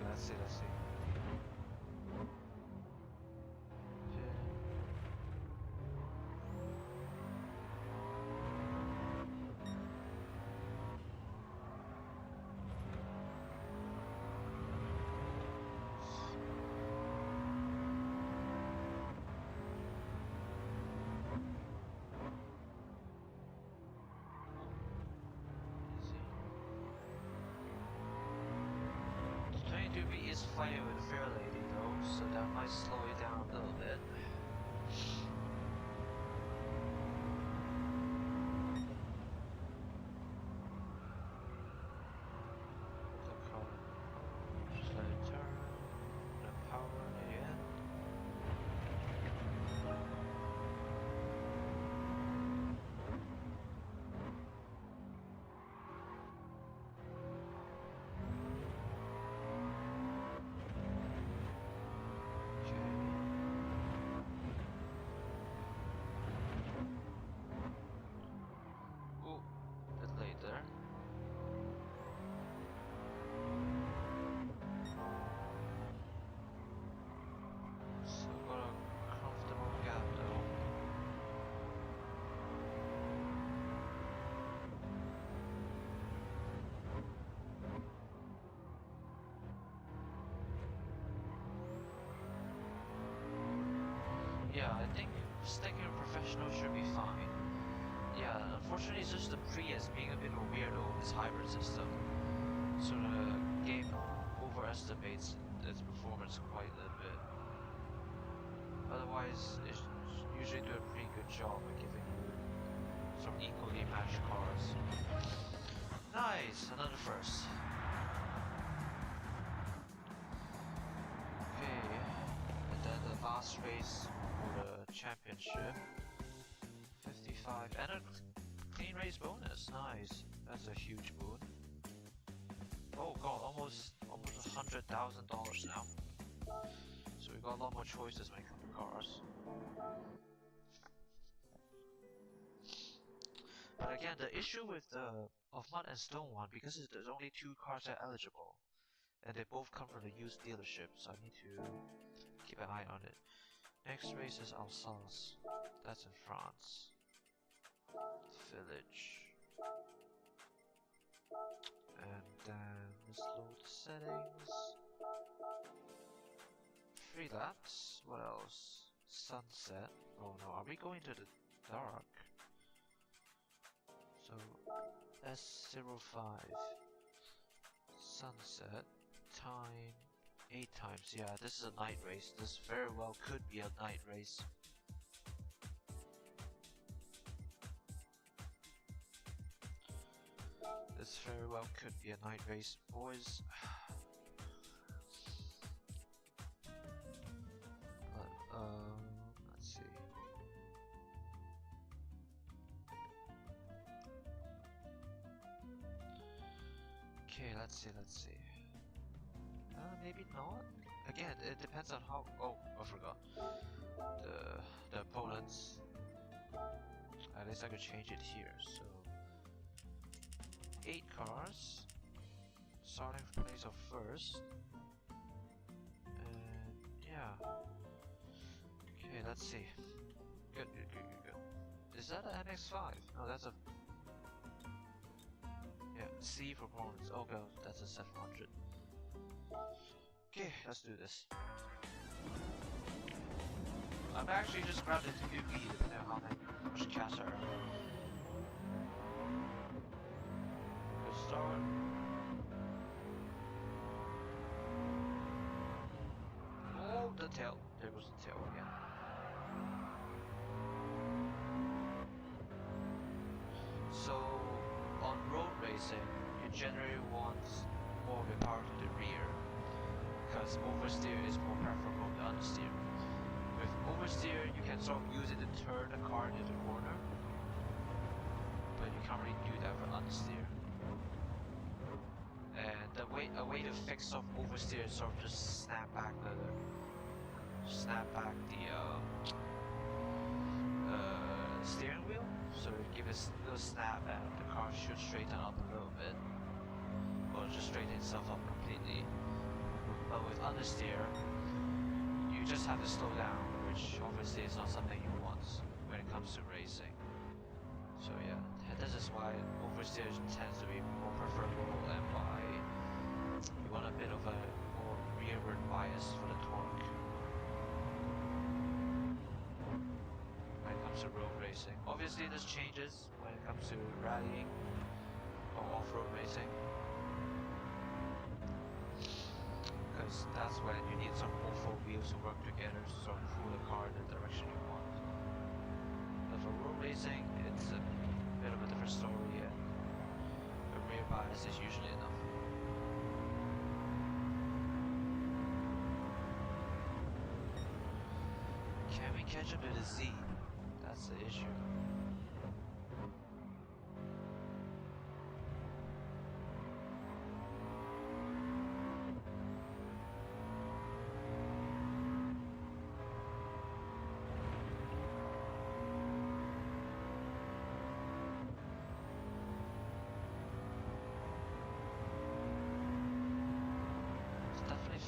Let's see. Doobie is fighting with the Fair Lady though, so that might slow it down a little bit. The car, just let it turn, the power in the end. Yeah, I think sticking with professional should be fine. Yeah, unfortunately it's just the Prius being a bit of a weirdo with this hybrid system. So the game overestimates its performance quite a bit. Otherwise, it's usually do a pretty good job at giving you some equally matched cars. Nice! Another first. Okay, and then the last race for the championship. 55 and a clean race bonus. Nice. That's a huge boon. Oh god, almost $100,000 now. So we got a lot more choices when it comes to cars. But again, the issue with the of Mud and Stone one, because there's only 2 cars that are eligible, and they both come from the used dealership, so I need to keep an eye on it. Next race is Alsace. That's in France. Village. And then let's load settings. 3 laps. What else? Sunset. Oh no, are we going to the dark? So S05 sunset time 8 times. Yeah, this is a night race. This very well could be a night race. This very well could be a night race, boys. Let's see. Okay, let's see. Maybe not. Again, it depends on how. Oh, I forgot. The opponents. At least I could change it here. So 8 cars, starting place of first, and yeah. Okay, let's see. Good. Is that an MX-5? No, that's a. Yeah, C for performance. Oh god, that's a 700. Okay, let's do this. I'm actually just grabbed it to UV depending on how much cash I earn. Good start. Oh, the tail. There was the tail again. So, on road racing, you generally want more of the power to the rear, because oversteer is more preferable than understeer. With oversteer, you can sort of use it to turn the car into the corner, but you can't really do that for understeer. And a way to fix off oversteer is sort of just snap back the steering wheel, so you give it a little snap and the car should straighten up a little bit, or just straighten itself up completely. But with understeer, you just have to slow down, which obviously is not something you want when it comes to racing. So yeah, this is why oversteer tends to be more preferable, and why you want a bit of a more rearward bias for the torque when it comes to road racing. Obviously this changes when it comes to rallying or off-road racing, because that's when you need some more four wheels to work together to sort of pull the car in the direction you want. But for road racing, it's a bit of a different story, and a rear bias is usually enough. Can we catch up to the Z? That's the issue.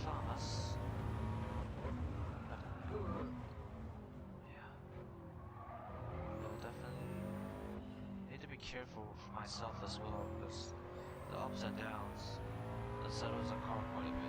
Fast. Yeah. Definitely need to be careful for myself as well, because the ups and downs settles the car quite a bit.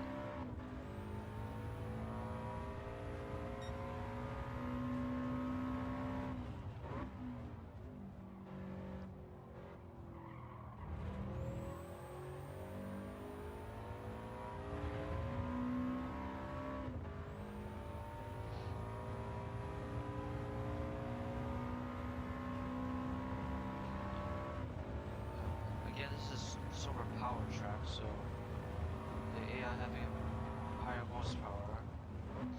Again, this is super power track, so the AI having higher horsepower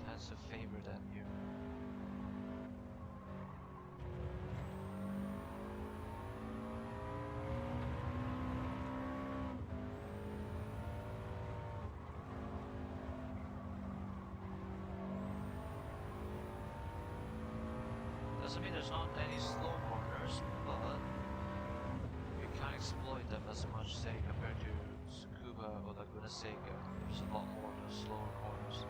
tends to favor them here. Doesn't mean there's not any slow corners, but you can't exploit them as much, say, compared to Scuba or Laguna Seca. There's a lot more of those slower corners.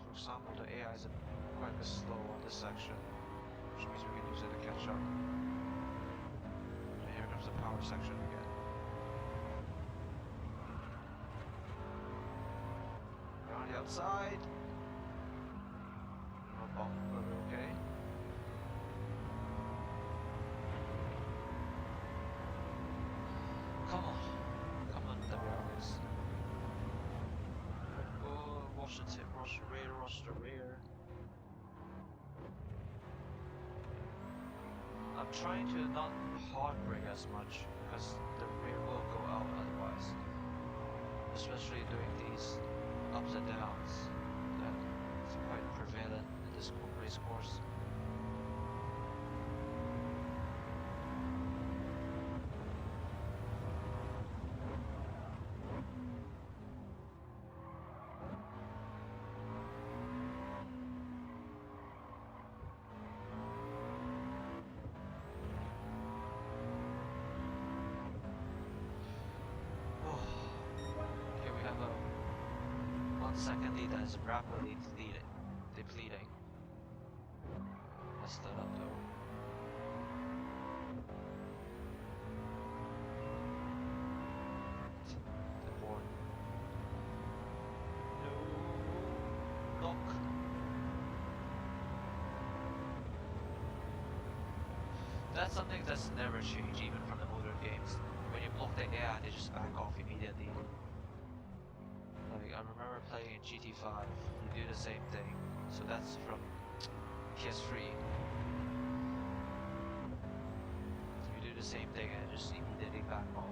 For example, the AI is quite a bit slow on this section, which means we can use it to catch up. And here comes the power section again. outside. No bomb, but we're okay. Come on, WRX. Oh, watch the tip, rush the rear, rush the rear. I'm trying to not hard brake as much because the rear will go out otherwise. Especially during these ups and downs. That's quite prevalent in this race course. Second lead that is rapidly depleting. Messed that up though. The board. No. Lock. That's something that's never changed even from the older games. When you block the air, they just back off immediately. Like, I remember playing in GT5, you do the same thing. So that's from PS3. You do the same thing and just immediately back off.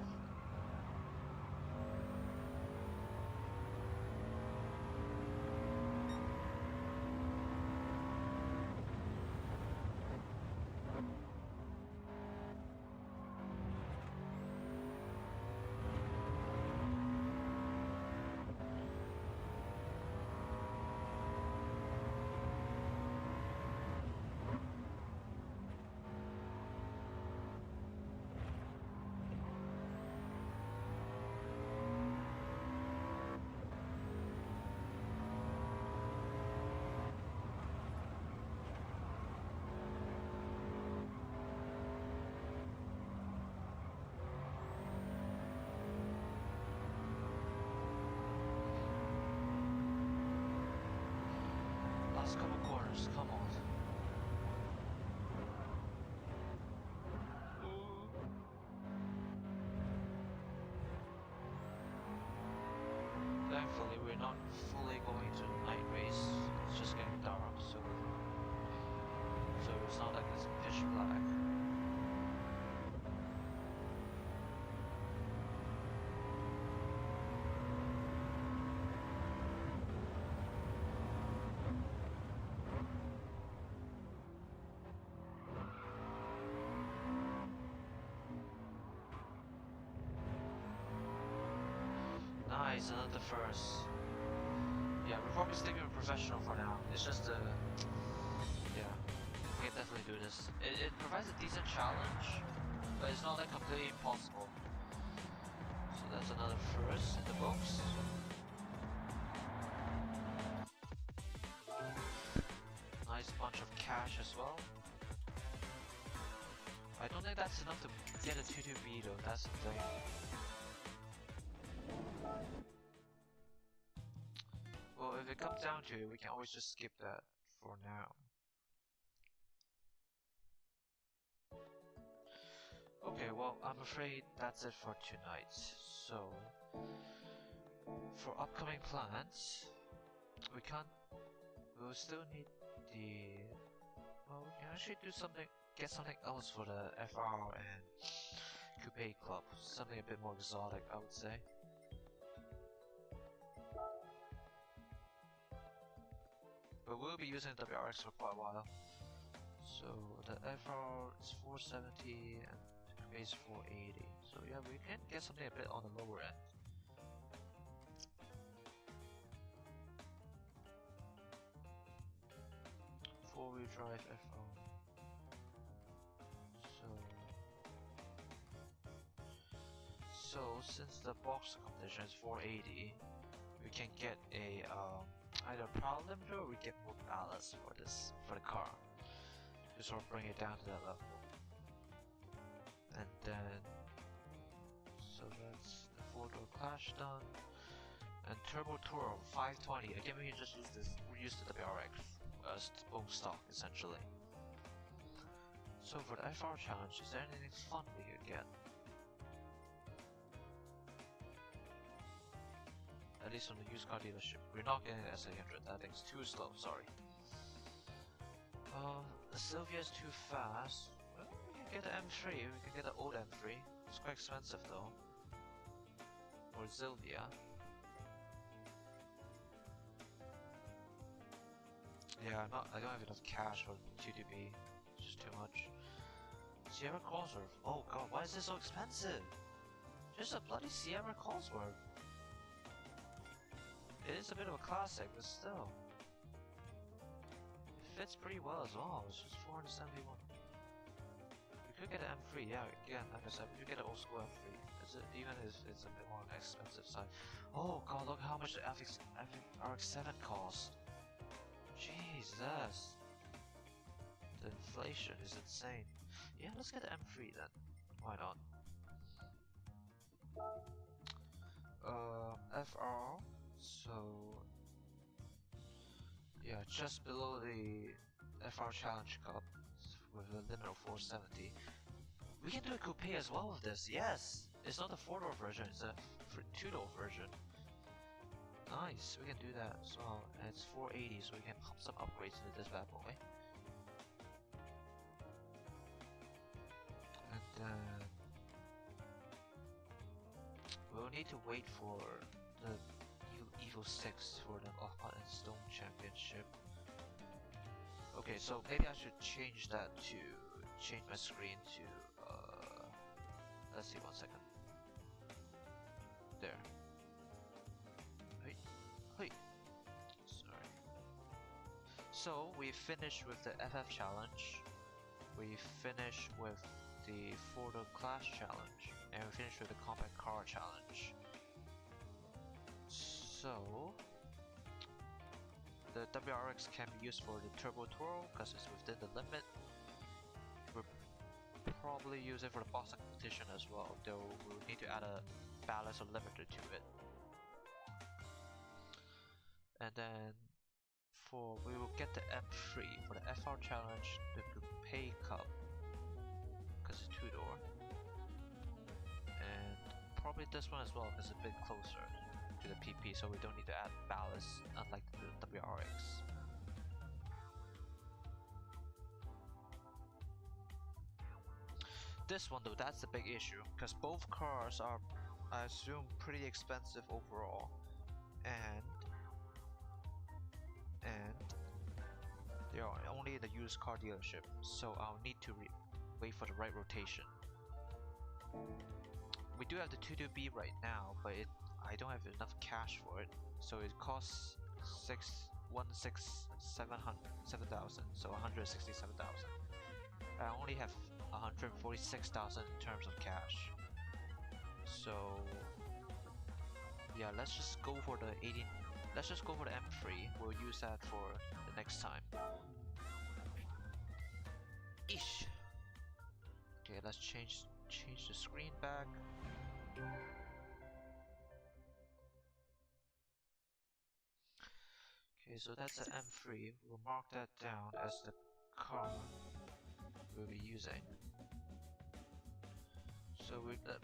Last couple corners, come on. Thankfully, we're not fully going to night race. It's just getting dark, so it's not like it's pitch black. Nice, another first. Yeah, we're probably sticking with professional for now. It's just yeah, we can definitely do this. It provides a decent challenge, but it's not like completely impossible. So that's another first in the books. Nice bunch of cash as well. I don't think that's enough to get a 2-2B though, that's the thing. Well, if it comes down to it, we can always just skip that for now. Okay, well, I'm afraid that's it for tonight. So, for upcoming plans, we'll still need well, we can actually do something, get something else for the FR and Coupe Club. Something a bit more exotic, I would say. But we'll be using WRX for quite a while. So the FR is 470 and the Coupe is 480. So yeah, we can get something a bit on the lower end. Four-wheel drive FR. So since the box condition is 480, we can get a either power limiter or we get more ballast for the car to sort of bring it down to that level. And then so that's the 4-door clash done. And Turbo Toro 520. Again, we can just use this. We use the WRX as own stock essentially. So for the FR challenge, is there anything fun we could get? At least on the used car dealership. We're not getting the S800. That thing's too slow. Sorry. The Sylvia's too fast. Well, we can get the M3. We can get the old M3. It's quite expensive though. Or Sylvia. Yeah, I don't have enough cash for 2DB. It's just too much. Sierra Cosworth. Oh god, why is this so expensive? Just a bloody Sierra Cosworth. It is a bit of a classic, but still. It fits pretty well as well. It's just 471. We could get an M3, yeah, again, like I said, we could get an old school M3. Even if it's a bit more on the expensive side. Oh god, look how much the RX-7 cost. Jesus. The inflation is insane. Yeah, let's get the M3 then. Why not? FR. So yeah, just below the FR Challenge Cup with a limit of 470. We can do a coupe as well with this. Yes, it's not a 4-door version; it's a 2-door version. Nice, we can do that as well. And it's 480, so we can pump some upgrades into this bad boy. And then we'll need to wait for the Evo 6 for the Off and Stone Championship. Okay, so maybe I should change that to change my screen to let's see, 1 second. There. Hey. Sorry. So we finished with the FF challenge. We finished with the 4-door class challenge, and we finished with the compact car challenge. So the WRX can be used for the Turbo Toro because it's within the limit. We'll probably use it for the boxer competition as well, though we'll need to add a ballast or limiter to it. And then we will get the M3 for the FR challenge, the Coupe Cup, because it's 2-door, and probably this one as well because it's a bit closer to the PP, so we don't need to add ballast unlike the WRX. This one though, that's the big issue, because both cars are, I assume, pretty expensive overall, and they are only in the used car dealership, so I'll need to wait for the right rotation. We do have the 2DB right now, but I don't have enough cash for it, so it costs 7,000, so 167,000. I only have 146,000 in terms of cash. So yeah, let's just go for the M3. We'll use that for the next time. Eesh. Okay, let's change the screen back. Okay, so that's the M3. We'll mark that down as the car we'll be using. So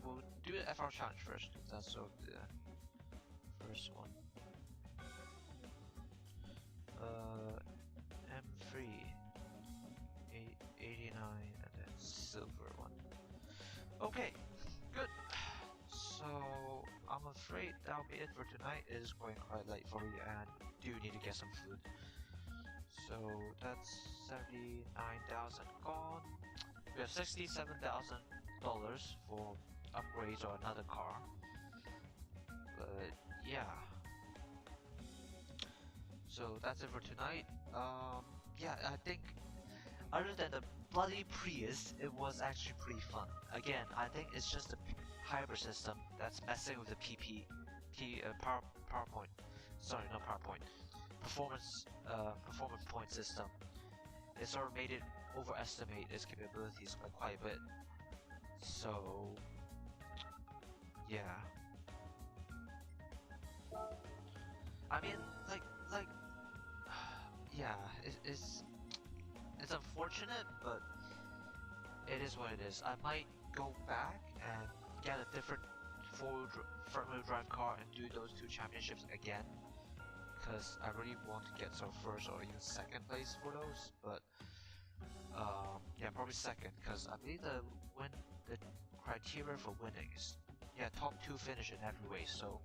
we'll do the FR challenge first, because that's sort of the first one. M3 889 and then silver one. Okay, good. So I'm afraid that'll be it for tonight. It is going quite late for me and do need to get some food. So that's 79,000 gone. We have $67,000 for upgrades or another car. But yeah. So that's it for tonight. Yeah, I think other than the bloody Prius, it was actually pretty fun. Again, I think it's just the hybrid system that's messing with the PowerPoint. Sorry, not PowerPoint. Performance point system. It sort of made it overestimate its capabilities by quite a bit. So yeah. I mean, like, yeah, it's unfortunate, but it is what it is. I might go back and get a different front-wheel drive car and do those two championships again, because I really want to get sort of first or even second place for those. But yeah, probably second, because I believe the criteria for winning is top two finish in every race. So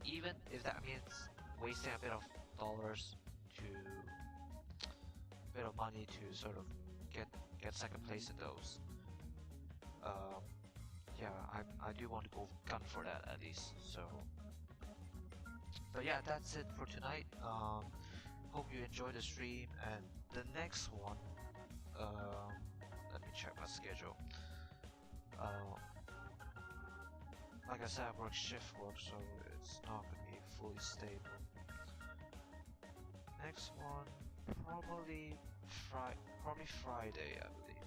even if that means wasting a bit of dollars to a bit of money to sort of get second place in those, um, yeah, I do want to go gun for that at least. So, but yeah, that's it for tonight. Hope you enjoyed the stream, and the next one, um, let me check my schedule. Uh, like I said, I work shift work, so it's not gonna be fully stable. Next one, probably Friday, I believe.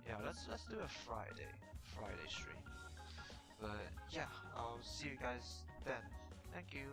Yeah, let's do a Friday stream. But yeah, I'll see you guys then. Thank you.